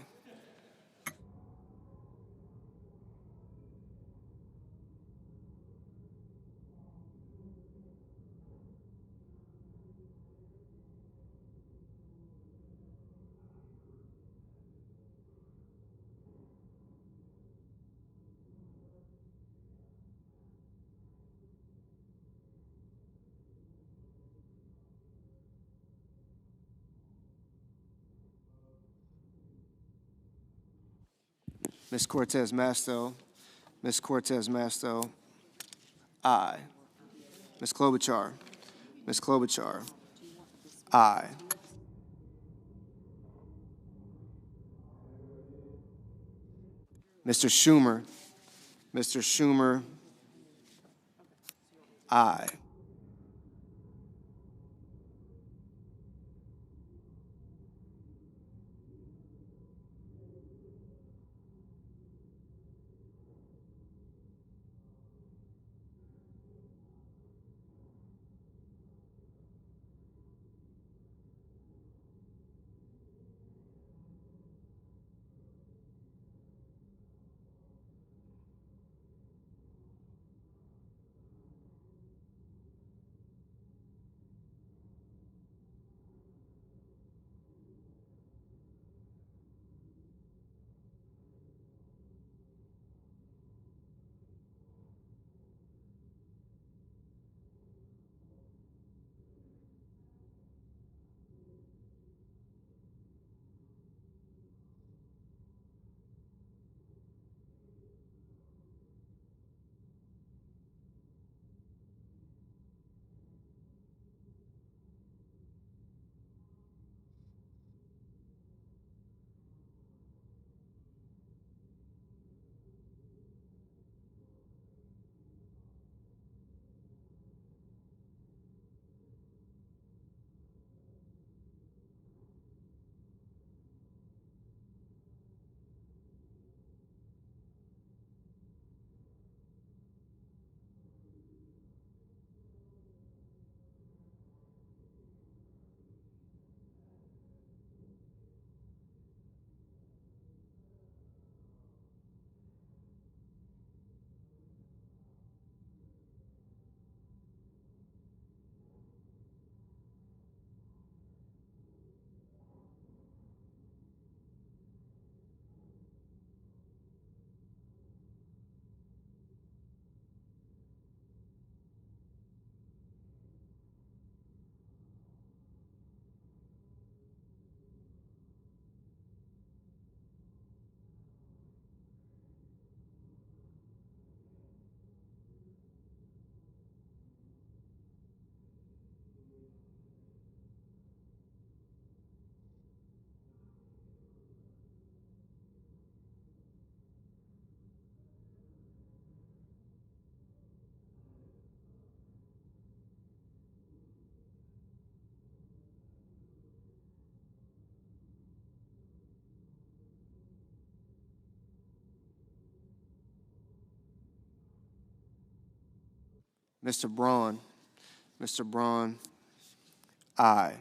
Speaker 3: Ms. Cortez Masto. Ms. Cortez Masto, aye. Ms. Klobuchar. Ms. Klobuchar, aye. Mr. Schumer. Mr. Schumer, aye. Mr. Braun. Mr. Braun, aye.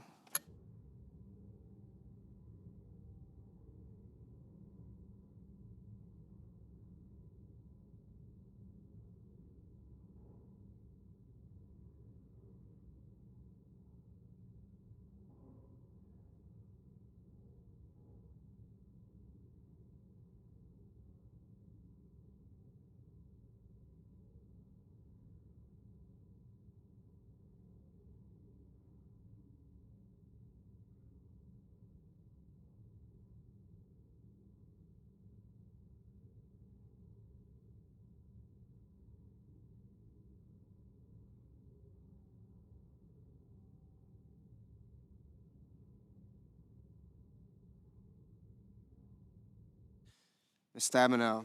Speaker 3: Ms. Stabenow.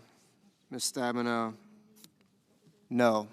Speaker 3: Ms. Stabenow, no.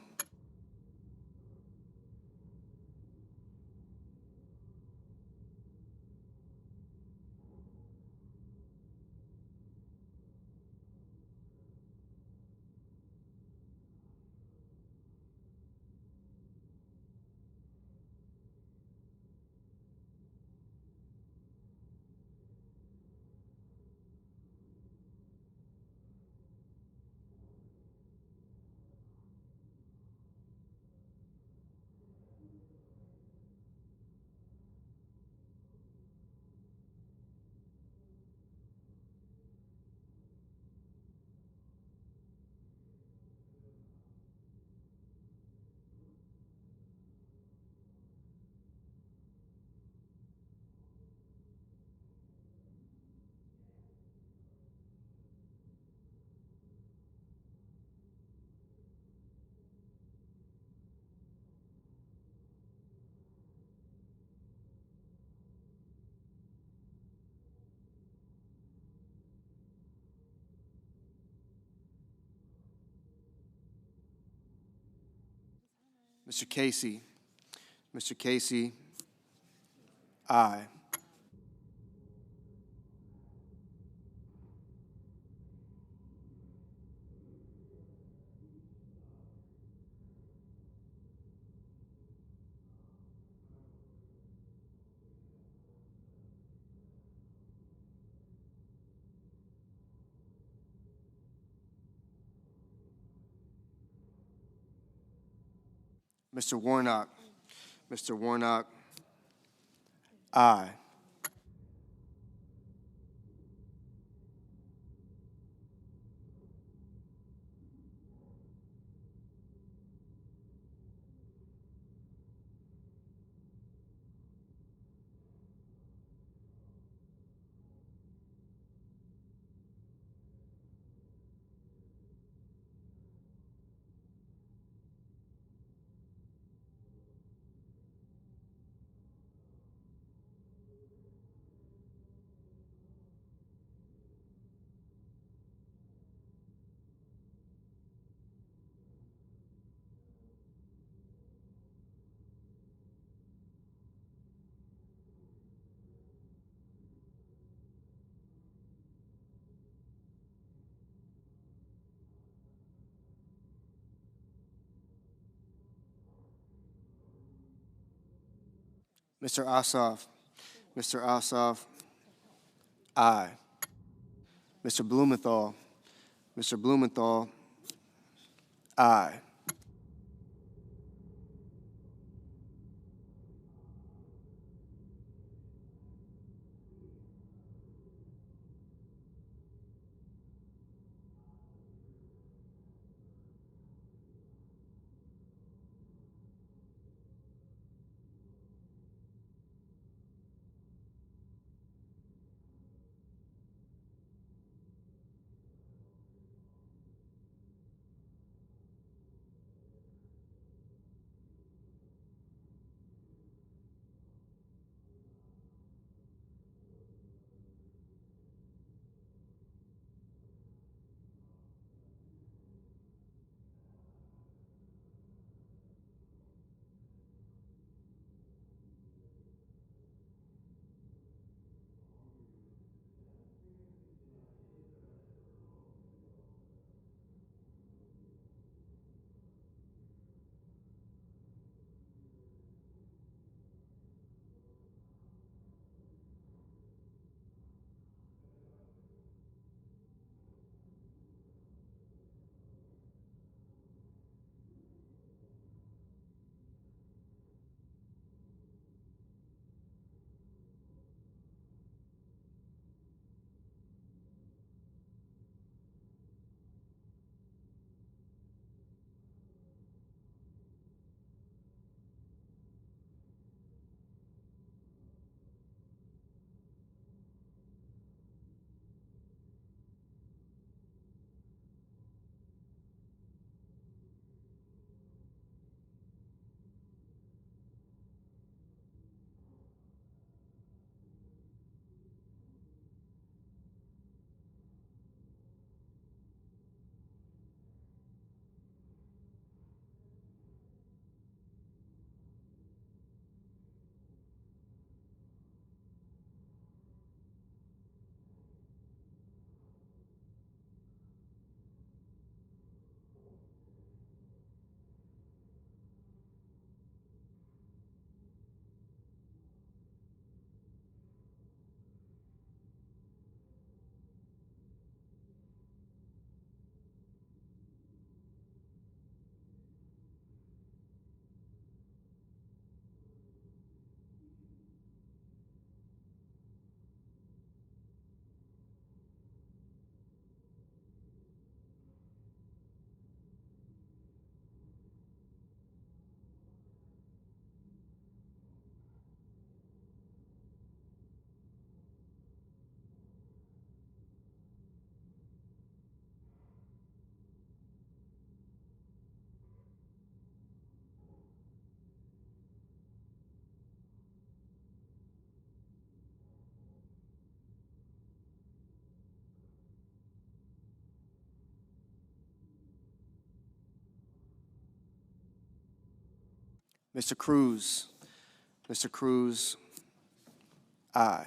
Speaker 3: Mr. Casey. Mr. Casey, aye. Mr. Warnock. Mr. Warnock, aye. Mr. Ossoff. Mr. Ossoff, aye. Mr. Blumenthal. Mr. Blumenthal, aye. Mr. Cruz. Mr. Cruz, aye.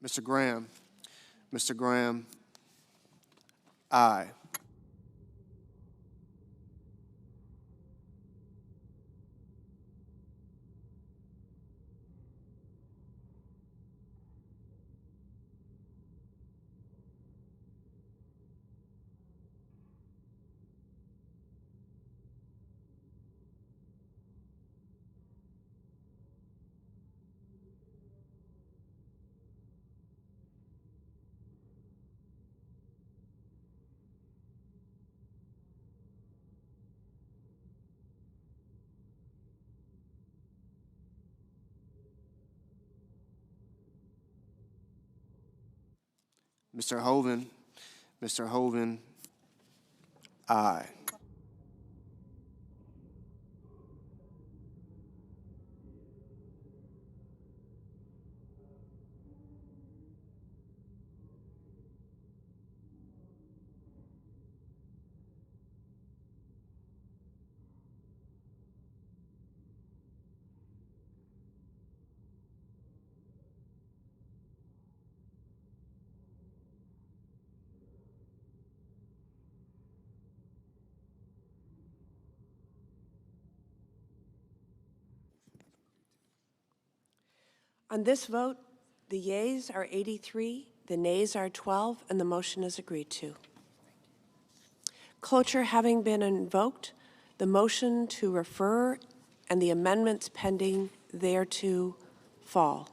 Speaker 3: Mr. Graham. Mr. Graham, aye. Mr. Hoven. Mr. Hoven, aye.
Speaker 13: On this vote, the yeas are 83, the nays are 12, and the motion is agreed to. Cloture having been invoked, the motion to refer and the amendments pending thereto fall.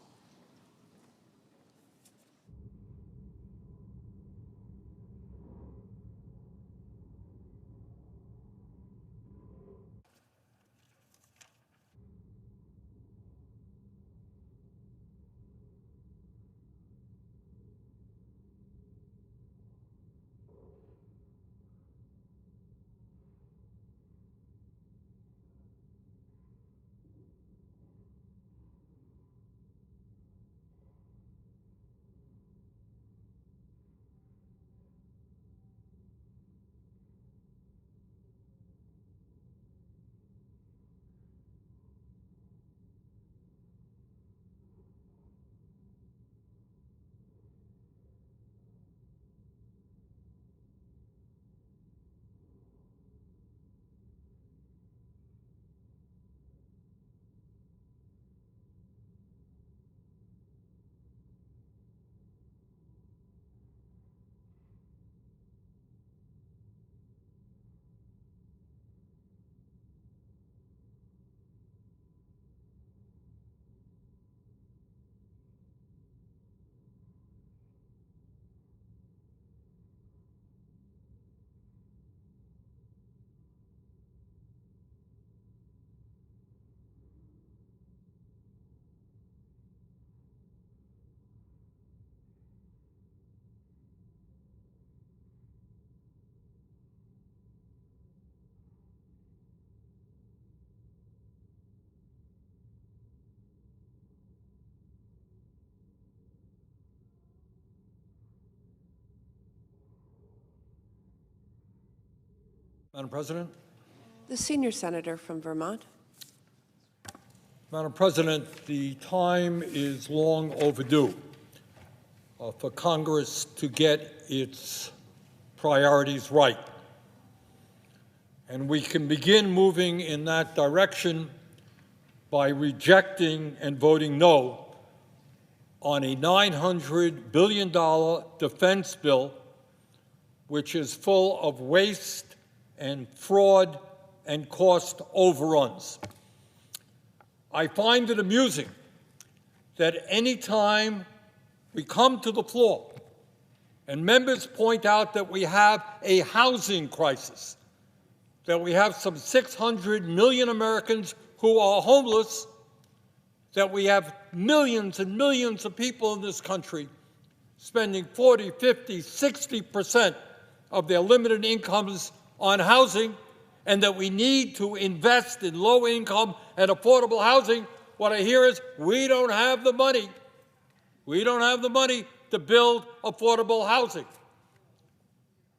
Speaker 14: Madam President.
Speaker 13: The senior senator from Vermont.
Speaker 14: Madam President, the time is long overdue for Congress to get its priorities right. And we can begin moving in that direction by rejecting and voting no on a $900 billion defense bill, which is full of waste and fraud and cost overruns. I find it amusing that any time we come to the floor and members point out that we have a housing crisis, that we have some 600 million Americans who are homeless, that we have millions and millions of people in this country spending 40, 50, 60% of their limited incomes on housing, and that we need to invest in low-income and affordable housing, what I hear is we don't have the money. We don't have the money to build affordable housing.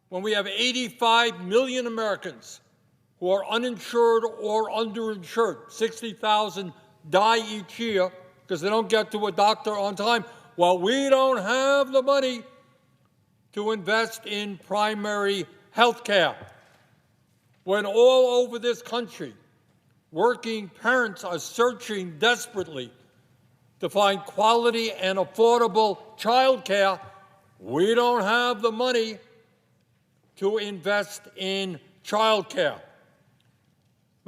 Speaker 14: When we have 85 million Americans who are uninsured or underinsured, 60,000 die each year because they don't get to a doctor on time, well, we don't have the money to invest in primary health care. When all over this country, working parents are searching desperately to find quality and affordable child care, we don't have the money to invest in child care.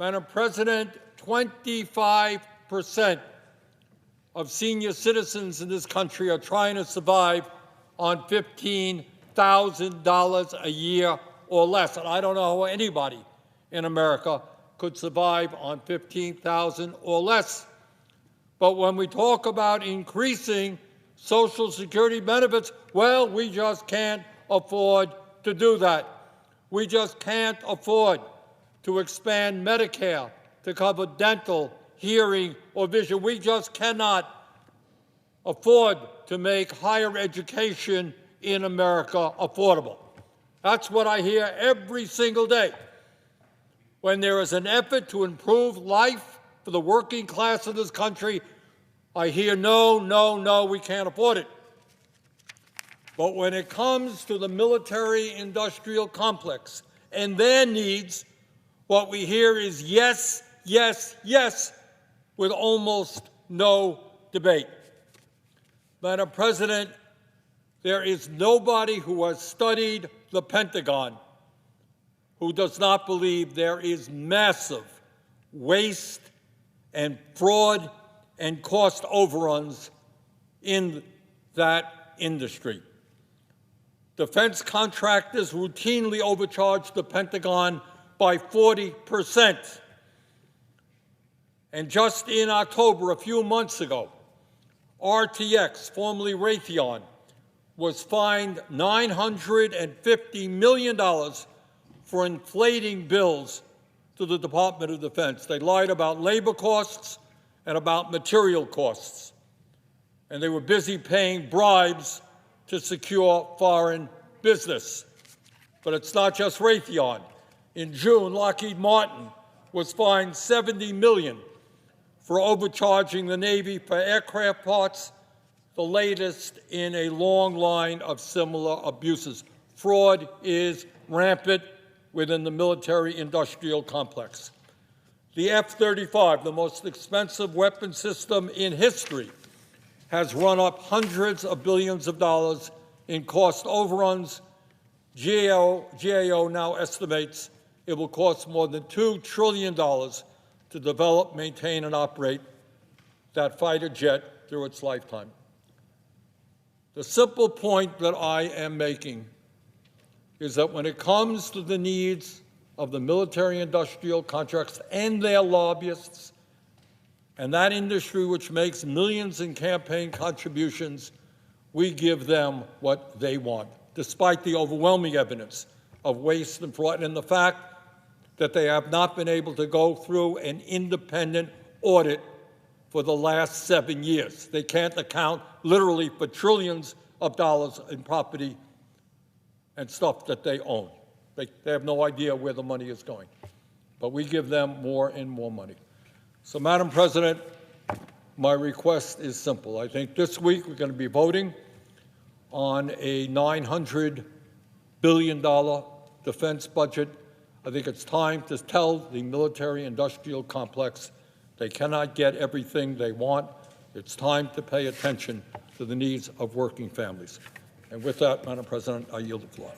Speaker 14: Madam President, 25% of senior citizens in this country are trying to survive on $15,000 a year or less. And I don't know how anybody in America could survive on $15,000 or less. But when we talk about increasing Social Security benefits, well, we just can't afford to do that. We just can't afford to expand Medicare to cover dental, hearing, or vision. We just cannot afford to make higher education in America affordable. That's what I hear every single day. When there is an effort to improve life for the working class of this country, I hear no, no, no, we can't afford it. But when it comes to the military-industrial complex and their needs, what we hear is yes, yes, yes, with almost no debate. Madam President, there is nobody who has studied the Pentagon who does not believe there is massive waste and fraud and cost overruns in that industry. Defense contractors routinely overcharge the Pentagon by 40%. And just in October, a few months ago, RTX, formerly Raytheon, was fined $950 million for inflating bills to the Department of Defense. They lied about labor costs and about material costs. And they were busy paying bribes to secure foreign business. But it's not just Raytheon. In June, Lockheed Martin was fined $70 million for overcharging the Navy for aircraft parts, the latest in a long line of similar abuses. Fraud is rampant within the military-industrial complex. The F-35, the most expensive weapon system in history, has run up hundreds of billions of dollars in cost overruns. GAO now estimates it will cost more than $2 trillion to develop, maintain, and operate that fighter jet through its lifetime. The simple point that I am making is that when it comes to the needs of the military-industrial contracts and their lobbyists, and that industry which makes millions in campaign contributions, we give them what they want, despite the overwhelming evidence of waste and fraud and the fact that they have not been able to go through an independent audit for the last 7 years. They can't account literally for trillions of dollars in property and stuff that they own. They have no idea where the money is going. But we give them more and more money. So, Madam President, my request is simple. I think this week we're going to be voting on a $900 billion defense budget. I think it's time to tell the military-industrial complex they cannot get everything they want. It's time to pay attention to the needs of working families. And with that, Madam President, I yield the floor.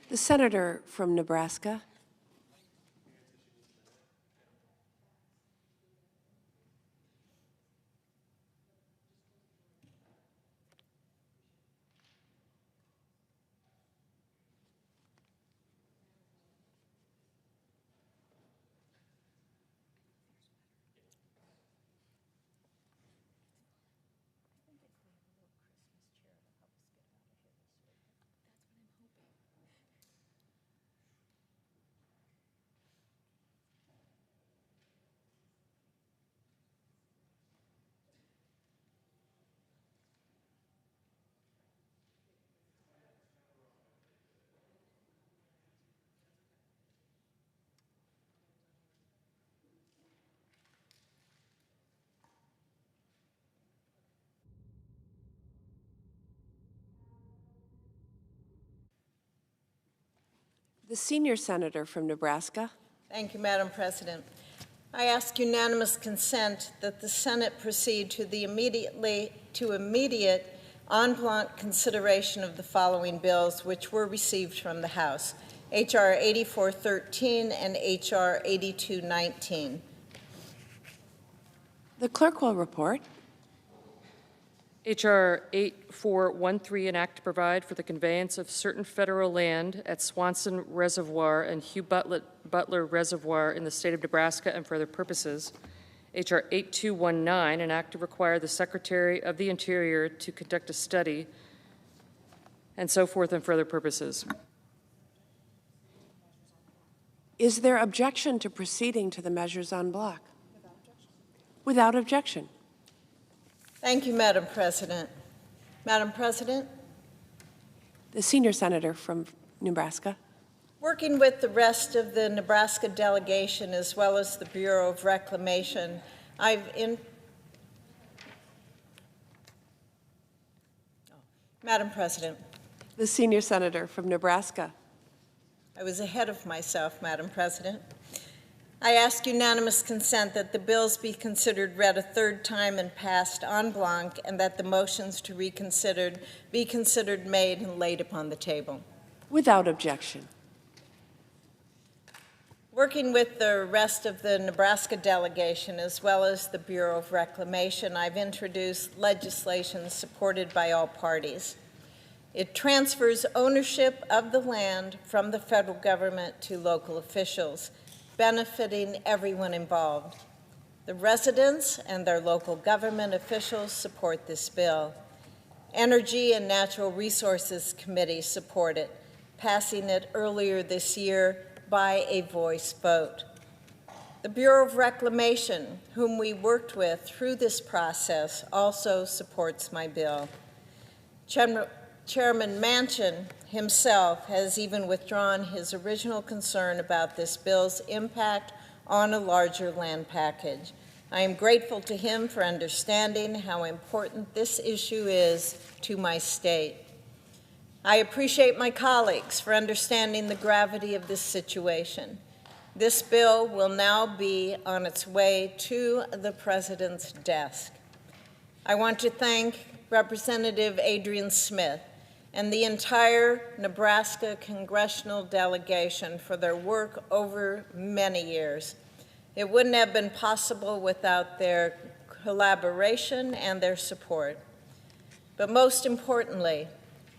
Speaker 13: The senator from Nebraska. The senior senator from Nebraska.
Speaker 15: Thank you, Madam President. I ask unanimous consent that the Senate proceed to the immediate en bloc consideration of the following bills, which were received from the House: H.R. 8413 and H.R. 8219.
Speaker 13: The clerk will report.
Speaker 7: H.R. 8413, an act to provide for the conveyance of certain federal land at Swanson Reservoir and Hugh Butler Reservoir in the state of Nebraska and for other purposes. H.R. 8219, an act to require the Secretary of the Interior to conduct a study, and so forth and for other purposes.
Speaker 13: Is there objection to proceeding to the measures en bloc? Without objection.
Speaker 15: Thank you, Madam President. Madam President?
Speaker 13: The senior senator from Nebraska.
Speaker 15: Working with the rest of the Nebraska delegation as well as the Bureau of Reclamation, Madam President,
Speaker 13: The senior senator from Nebraska.
Speaker 15: I was ahead of myself, Madam President. I ask unanimous consent that the bills be considered read a third time and passed en bloc, and that the motions to reconsider be considered made and laid upon the table.
Speaker 13: Without objection.
Speaker 15: Working with the rest of the Nebraska delegation, as well as the Bureau of Reclamation, I've introduced legislation supported by all parties. It transfers ownership of the land from the federal government to local officials, benefiting everyone involved. The residents and their local government officials support this bill. Energy and Natural Resources Committee support it, passing it earlier this year by a voice vote. The Bureau of Reclamation, whom we worked with through this process, also supports my bill. Chairman Manchin himself has even withdrawn his original concern about this bill's impact on a larger land package. I am grateful to him for understanding how important this issue is to my state. I appreciate my colleagues for understanding the gravity of this situation. This bill will now be on its way to the President's desk. I want to thank Representative Adrian Smith and the entire Nebraska congressional delegation for their work over many years. It wouldn't have been possible without their collaboration and their support. But most importantly,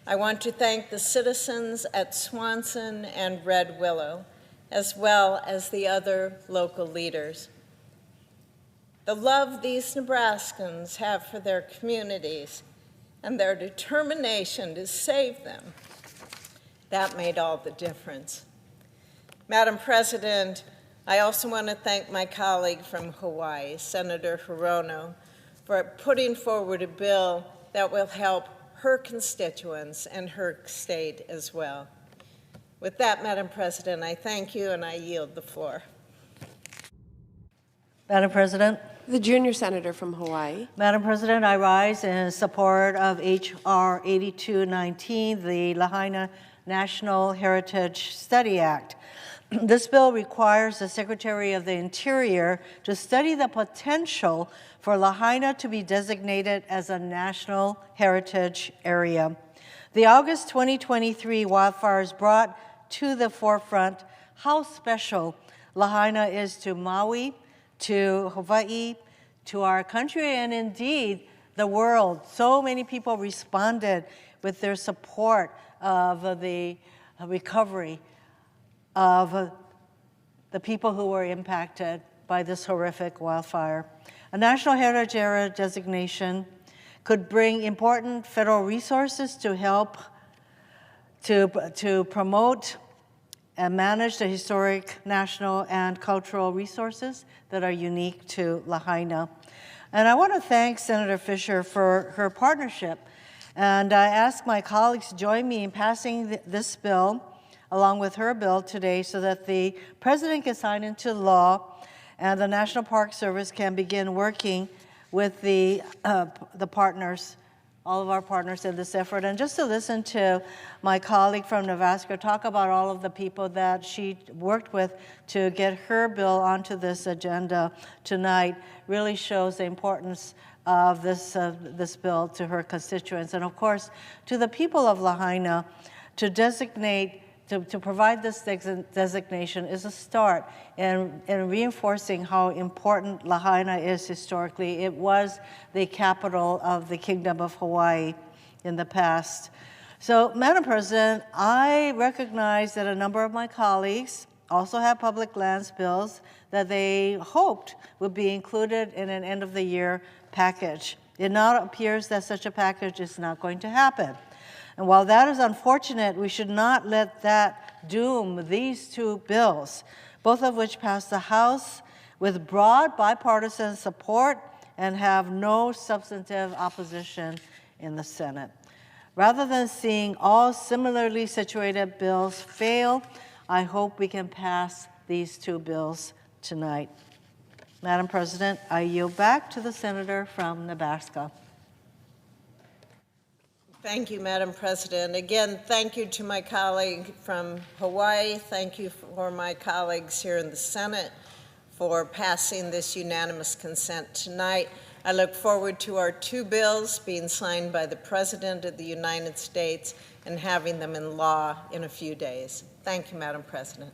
Speaker 15: I want to thank the citizens at Swanson and Red Willow, as well as the other local leaders. The love these Nebraskans have for their communities and their determination to save them, that made all the difference. Madam President, I also want to thank my colleague from Hawaii, Senator Hirono, for putting forward a bill that will help her constituents and her state as well. With that, Madam President, I thank you and I yield the floor.
Speaker 16: Madam President.
Speaker 13: The junior senator from Hawaii.
Speaker 16: Madam President, I rise in support of H.R. 8219, the Lahaina National Heritage Study Act. This bill requires the Secretary of the Interior to study the potential for Lahaina to be designated as a national heritage area. The August 2023 wildfires brought to the forefront how special Lahaina is to Maui, to Hawaii, to our country, and indeed the world. So many people responded with their support of the recovery of the people who were impacted by this horrific wildfire. A National Heritage Area designation could bring important federal resources to help to promote and manage the historic, national, and cultural resources that are unique to Lahaina. And I want to thank Senator Fisher for her partnership. And I ask my colleagues to join me in passing this bill along with her bill today so that the President can sign into law and the National Park Service can begin working with the partners, all of our partners in this effort. And just to listen to my colleague from Nebraska talk about all of the people that she worked with to get her bill onto this agenda tonight really shows the importance of this bill to her constituents. And of course, to the people of Lahaina, to designate to provide this designation is a start in reinforcing how important Lahaina is historically. It was the capital of the Kingdom of Hawaii in the past. So, Madam President, I recognize that a number of my colleagues also have public lands bills that they hoped would be included in an end-of-the-year package. It now appears that such a package is not going to happen. And while that is unfortunate, we should not let that doom these two bills, both of which passed the House with broad bipartisan support and have no substantive opposition in the Senate. Rather than seeing all similarly situated bills fail, I hope we can pass these two bills tonight. Madam President, I yield back to the senator from Nebraska.
Speaker 15: Thank you, Madam President. Again, thank you to my colleague from Hawaii. Thank you for my colleagues here in the Senate for passing this unanimous consent tonight. I look forward to our two bills being signed by the President of the United States and having them in law in a few days. Thank you, Madam President.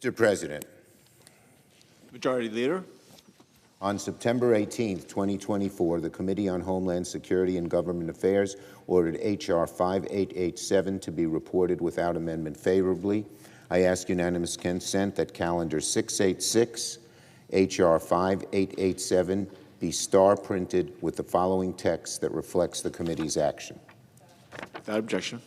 Speaker 6: Mr. President,
Speaker 17: Majority Leader.
Speaker 6: on September 18, 2024, the Committee on Homeland Security and Government Affairs ordered H.R. 5887 to be reported without amendment favorably. I ask unanimous consent that Calendar 686, H.R. 5887, be star printed with the following text that reflects the committee's action.
Speaker 17: Without objection.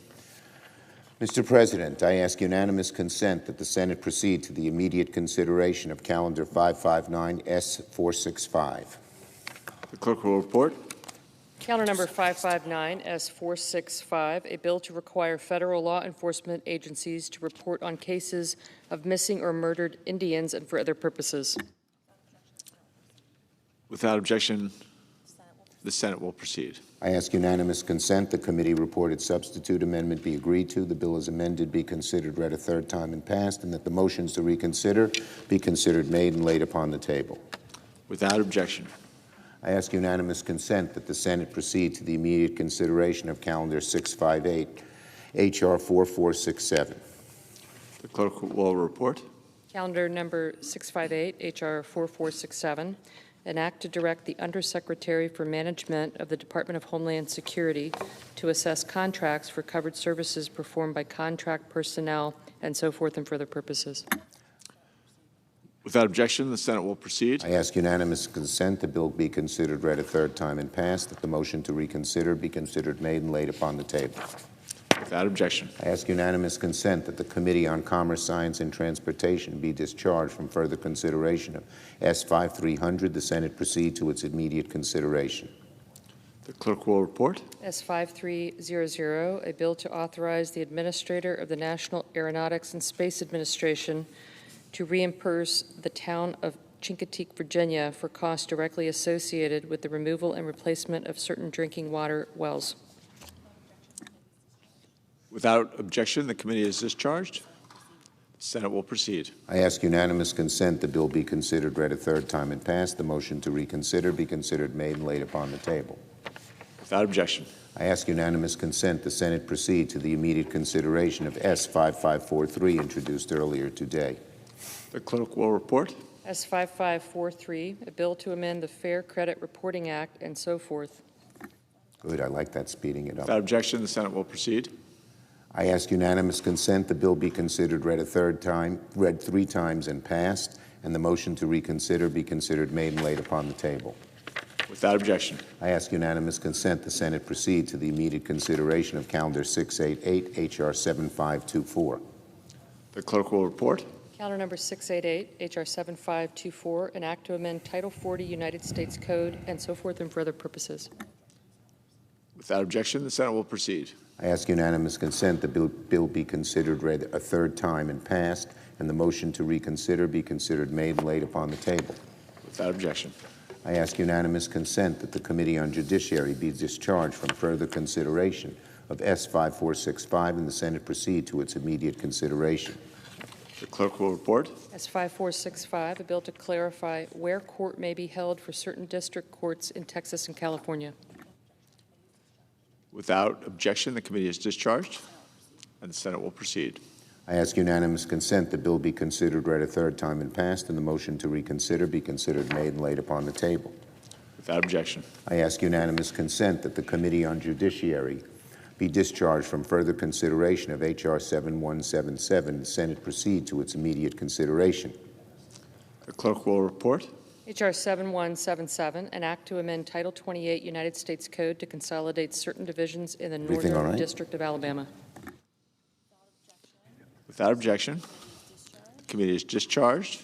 Speaker 6: Mr. President, I ask unanimous consent that the Senate proceed to the immediate consideration of Calendar 559 S465.
Speaker 17: The clerk will report.
Speaker 7: Calendar number 559 S465, a bill to require federal law enforcement agencies to report on cases of missing or murdered Indians and for other purposes.
Speaker 17: Without objection, the Senate will proceed.
Speaker 6: I ask unanimous consent the committee reported substitute amendment be agreed to, the bill as amended be considered read a third time and passed, and that the motions to reconsider be considered made and laid upon the table.
Speaker 17: Without objection.
Speaker 6: I ask unanimous consent that the Senate proceed to the immediate consideration of Calendar 658, H.R. 4467.
Speaker 17: The clerk will report.
Speaker 7: Calendar number 658, H.R. 4467, an act to direct the Undersecretary for Management of the Department of Homeland Security to assess contracts for covered services performed by contract personnel and so forth and for other purposes.
Speaker 17: Without objection, the Senate will proceed.
Speaker 6: I ask unanimous consent the bill be considered read a third time and passed, that the motion to reconsider be considered made and laid upon the table.
Speaker 17: Without objection.
Speaker 6: I ask unanimous consent that the Committee on Commerce, Science, and Transportation be discharged from further consideration of S5300. The Senate proceed to its immediate consideration.
Speaker 17: The clerk will report.
Speaker 7: S5300, a bill to authorize the Administrator of the National Aeronautics and Space Administration to reimburse the town of Chincoteague, Virginia, for costs directly associated with the removal and replacement of certain drinking water wells.
Speaker 17: Without objection, the committee is discharged. The Senate will proceed.
Speaker 6: I ask unanimous consent the bill be considered read a third time and passed, the motion to reconsider be considered made and laid upon the table.
Speaker 17: Without objection.
Speaker 6: I ask unanimous consent the Senate proceed to the immediate consideration of S5543 introduced earlier today.
Speaker 17: The clerk will report.
Speaker 7: S5543, a bill to amend the Fair Credit Reporting Act and so forth.
Speaker 6: Good, I like that, speeding it up.
Speaker 17: Without objection, the Senate will proceed.
Speaker 6: I ask unanimous consent the bill be considered read three times and passed, and the motion to reconsider be considered made and laid upon the table.
Speaker 17: Without objection.
Speaker 6: I ask unanimous consent the Senate proceed to the immediate consideration of Calendar 688, H.R. 7524.
Speaker 17: The clerk will report.
Speaker 7: Calendar number 688, H.R. 7524, an act to amend Title 40 United States Code and so forth and for other purposes.
Speaker 17: Without objection, the Senate will proceed.
Speaker 6: I ask unanimous consent the bill be considered read a third time and passed, and the motion to reconsider be considered made and laid upon the table.
Speaker 17: Without objection.
Speaker 6: I ask unanimous consent that the Committee on Judiciary be discharged from further consideration of S5465 and the Senate proceed to its immediate consideration.
Speaker 17: The clerk will report.
Speaker 7: S5465, a bill to clarify where court may be held for certain district courts in Texas and California.
Speaker 17: Without objection, the committee is discharged, and the Senate will proceed.
Speaker 6: I ask unanimous consent the bill be considered read a third time and passed, and the motion to reconsider be considered made and laid upon the table.
Speaker 17: Without objection.
Speaker 6: I ask unanimous consent that the Committee on Judiciary be discharged from further consideration of H.R. 7177. The Senate proceed to its immediate consideration.
Speaker 17: The clerk will report.
Speaker 7: H.R. 7177, an act to amend Title 28 United States Code to consolidate certain divisions in the Northern District of Alabama.
Speaker 17: Without objection, the committee is discharged,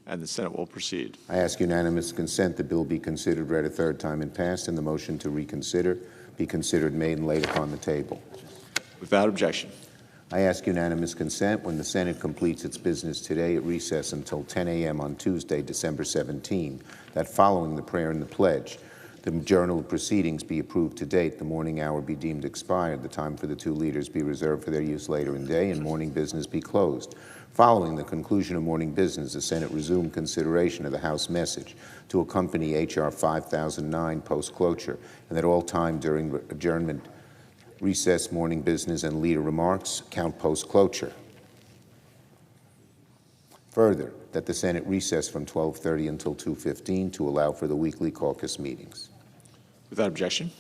Speaker 17: and the Senate will proceed.
Speaker 6: I ask unanimous consent the bill be considered read a third time and passed, and the motion to reconsider be considered made and laid upon the table.
Speaker 17: Without objection.
Speaker 6: I ask unanimous consent when the Senate completes its business today at recess until 10 a.m. on Tuesday, December 17, that following the prayer and the pledge, the journal of proceedings be approved to date, the morning hour be deemed expired, the time for the two leaders be reserved for their use later in day, and morning business be closed. Following the conclusion of morning business, the Senate resume consideration of the House message to accompany H.R. 5009 post-cloture, and at all time during adjournment, recess, morning business, and leader remarks count post-cloture. Further, that the Senate recess from 12:30 until 2:15 to allow for the weekly caucus meetings.
Speaker 17: Without objection.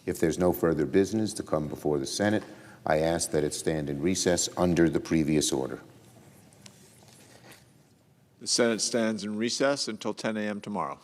Speaker 6: If there's no further business to come before the Senate, I ask that it stand in recess under the previous order.
Speaker 17: The Senate stands in recess until 10 a.m. tomorrow.